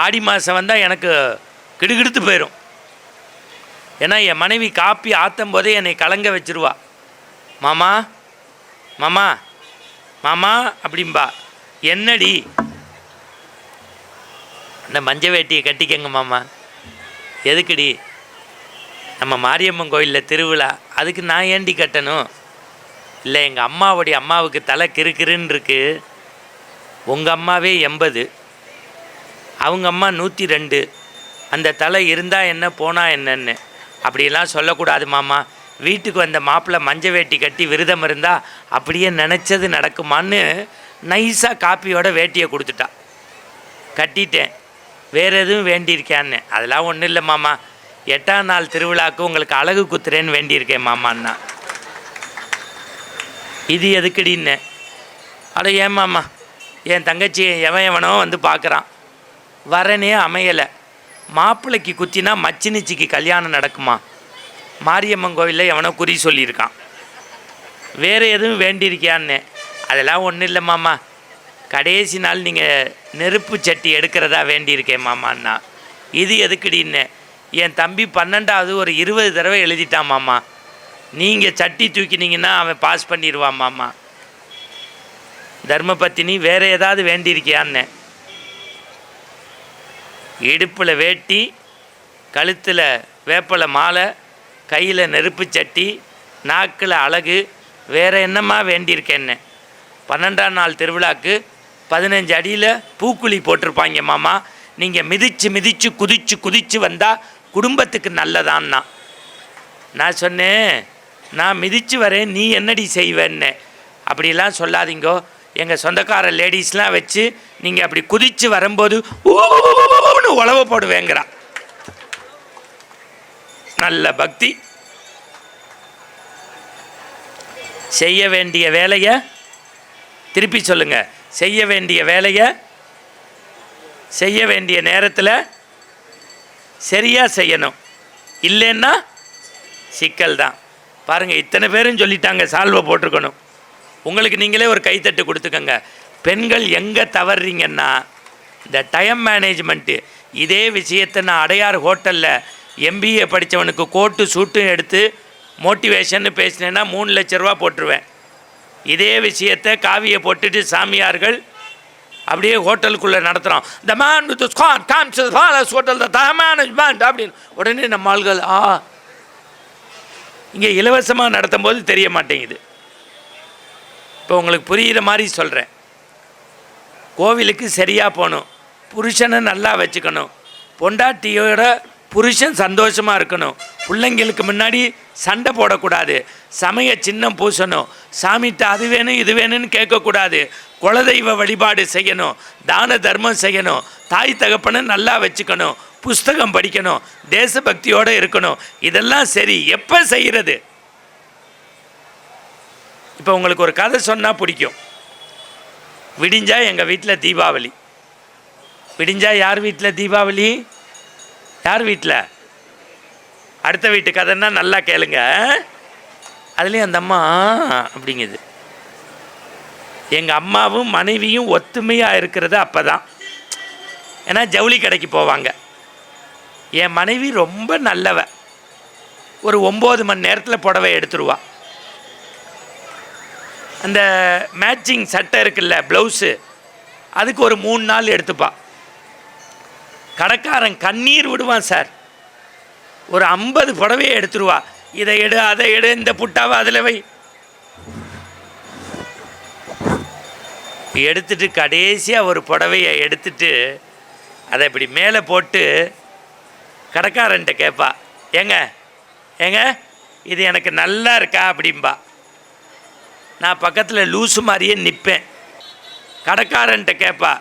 ஆடி மாதம் வந்தால் எனக்கு கிடுகிடுத்து போயிடும். ஏன்னா என் மனைவி காப்பி ஆற்றும் போதே என்னை கலங்க வச்சிருவா. மாமா மாமா மாமா அப்படிம்பா. என்னடி? இந்த மஞ்ச வேட்டியை கட்டிக்கங்க மாமா. எதுக்குடி? நம்ம மாரியம்மன் கோயிலில் திருவிழா, அதுக்கு நான் ஏண்டி கட்டணும்? இல்லை எங்கள் அம்மாவுக்கு தலை கிறுக்கிறுன்னு இருக்குது. உங்கள் அம்மாவே 80, அவங்க அம்மா 102. அந்த தலை இருந்தால் என்ன போனால் என்னன்னு அப்படியெல்லாம் சொல்லக்கூடாது மாமா. வீட்டுக்கு வந்த மாப்பிள்ளை மஞ்ச வேட்டி கட்டி விரதம் இருந்தால் அப்படியே நினச்சது நடக்குமான்னு நைஸாக காப்பியோட வேட்டியை கொடுத்துட்டா. கட்டிட்டேன். வேறு எதுவும் வேண்டியிருக்கேன்னு? அதெல்லாம் ஒன்றும் இல்லை மாமா, 8ஆம் நாள் திருவிழாவுக்கு உங்களுக்கு அழகு குத்துறேன்னு வேண்டியிருக்கேன் மாமான்னா. இது எதுக்குடின்னு? அட ஏன் மாமா என் தங்கச்சி எவனோ வந்து பார்க்குறான், வரனே அமையலை. மாப்பிள்ளைக்கு குத்தினா மச்சினிச்சிக்கு கல்யாணம் நடக்குமா? மாரியம்மன் கோவிலில் எவனோ குறி சொல்லியிருக்கான். வேறு எதுவும் வேண்டியிருக்கியான்னு. அதெல்லாம் ஒன்றும் இல்லை மாமா, கடைசி நாள் நீங்கள் நெருப்பு சட்டி எடுக்கிறதா வேண்டியிருக்கேன் மாமான்னா. இது எதுக்குடின்னு. என் தம்பி 12வது ஒரு 20 தடவை எழுதிட்டான் மாமா. நீங்கள் சட்டி தூக்கினீங்கன்னா அவன் பாஸ் பண்ணிடுவான் மாமா. தர்மபத்தினி வேறு ஏதாவது வேண்டியிருக்கியான்னு. இடுப்பில் வேட்டி, கழுத்தில் வேப்பலை மாலை, கையில் நெருப்பு சட்டி, நாக்கில் அழகு, வேறு என்னம்மா வேண்டியிருக்கேன்னு. 12ஆம் நாள் திருவிழாக்கு 15 அடியில் பூக்குழி போட்டிருப்பாங்க மாமா. நீங்கள் மிதித்து மிதித்து குதித்து குதித்து வந்தால் குடும்பத்துக்கு நல்லதான்னா. நான் சொன்னேன், நான் மிதித்து வரேன், நீ என்னடி செய்வேன்னு. அப்படிலாம் சொல்லாதீங்கோ, எங்கள் சொந்தக்கார லேடிஸ்லாம் வச்சு நீங்கள் அப்படி குதித்து வரும்போது ஓன்னு உழவ போடுவேங்கிறா. நல்ல பக்தி. செய்ய வேண்டிய வேலையை திருப்பி சொல்லுங்க, செய்ய வேண்டிய வேலையை செய்ய வேண்டிய நேரத்தில் சரியாக செய்யணும், இல்லைன்னா சிக்கல் தான். பாருங்கள், இத்தனை பேரும் சொல்லிட்டாங்க, சால்வை போட்டிருக்கணும். உங்களுக்கு நீங்களே ஒரு கைத்தட்டு கொடுத்துக்கோங்க. பெண்கள் எங்கே தவறுறீங்கன்னா இந்த டைம் மேனேஜ்மெண்ட்டு. இதே விஷயத்தை நான் அடையார் ஹோட்டலில் MBA படித்தவனுக்கு கோட்டு சூட்டும் எடுத்து மோட்டிவேஷன்னு பேசினேன்னா 3 லட்ச ரூபா போட்டுருவேன். இதே விஷயத்தை காவியை போட்டுட்டு சாமியார்கள் அப்படியே ஹோட்டலுக்குள்ளே நடத்துகிறோம். The man with scan comes to the palace hotel the management அப்படின்னு. உடனே நம்ம ஆள்கள் இங்கே இலவசமாக நடத்தும் போது தெரிய மாட்டேங்குது. இப்போ உங்களுக்கு புரிகிற மாதிரி சொல்கிறேன். கோவிலுக்கு சரியாக போகணும், புருஷனை நல்லா வச்சுக்கணும், பொண்டாட்டியோட புருஷன் சந்தோஷமாக இருக்கணும், பிள்ளைங்களுக்கு முன்னாடி சண்டை போடக்கூடாது, சமய சின்னம் பூசணும், சாமிகிட்ட அது வேணும் இது வேணும்னு கேட்கக்கூடாது, குலதெய்வ வழிபாடு செய்யணும், தான தர்மம் செய்யணும், தாய் தகப்பனை நல்லா வச்சுக்கணும், புஸ்தகம் படிக்கணும், தேசபக்தியோடு இருக்கணும். இதெல்லாம் சரி. எப்போ செய்கிறது? இப்போ உங்களுக்கு ஒரு கதை சொன்னால் பிடிக்கும். விடிஞ்சா எங்கள் வீட்டில் தீபாவளி. விடிஞ்சா யார் வீட்டில் தீபாவளி? யார் வீட்டில்? அடுத்த வீட்டு கதைன்னா நல்லா கேளுங்க. அதுலேயும் அந்த அம்மா அப்படிங்குது. எங்கள் அம்மாவும் மனைவியும் ஒத்துமையாக இருக்கிறது அப்போ தான். ஏன்னா ஜவுளி கடைக்கு போவாங்க. என் மனைவி ரொம்ப நல்லவ. ஒரு 9 மணி நேரத்தில் புடவை எடுத்துருவா. அந்த மேட்சிங் சட்டை இருக்குல்ல, ப்ளவுஸு, அதுக்கு ஒரு 3 நாள் எடுத்துப்பா. கடைக்காரன் கண்ணீர் விடுவான் சார். ஒரு 50 புடவையை எடுத்துருவா. இதை எடு அதை எடு, இந்த புட்டாவை அதில் வை. எடுத்துட்டு கடைசியாக ஒரு புடவையை எடுத்துட்டு அதை இப்படி மேலே போட்டு கடைக்காரன்ட்ட கேட்பா, ஏங்க ஏங்க இது எனக்கு நல்லா இருக்கா அப்படின்பா. நான் பக்கத்தில் லூஸு மாதிரியே நிற்பேன். கடைக்காரன்ட்ட கேட்பா,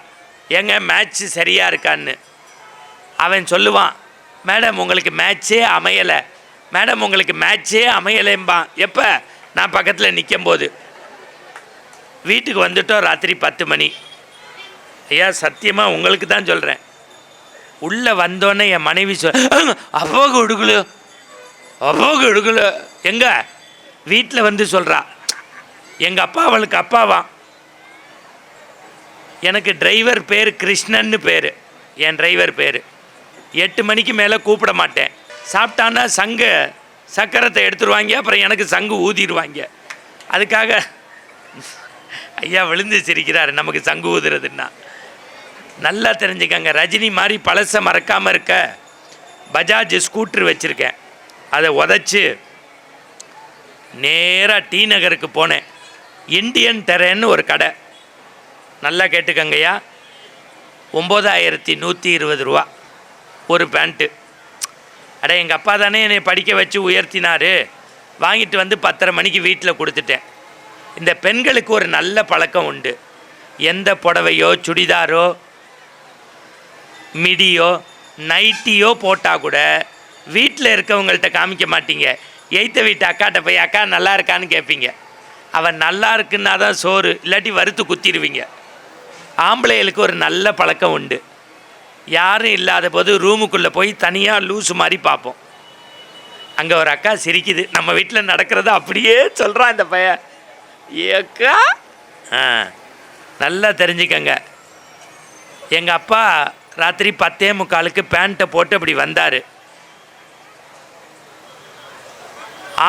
ஏங்க மேட்ச்சு சரியாக இருக்கான்னு. அவன் சொல்லுவான், மேடம் உங்களுக்கு மேட்ச்சே அமையலை, மேடம் உங்களுக்கு மேட்ச்சே அமையலைம்பான். எப்போ? நான் பக்கத்தில் நிற்கும்போது. வீட்டுக்கு வந்துட்டோம் ராத்திரி 10 மணி. ஐயா சத்தியமாக உங்களுக்கு தான் சொல்கிறேன். உள்ளே வந்தோடனே என் மனைவி அவ்வோக எடுக்கல அவ்வோக எடுக்கல. எங்க வீட்டில் வந்து சொல்கிறா, எங்கள் அப்பா அவளுக்கு அப்பாவான். எனக்கு டிரைவர் பேர் கிருஷ்ணன்னு பேர். என் டிரைவர் பேர். 8 மணிக்கு மேலே கூப்பிட மாட்டேன். சாப்பிட்டான்னா சங்கு சக்கரத்தை எடுத்துருவாங்க, அப்புறம் எனக்கு சங்கு ஊதிடுவாங்க. அதுக்காக ஐயா விழுந்து சிரிக்கிறார், நமக்கு சங்கு ஊதுறதுன்னா. நல்லா தெரிஞ்சுக்கங்க, ரஜினி மாதிரி பழசை மறக்காமல் இருக்க பஜாஜ் ஸ்கூட்ரு வச்சுருக்கேன். அதை உதச்சி நேராக டி நகருக்கு போனேன். இண்டியன் டெரேன்னு ஒரு கடை. நல்லா கேட்டுக்கங்கய்யா, 9120 ரூபா ஒரு பேண்ட்டு. அட எங்கள் அப்பா தானே என்னை படிக்க வச்சு உயர்த்தினார். வாங்கிட்டு வந்து 10:30 மணிக்கு வீட்டில் கொடுத்துட்டேன். இந்த பெண்களுக்கு ஒரு நல்ல பழக்கம் உண்டு. எந்த புடவையோ சுடிதாரோ மிடியோ நைட்டியோ போட்டால் கூட வீட்டில் இருக்கவங்கள்ட்ட காமிக்க மாட்டீங்க. எய்த்த வீட்டு அக்காட்ட போய் அக்கா நல்லா இருக்கான்னு கேட்பீங்க. அவன் நல்லா இருக்குன்னா தான் சோறு, இல்லாட்டி வறுத்து குத்திடுவீங்க. ஆம்பளைகளுக்கு ஒரு நல்ல பழக்கம் உண்டு. யாரும் இல்லாத போது ரூமுக்குள்ளே போய் தனியாக லூஸு மாதிரி பார்ப்போம். அங்கே ஒரு அக்கா சிரிக்குது. நம்ம வீட்டில் நடக்கிறத அப்படியே சொல்கிறான் இந்த பையன். ஏக்கா நல்லா தெரிஞ்சுக்கங்க. எங்கள் அப்பா ராத்திரி 10:45 பேண்ட்டை போட்டு அப்படி வந்தார்.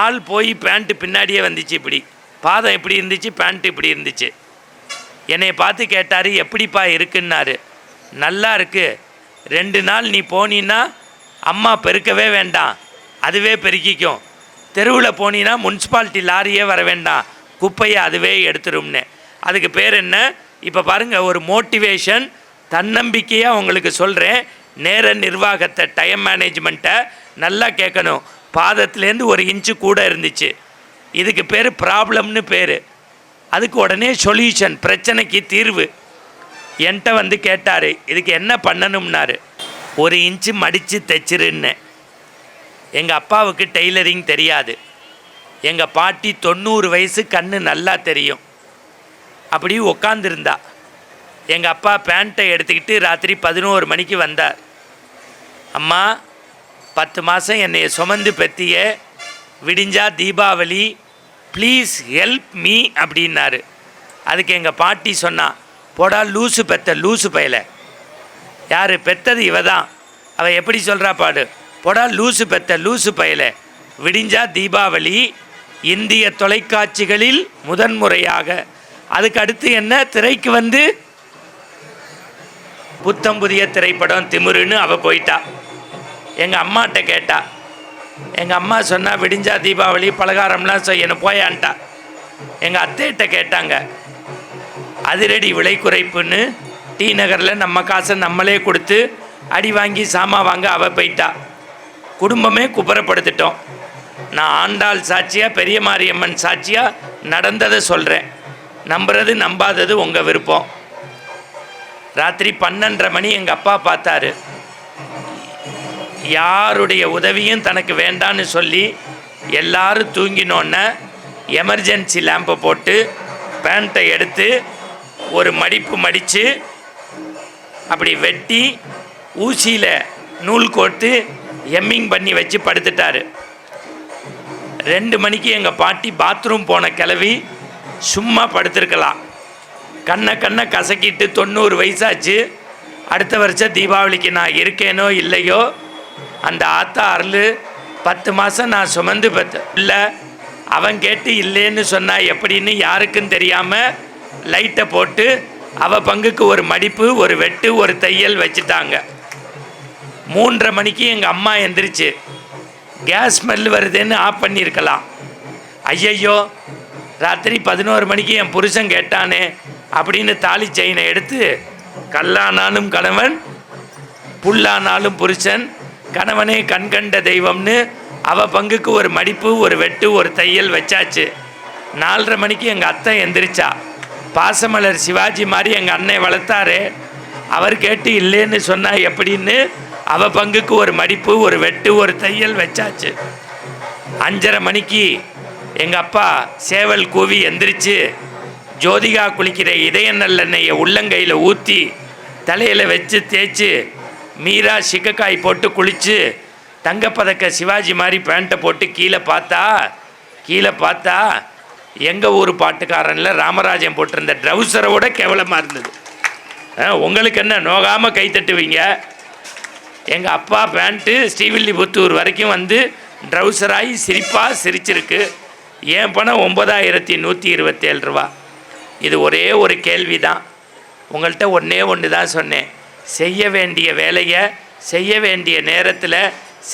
ஆள் போய் பேண்ட்டு பின்னாடியே வந்துச்சு. இப்படி பாதம் இப்படி இருந்துச்சு, பேண்ட்டு இப்படி இருந்துச்சு. என்னை பார்த்து கேட்டார், எப்படிப்பா இருக்குன்னாரு. நல்லா இருக்கு, 2 நாள் நீ போனீன்னா அம்மா பெருக்கவே வேண்டாம், அதுவே பெருக்கிக்கும். தெருவில் போனீன்னா முனிசிபாலிட்டி லாரியே வர வேண்டாம், குப்பையை அதுவே எடுத்துரும்னு. அதுக்கு பேர் என்ன? இப்போ பாருங்கள், ஒரு மோட்டிவேஷன், தன்னம்பிக்கையாக உங்களுக்கு சொல்கிறேன். நேர நிர்வாகத்தை, டைம் மேனேஜ்மெண்ட்டை நல்லா கேட்கணும். பாதத்துலேருந்து 1 இன்ச்சு கூட இருந்துச்சு. இதுக்கு பேர் ப்ராப்ளம்னு பேர். அதுக்கு உடனே சொல்யூஷன், பிரச்சனைக்கு தீர்வு. என்கிட்ட வந்து கேட்டார், இதுக்கு என்ன பண்ணணும்னாரு. 1 இன்ச்சு மடித்து தைச்சிருன்னு. எங்கள் அப்பாவுக்கு டெய்லரிங் தெரியாது. எங்கள் பாட்டி 90 வயசு, கண்ணு நல்லா தெரியும். அப்படி உக்காந்துருந்தா. எங்கள் அப்பா பேண்ட்டை எடுத்துக்கிட்டு ராத்திரி 11 மணிக்கு வந்தார். அம்மா, 10 மாதம் என்னை சுமந்து பெத்திய, விடிஞ்சா தீபாவளி, ப்ளீஸ் ஹெல்ப் மீ அப்படின்னாரு. அதுக்கு எங்கள் பாட்டி சொன்னா, போடா லூசு பெத்த லூசு பயலை. யார் பெத்தது? இவ தான். அவள் எப்படி சொல்கிறா பாடு. போடா லூசு பெத்த லூசு பயலை, விடிஞ்சா தீபாவளி, இந்திய தொலைக்காட்சிகளில் முதன்முறையாக. அதுக்கு அடுத்து என்ன? திரைக்கு வந்து புத்தம் புதிய திரைப்படம் திமிருன்னு அவள் போயிட்டா. எங்கள் அம்மாட்ட கேட்டா. எங்கள் அம்மா சொன்னால், விடிஞ்சா தீபாவளி, பலகாரம்லாம் செய்யணும் போயான்ட்டா. எங்கள் அத்தைகிட்ட கேட்டாங்க. அதிரடி விலை குறைப்புன்னு டி நகரில் நம்ம காசை நம்மளே கொடுத்து அடி வாங்கி சாமான் வாங்க அவள் போயிட்டா. குடும்பமே குப்புறப்படுத்திட்டோம். நான் ஆண்டாள் சாட்சியாக, பெரிய மாரியம்மன் சாட்சியாக நடந்ததை சொல்கிறேன். நம்புறது நம்பாதது உங்கள் விருப்பம். ராத்திரி 12:30 மணி எங்கள் அப்பா பார்த்தாரு. யாருடைய உதவியும் தனக்கு வேண்டான்னு சொல்லி எல்லாரும் தூங்கினோன்னே எமர்ஜென்சி லேம்பை போட்டு பேண்ட்டை எடுத்து ஒரு மடிப்பு மடித்து அப்படி வெட்டி ஊசியில் நூல் கோர்த்து எம்மிங் பண்ணி வச்சு படுத்துட்டார். 2 மணிக்கு எங்கள் பாட்டி பாத்ரூம் போன கிளவி சும்மா படுத்திருக்கலாம். கண்ணை கசக்கிட்டு 90 வயசாச்சு. அடுத்த வருஷம் தீபாவளிக்கு நான் இருக்கேனோ இல்லையோ, அந்த ஆத்தா அருள் 10 மாதம் நான் சுமந்து பெற்ற இல்லை, அவன் கேட்டு இல்லைன்னு சொன்னா எப்படின்னு யாருக்கும் தெரியாமல் லைட்டை போட்டு அவள் பங்குக்கு ஒரு மடிப்பு, ஒரு வெட்டு, ஒரு தையல் வச்சுட்டாங்க. 3:30 மணிக்கு எங்கள் அம்மா எந்திரிச்சு, கேஸ் ஸ்மெல் வருதுன்னு ஆஃப் பண்ணியிருக்கலாம். ஐயையோ, ராத்திரி 11 மணிக்கு என் புருஷன் கேட்டானே அப்படின்னு தாலி செயினை எடுத்து, கல்லானாலும் கணவன், புல்லானாலும் புருஷன், கணவனே கண்கண்ட தெய்வம்னு அவள் பங்குக்கு ஒரு மடிப்பு, ஒரு வெட்டு, ஒரு தையல் வச்சாச்சு. 4:30 மணிக்கு எங்கள் அத்தை எந்திரிச்சா. பாசமலர் சிவாஜி மாதிரி எங்கள் அண்ணன் வளர்த்தாரு, அவர் கேட்டு இல்லைன்னு சொன்னால் எப்படின்னு அவள் பங்குக்கு ஒரு மடிப்பு, ஒரு வெட்டு, ஒரு தையல் வச்சாச்சு. 5:30 மணிக்கு எங்கள் அப்பா சேவல் கூவி எந்திரிச்சு, ஜோதிகா குளிக்கிற இதய நல்லெண்ணெயை உள்ளங்கையில் ஊற்றி தலையில் வச்சு தேய்ச்சி, மீரா சிக்கக்காய் போட்டு குளித்து, தங்கப்பதக்க சிவாஜி மாதிரி பேண்ட்டை போட்டு கீழே பார்த்தா எங்கள் ஊர் பாட்டுக்காரனில் ராமராஜன் போட்டிருந்த ட்ரௌசரோட கேவலமாக இருந்தது. உங்களுக்கு என்ன நோகாமல் கை தட்டுவீங்க? எங்கள் அப்பா பேண்ட்டு ஸ்ரீவில்லிபுத்தூர் வரைக்கும் வந்து ட்ரௌசராகி சிரிப்பாக சிரிச்சிருக்கு. என் பணம் 9,127 ரூபா. இது ஒரே ஒரு கேள்வி தான். உங்கள்கிட்ட ஒன்று தான் சொன்னேன். செய்ய வேண்டிய வேலையை செய்ய வேண்டிய நேரத்தில்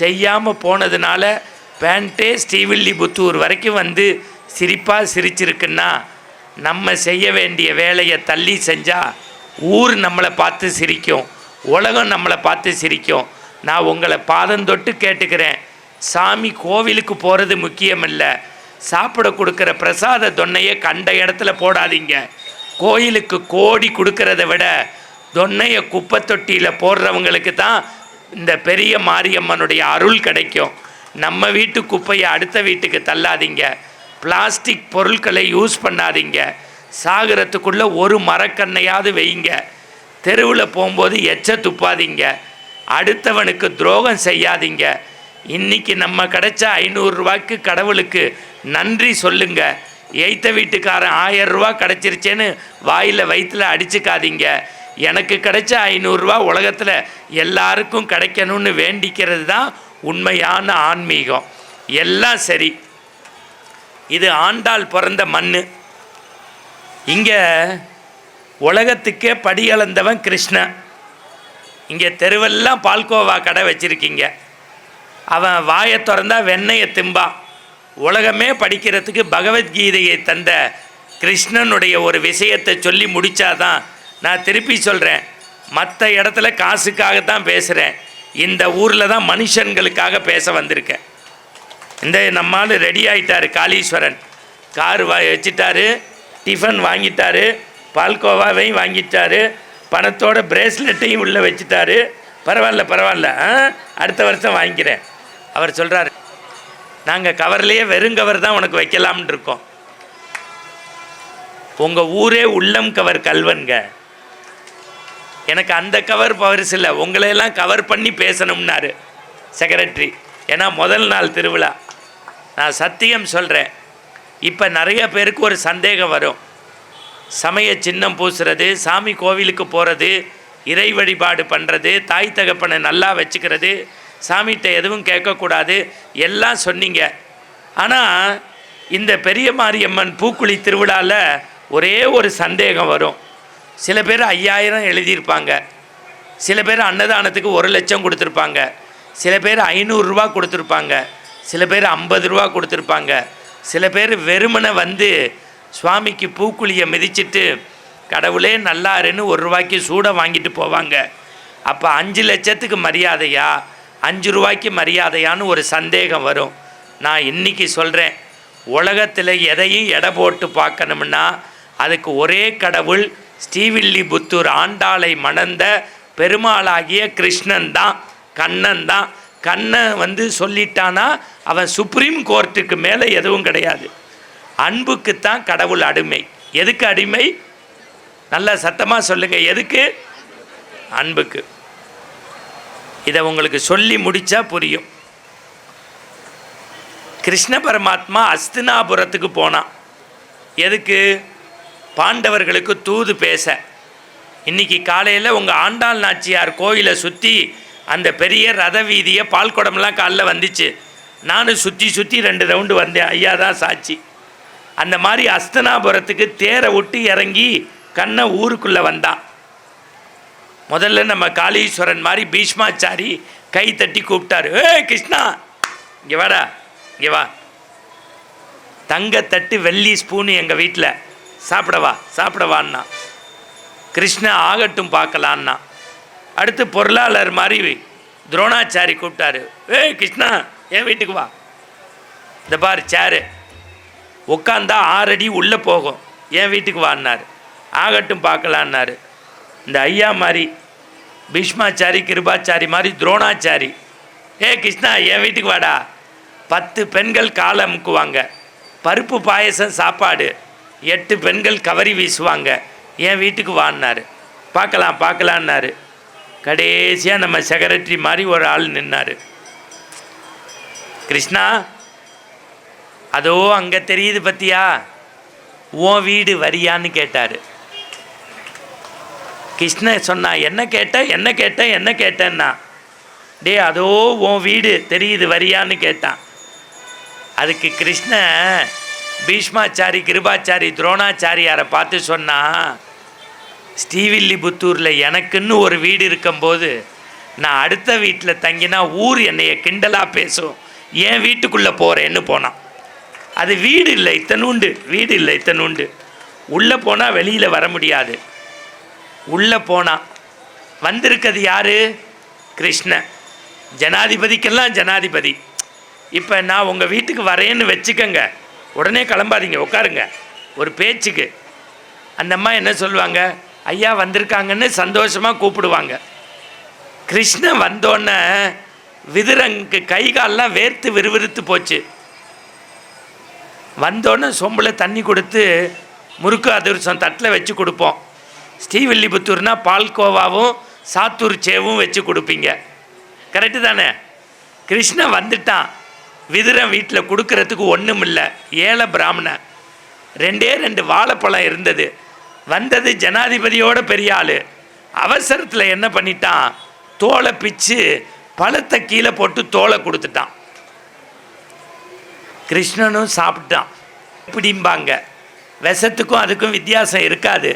செய்யாமல் போனதுனால பேண்ட்டே ஸ்ரீவில்லிபுத்தூர் வரைக்கும் வந்து சிரிப்பாக சிரிச்சிருக்குன்னா, நம்ம செய்ய வேண்டிய வேலையை தள்ளி செஞ்சால் ஊர் நம்மளை பார்த்து சிரிக்கும், உலகம் நம்மளை பார்த்து சிரிக்கும். நான் உங்களை பாதந்தொட்டு கேட்டுக்கிறேன். சாமி கோவிலுக்கு போகிறது முக்கியம் இல்லை, சாப்பிட கொடுக்குற பிரசாத தொன்னையை கண்ட இடத்துல போடாதீங்க. கோயிலுக்கு கோடி கொடுக்கறத விட தொன்னையை குப்பை தொட்டியில் போடுறவங்களுக்கு தான் இந்த பெரிய மாரியம்மனுடைய அருள் கிடைக்கும். நம்ம வீட்டு குப்பையை அடுத்த வீட்டுக்கு தள்ளாதீங்க. பிளாஸ்டிக் பொருட்களை யூஸ் பண்ணாதீங்க. சாகிறதுக்குள்ளே ஒரு மரக்கண்ணையாவது வைங்க. தெருவில் போகும்போது எச்ச துப்பாதீங்க. அடுத்தவனுக்கு துரோகம் செய்யாதீங்க. இன்றைக்கி நம்ம கிடைச்ச 500 ரூபாய்க்கு கடவுளுக்கு நன்றி சொல்லுங்க. எய்த்த வீட்டுக்காரன் 1000 ரூபா கிடச்சிருச்சேன்னு வாயில் வயிற்றில் அடிச்சுக்காதீங்க. எனக்கு கிடைச்ச 500 ரூபா உலகத்தில் எல்லாருக்கும் கிடைக்கணும்னு வேண்டிக்கிறது தான் உண்மையான ஆன்மீகம். எல்லாம் சரி, இது ஆண்டாள் பிறந்த மண். இங்கே உலகத்துக்கே படியளந்தவன் கிருஷ்ணன். இங்கே தெருவெல்லாம் பால்கோவா கடை வச்சுருக்கீங்க. அவன் வாயை திறந்தா வெண்ணெயை திம்பான். உலகமே படிக்கிறதுக்கு பகவத்கீதையை தந்த கிருஷ்ணனுடைய ஒரு விஷயத்தை சொல்லி முடித்தாதான். நான் திருப்பி சொல்கிறேன், மற்ற இடத்துல காசுக்காகத்தான் பேசுகிறேன். இந்த ஊரில் தான் மனுஷன்களுக்காக பேச வந்திருக்கேன். இந்த நம்மால் ரெடி ஆகிட்டார் காளீஸ்வரன். கார் வச்சிட்டாரு, டிஃபன் வாங்கிட்டாரு, பால்கோவாவையும் வாங்கிட்டாரு, பணத்தோட பிரேஸ்லெட்டையும் உள்ளே வச்சுட்டாரு. பரவாயில்ல, அடுத்த வருஷம் வாங்கிக்கிறேன். அவர் சொல்கிறார், நாங்கள் கவர்லேயே வெறுங்கவர் தான் உனக்கு வைக்கலாம்னு இருக்கோம். உங்கள் ஊரே உள்ளம் கவர் கல்வன்க. எனக்கு அந்த கவர் பவர்ஸ் இல்லை, உங்களையெல்லாம் கவர் பண்ணி பேசணும்னாரு செக்ரட்டரி. ஏன்னா முதல் நாள் திருவிழா. நான் சத்தியம் சொல்கிறேன், இப்போ நிறைய பேருக்கு ஒரு சந்தேகம் வரும். சமய சின்னம் பூசுறது, சாமி கோவிலுக்கு போகிறது, இறை வழிபாடு பண்ணுறது, தாய் தகப்பனை நல்லா வச்சுக்கிறது, சாமிகிட்ட எதுவும் கேட்கக்கூடாது எல்லாம் சொன்னீங்க. ஆனால் இந்த பெரிய மாரியம்மன் பூக்குழி திருவிழாவில் ஒரே ஒரு சந்தேகம் வரும். சில பேர் 5000 எழுதியிருப்பாங்க, சில பேர் அன்னதானத்துக்கு 1 லட்சம் கொடுத்துருப்பாங்க, சில பேர் 500 ரூபா கொடுத்துருப்பாங்க, சில பேர் 50 ரூபா கொடுத்துருப்பாங்க, சில பேர் வெறுமனை வந்து சுவாமிக்கு பூக்குழியை மிதிச்சிட்டு கடவுளே நல்லாருன்னு 1 ரூபாய்க்கு சூடை வாங்கிட்டு போவாங்க. அப்போ 5 லட்சத்துக்கு மரியாதையா 5 ரூபாய்க்கு மரியாதையான்னு ஒரு சந்தேகம் வரும். நான் இன்றைக்கி சொல்கிறேன், உலகத்தில் எதையும் எடை போட்டு பார்க்கணும்னா அதுக்கு ஒரே கடவுள் ஸ்ரீவில்லிபுத்தூர் ஆண்டாளை மணந்த பெருமாளாகிய கிருஷ்ணன் தான், கண்ணன் தான். கண்ணன் வந்து சொல்லிட்டானா அவன் சுப்ரீம் கோர்ட்டுக்கு மேலே எதுவும் கிடையாது. அன்புக்குத்தான் கடவுள் அடிமை. எதுக்கு அடிமை? நல்லா சத்தமாக சொல்லுங்கள், எதுக்கு? அன்புக்கு. இதை உங்களுக்கு சொல்லி முடித்தா புரியும். கிருஷ்ண பரமாத்மா அஸ்தினாபுரத்துக்கு போனான். எதுக்கு? பாண்டவர்களுக்கு தூது பேச. இன்றைக்கி காலையில் உங்கள் ஆண்டாள் நாச்சியார் கோயிலை சுற்றி அந்த பெரிய ரத வீதியை பால் குடம்லாம் காலைல வந்துச்சு. நானும் சுற்றி 2 ரவுண்டு வந்தேன், ஐயா தான் சாட்சி. அந்த மாதிரி அஸ்தினாபுரத்துக்கு தேரை விட்டு இறங்கி கண்ணை ஊருக்குள்ளே வந்தான். முதல்ல நம்ம காளீஸ்வரன் மாதிரி பீஷ்மாச்சாரி கை தட்டி கூப்பிட்டாரு, கிருஷ்ணா இங்கே வாடா, இங்கே வா. தங்கத்தட்டு வெள்ளி ஸ்பூனு எங்கள் வீட்டில், சாப்பிடவான்னா. கிருஷ்ணா ஆகட்டும் பார்க்கலான்னா. அடுத்து பொருளாளர் மாதிரி துரோணாச்சாரி கூப்பிட்டாரு, கிருஷ்ணா என் வீட்டுக்கு வா, இந்த பார் சேரு, உட்காந்தா 6 அடி உள்ளே போகும், என் வீட்டுக்கு வான்னார். ஆகட்டும் பார்க்கலான்னாரு. இந்த ஐயா மாதிரி பீஷ்மாச்சாரி கிருபாச்சாரி மாதிரி துரோணாச்சாரி, கிருஷ்ணா என் வீட்டுக்கு வாடா, 10 பெண்கள் காலை அமுக்குவாங்க, பருப்பு பாயசம் சாப்பாடு, 8 பெண்கள் கவரி வீசுவாங்க, என் வீட்டுக்கு வான்னாரு. பார்க்கலான்னாரு. கடைசியாக நம்ம செக்ரட்டரி மாதிரி ஒரு ஆள் நின்னார். கிருஷ்ணா அதோ அங்கே தெரியுது பத்தியா, உன் வீடு வரியான்னு கேட்டார். கிருஷ்ணன் சொன்னா, என்ன கேட்டேன்னா, டே அதோ உன் வீடு தெரியுது வரியான்னு கேட்டான். அதுக்கு கிருஷ்ணன் பீஷ்மாச்சாரி கிருபாச்சாரி துரோணாச்சாரியாரை பார்த்து சொன்னா, ஸ்ரீவில்லிபுத்தூரில் எனக்குன்னு ஒரு வீடு இருக்கும்போது நான் அடுத்த வீட்டில் தங்கினா ஊர் என்னைய கிண்டலாக பேசும், என் வீட்டுக்குள்ளே போகிறேன்னு போனான். அது வீடு இல்லை இத்தனுண்டு, உள்ளே போனால் வெளியில் வர முடியாது. உள்ளே போனான். வந்திருக்கிறது யார்? கிருஷ்ணன். ஜனாதிபதிக்கெல்லாம் ஜனாதிபதி. இப்போ நான் உங்கள் வீட்டுக்கு வரேன்னு வச்சுக்கங்க, உடனே கிளம்பாதீங்க, உட்காருங்க, ஒரு பேச்சுக்கு. அந்த அம்மா என்ன சொல்லுவாங்க, ஐயா வந்திருக்காங்கன்னு சந்தோஷமாக கூப்பிடுவாங்க. கிருஷ்ணன் வந்தோடனே விதுரனுக்கு கை காலெலாம் வேர்த்து விறுவிறுத்து போச்சு. வந்தோடனே சொம்பில் தண்ணி கொடுத்து முறுக்கு அதிரசம் தட்டில் வச்சு கொடுப்போம். ஸ்ரீவில்லிபுத்தூர்னா பால்கோவாவும் சாத்தூர் சேவும் வச்சு கொடுப்பீங்க. கரெக்டு தானே? கிருஷ்ணன் வந்துட்டான். விதுரன் வீட்டில் கொடுக்கறதுக்கு ஒன்றும் இல்லை. ஏழை பிராமணன். 2 வாழைப்பழம் இருந்தது. வந்தது ஜனாதிபதியோட பெரிய ஆள். அவசரத்தில் என்ன பண்ணிட்டான், தோலை பிச்சு பழத்தை கீழே போட்டு தோலை கொடுத்துட்டான். கிருஷ்ணனும் சாப்பிட்டான். இப்படிம்பாங்க, விஷத்துக்கும் அதுக்கும் வித்தியாசம் இருக்காது.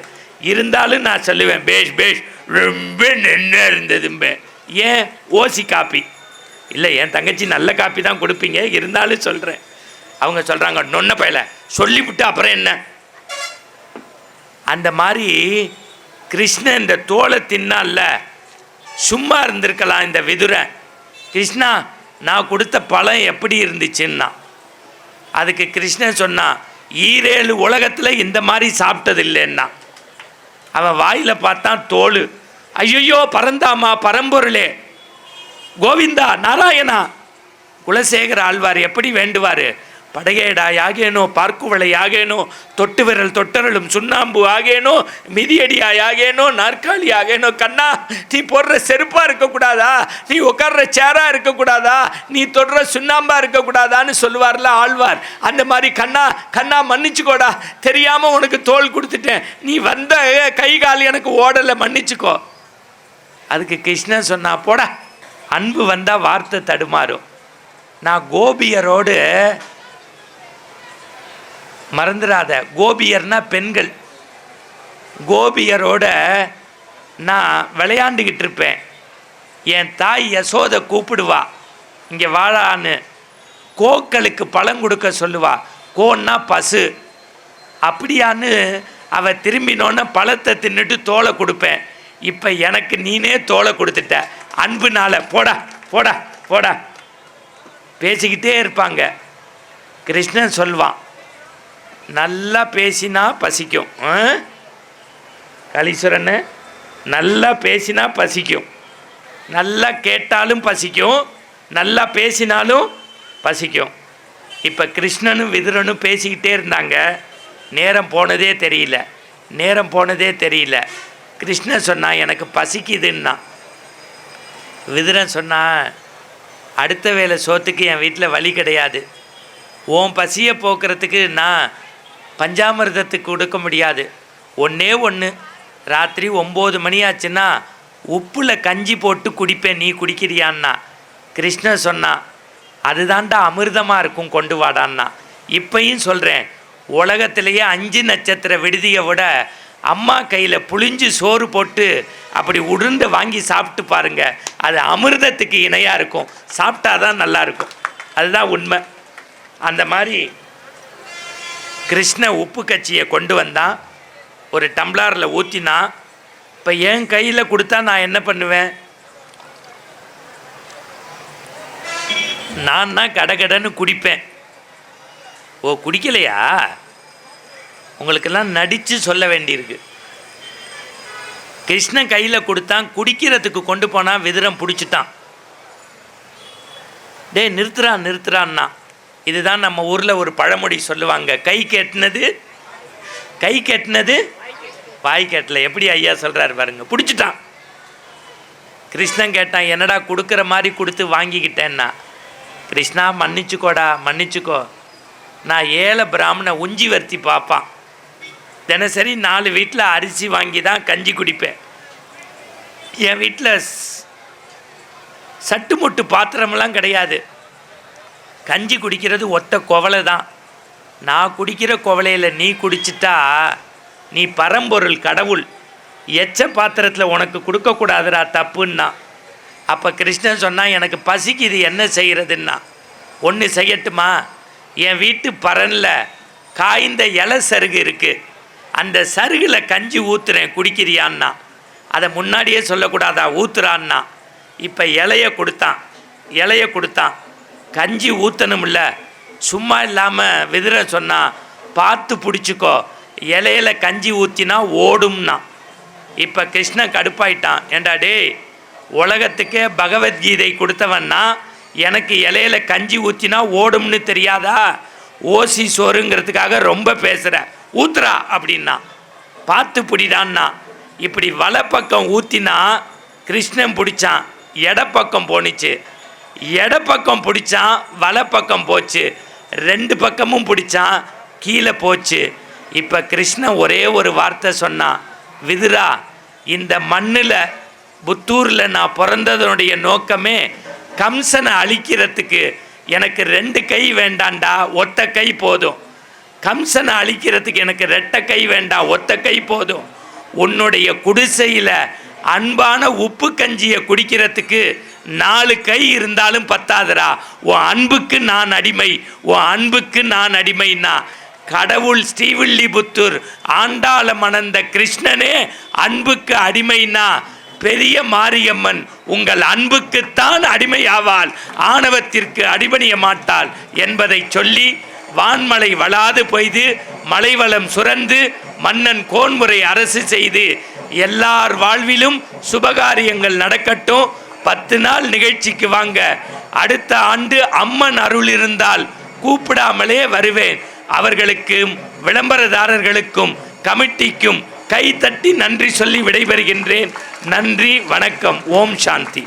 இருந்தாலும் நான் சொல்லுவேன், பேஷ் பேஷ் ரொம்ப என்ன இருந்ததும்பே. ஏன்? ஓசி காப்பி இல்லை, என் தங்கச்சி நல்ல காப்பி தான் கொடுப்பீங்க, இருந்தாலும் சொல்கிறேன். அவங்க சொல்கிறாங்க, நொன்ன பயல சொல்லிவிட்டு அப்புறம் என்ன. அந்த மாதிரி கிருஷ்ணன் இந்த தோலை தின்னால சும்மா இருந்திருக்கலாம் இந்த விதுரன். கிருஷ்ணா, நான் கொடுத்த பழம் எப்படி இருந்துச்சுன்னா, அதுக்கு கிருஷ்ணன் சொன்னான், 7 உலகத்தில் இந்த மாதிரி சாப்பிட்டது இல்லைன்னா. அவன் வாயில் பார்த்தான் தோல். ஐயோ பரந்தாமா, பரம்பொருளே, கோவிந்தா, நாராயணா. குலசேகர ஆழ்வார் எப்படி வேண்டுவார், படையேடா யாகேனோ, பார்க்குவளை யாகேனோ, தொட்டு விரல் தொட்டரலும் சுண்ணாம்பு ஆகேனோ, மிதியடியா யாகேனோ, நாற்காலி ஆகேனோ. கண்ணா, நீ போடுற செருப்பாக இருக்கக்கூடாதா, நீ உட்கார்ற சேராக இருக்கக்கூடாதா, நீ தொடுற சுண்ணாம்பாக இருக்கக்கூடாதான்னு சொல்லுவார்ல ஆழ்வார். அந்த மாதிரி கண்ணா கண்ணா மன்னிச்சுக்கோடா, தெரியாமல் உனக்கு தோல் கொடுத்துட்டேன், நீ வந்த கை கால் எனக்கு ஓடலை, மன்னிச்சுக்கோ. அதுக்கு கிருஷ்ணன் சொன்னா, போடா, அன்பு வந்தால் வார்த்தை தடுமாறும். நான் கோபியரோடு, மறந்துடாத, கோபியர்னா பெண்கள், கோபியரோட நான் விளையாண்டுக்கிட்டு இருப்பேன். என் தாய் யசோதை கூப்பிடுவா, இங்கே வாழான்னு. கோக்களுக்கு பழம் கொடுக்க சொல்லுவா. கோன்னா பசு. அப்படியான்னு அவள் திரும்பினோன்னு பழத்தை தின்னுட்டு தோலை கொடுப்பேன். இப்போ எனக்கு நீனே தோலை கொடுத்துட்ட அன்புனால. போடா போடா போடா. பேசிக்கிட்டே இருப்பாங்க. கிருஷ்ணன் சொல்வான், நல்லா பேசினா பசிக்கும். கலீஸ்வரன், நல்லா பேசினா பசிக்கும், நல்லா கேட்டாலும் பசிக்கும், நல்லா பேசினாலும் பசிக்கும். இப்போ கிருஷ்ணனும் விதுரனும் பேசிக்கிட்டே இருந்தாங்க. நேரம் போனதே தெரியல, நேரம் போனதே தெரியல. கிருஷ்ணன் சொன்னான், எனக்கு பசிக்குதுன்னா. விதுரன் சொன்னான், அடுத்த வேளை சோத்துக்கு என் வீட்டில் வழி கிடையாது. உன் பசியை போக்குறதுக்கு நான் பஞ்சாமிர்தத்துக்கு கொடுக்க முடியாது. ஒன்றே ஒன்று, ராத்திரி 9 மணி ஆச்சுன்னா உப்பில் கஞ்சி போட்டு குடிப்பேன், நீ குடிக்கிறியான்னா. கிருஷ்ணன் சொன்னான், அதுதான்டா அமிர்தமாக இருக்கும், கொண்டு வாடான்னா. இப்பையும் சொல்கிறேன், உலகத்திலேயே 5 நட்சத்திர விடுதியை விட அம்மா கையில் புளிஞ்சு சோறு போட்டு அப்படி உருண்டை வாங்கி சாப்பிட்டு பாருங்கள், அது அமிர்தத்துக்கு இணையாக இருக்கும். சாப்பிட்டா தான் நல்லாயிருக்கும், அதுதான் உண்மை. அந்த மாதிரி கிருஷ்ண உப்பு கச்சியை கொண்டு வந்தான், ஒரு டம்ளரில் ஊற்றினா. இப்போ என் கையில் கொடுத்தா நான் என்ன பண்ணுவேன்? நான் தான் கடகடன்னு குடிப்பேன். ஓ, குடிக்கலையா? உங்களுக்கெல்லாம் நடித்து சொல்ல வேண்டியிருக்கு. கிருஷ்ணன் கையில் கொடுத்தான், குடிக்கிறதுக்கு கொண்டு போனால் விதுரம் பிடிச்சிட்டான். டே நிறுத்துறான் நிறுத்துறான்னா. இதுதான் நம்ம ஊரில் ஒரு பழமொழி சொல்லுவாங்க, கை கெட்டினது வாய் கெட்டல. எப்படி ஐயா சொல்கிறாரு பாருங்க. பிடிச்சிட்டான். கிருஷ்ணன் கேட்டான், என்னடா கொடுக்குற மாதிரி கொடுத்து வாங்கிக்கிட்டேன்னா. கிருஷ்ணா, மன்னிச்சுக்கோடா மன்னிச்சுக்கோ, நான் ஏழை பிராமண உஞ்சி வர்த்தி பார்ப்பான். தினசரி 4 வீட்டில் அரிசி வாங்கி தான் கஞ்சி குடிப்பேன். என் வீட்டில் சட்டு முட்டு பாத்திரமெல்லாம் கிடையாது. கஞ்சி குடிக்கிறது ஒத்த குவளை தான். நான் குடிக்கிற குவளையில் நீ குடிச்சிட்டா நீ பரம்பொருள் கடவுள். எச்ச பாத்திரத்தில் உனக்கு கொடுக்கக்கூடாதுடா, தப்புன்னா. அப்போ கிருஷ்ணன் சொன்னால், எனக்கு பசிக்குது, என்ன செய்கிறதுன்னா. ஒன்று செய்யட்டுமா, என் வீட்டு பரனில் காய்ந்த இலை சருகு இருக்குது, அந்த சருகில் கஞ்சி ஊற்றுறேன், குடிக்கிறியான்னா. அதை முன்னாடியே சொல்லக்கூடாதா, ஊற்றுறான்னா. இப்போ இலையை கொடுத்தான், கஞ்சி ஊற்றணும்ல. சும்மா இல்லாமல் விதுர சொன்னான், பார்த்து பிடிச்சிக்கோ, இலையில கஞ்சி ஊற்றினா ஓடும்னா. இப்போ கிருஷ்ணன் கடுப்பாயிட்டான். ஏண்டா டே, உலகத்துக்கே பகவத்கீதை கொடுத்தவன்னா எனக்கு இலையில கஞ்சி ஊற்றினா ஓடும்னு தெரியாதா? ஓசி சோறுங்கிறதுக்காக ரொம்ப பேசுகிற, ஊத்துறா அப்படின்னா, பார்த்து பிடிடான்னா. இப்படி வலப்பக்கம் ஊற்றினா கிருஷ்ணன் பிடிச்சான், இடப்பக்கம் போணுச்சு. இடப்பக்கம் பிடிச்சான், வலப்பக்கம் போச்சு. 2 பக்கமும் பிடிச்சான், கீழே போச்சு. இப்போ கிருஷ்ணன் ஒரே ஒரு வார்த்தை சொன்னான், விதுரா, இந்த மண்ணில் புத்தூரில் நான் பிறந்ததனுடைய நோக்கமே கம்சனை அழிக்கிறதுக்கு. எனக்கு 2 கை வேண்டாண்டா, ஒத்த கை போதும். கம்சனை அழிக்கிறதுக்கு எனக்கு 2 கை வேண்டாம், ஒத்த கை போதும். உன்னுடைய குடிசையில் அன்பான உப்பு கஞ்சியை குடிக்கிறதுக்கு 4 கை இருந்தாலும் பத்தாதரா. உன் அன்புக்கு நான் அடிமை, உன் அன்புக்கு நான் அடிமைன்னா, கடவுள் ஸ்ரீவில்லிபுத்தூர் ஆண்டாள மணந்த கிருஷ்ணனே அன்புக்கு அடிமைனா, பெரிய மாரியம்மன் உங்கள் அன்புக்குத்தான் அடிமையாவாள், ஆணவத்திற்கு அடிபணிய மாட்டாள் என்பதை சொல்லி, வான்மலை வளாது பொய்து மலைவளம் சுரந்து மன்னன் கோன்முறை அரசு செய்து எல்லார் வாழ்விலும் சுபகாரியங்கள் நடக்கட்டும். 10 நாள் நிகழ்ச்சிக்கு வாங்க. அடுத்த ஆண்டு அம்மன் அருள் இருந்தால் கூப்பிடாமலே வருவேன். அவர்களுக்கும் விளம்பரதாரர்களுக்கும் கமிட்டிக்கும் கை தட்டி நன்றி சொல்லி விடைபெறுகின்றேன். நன்றி, வணக்கம். ஓம் சாந்தி.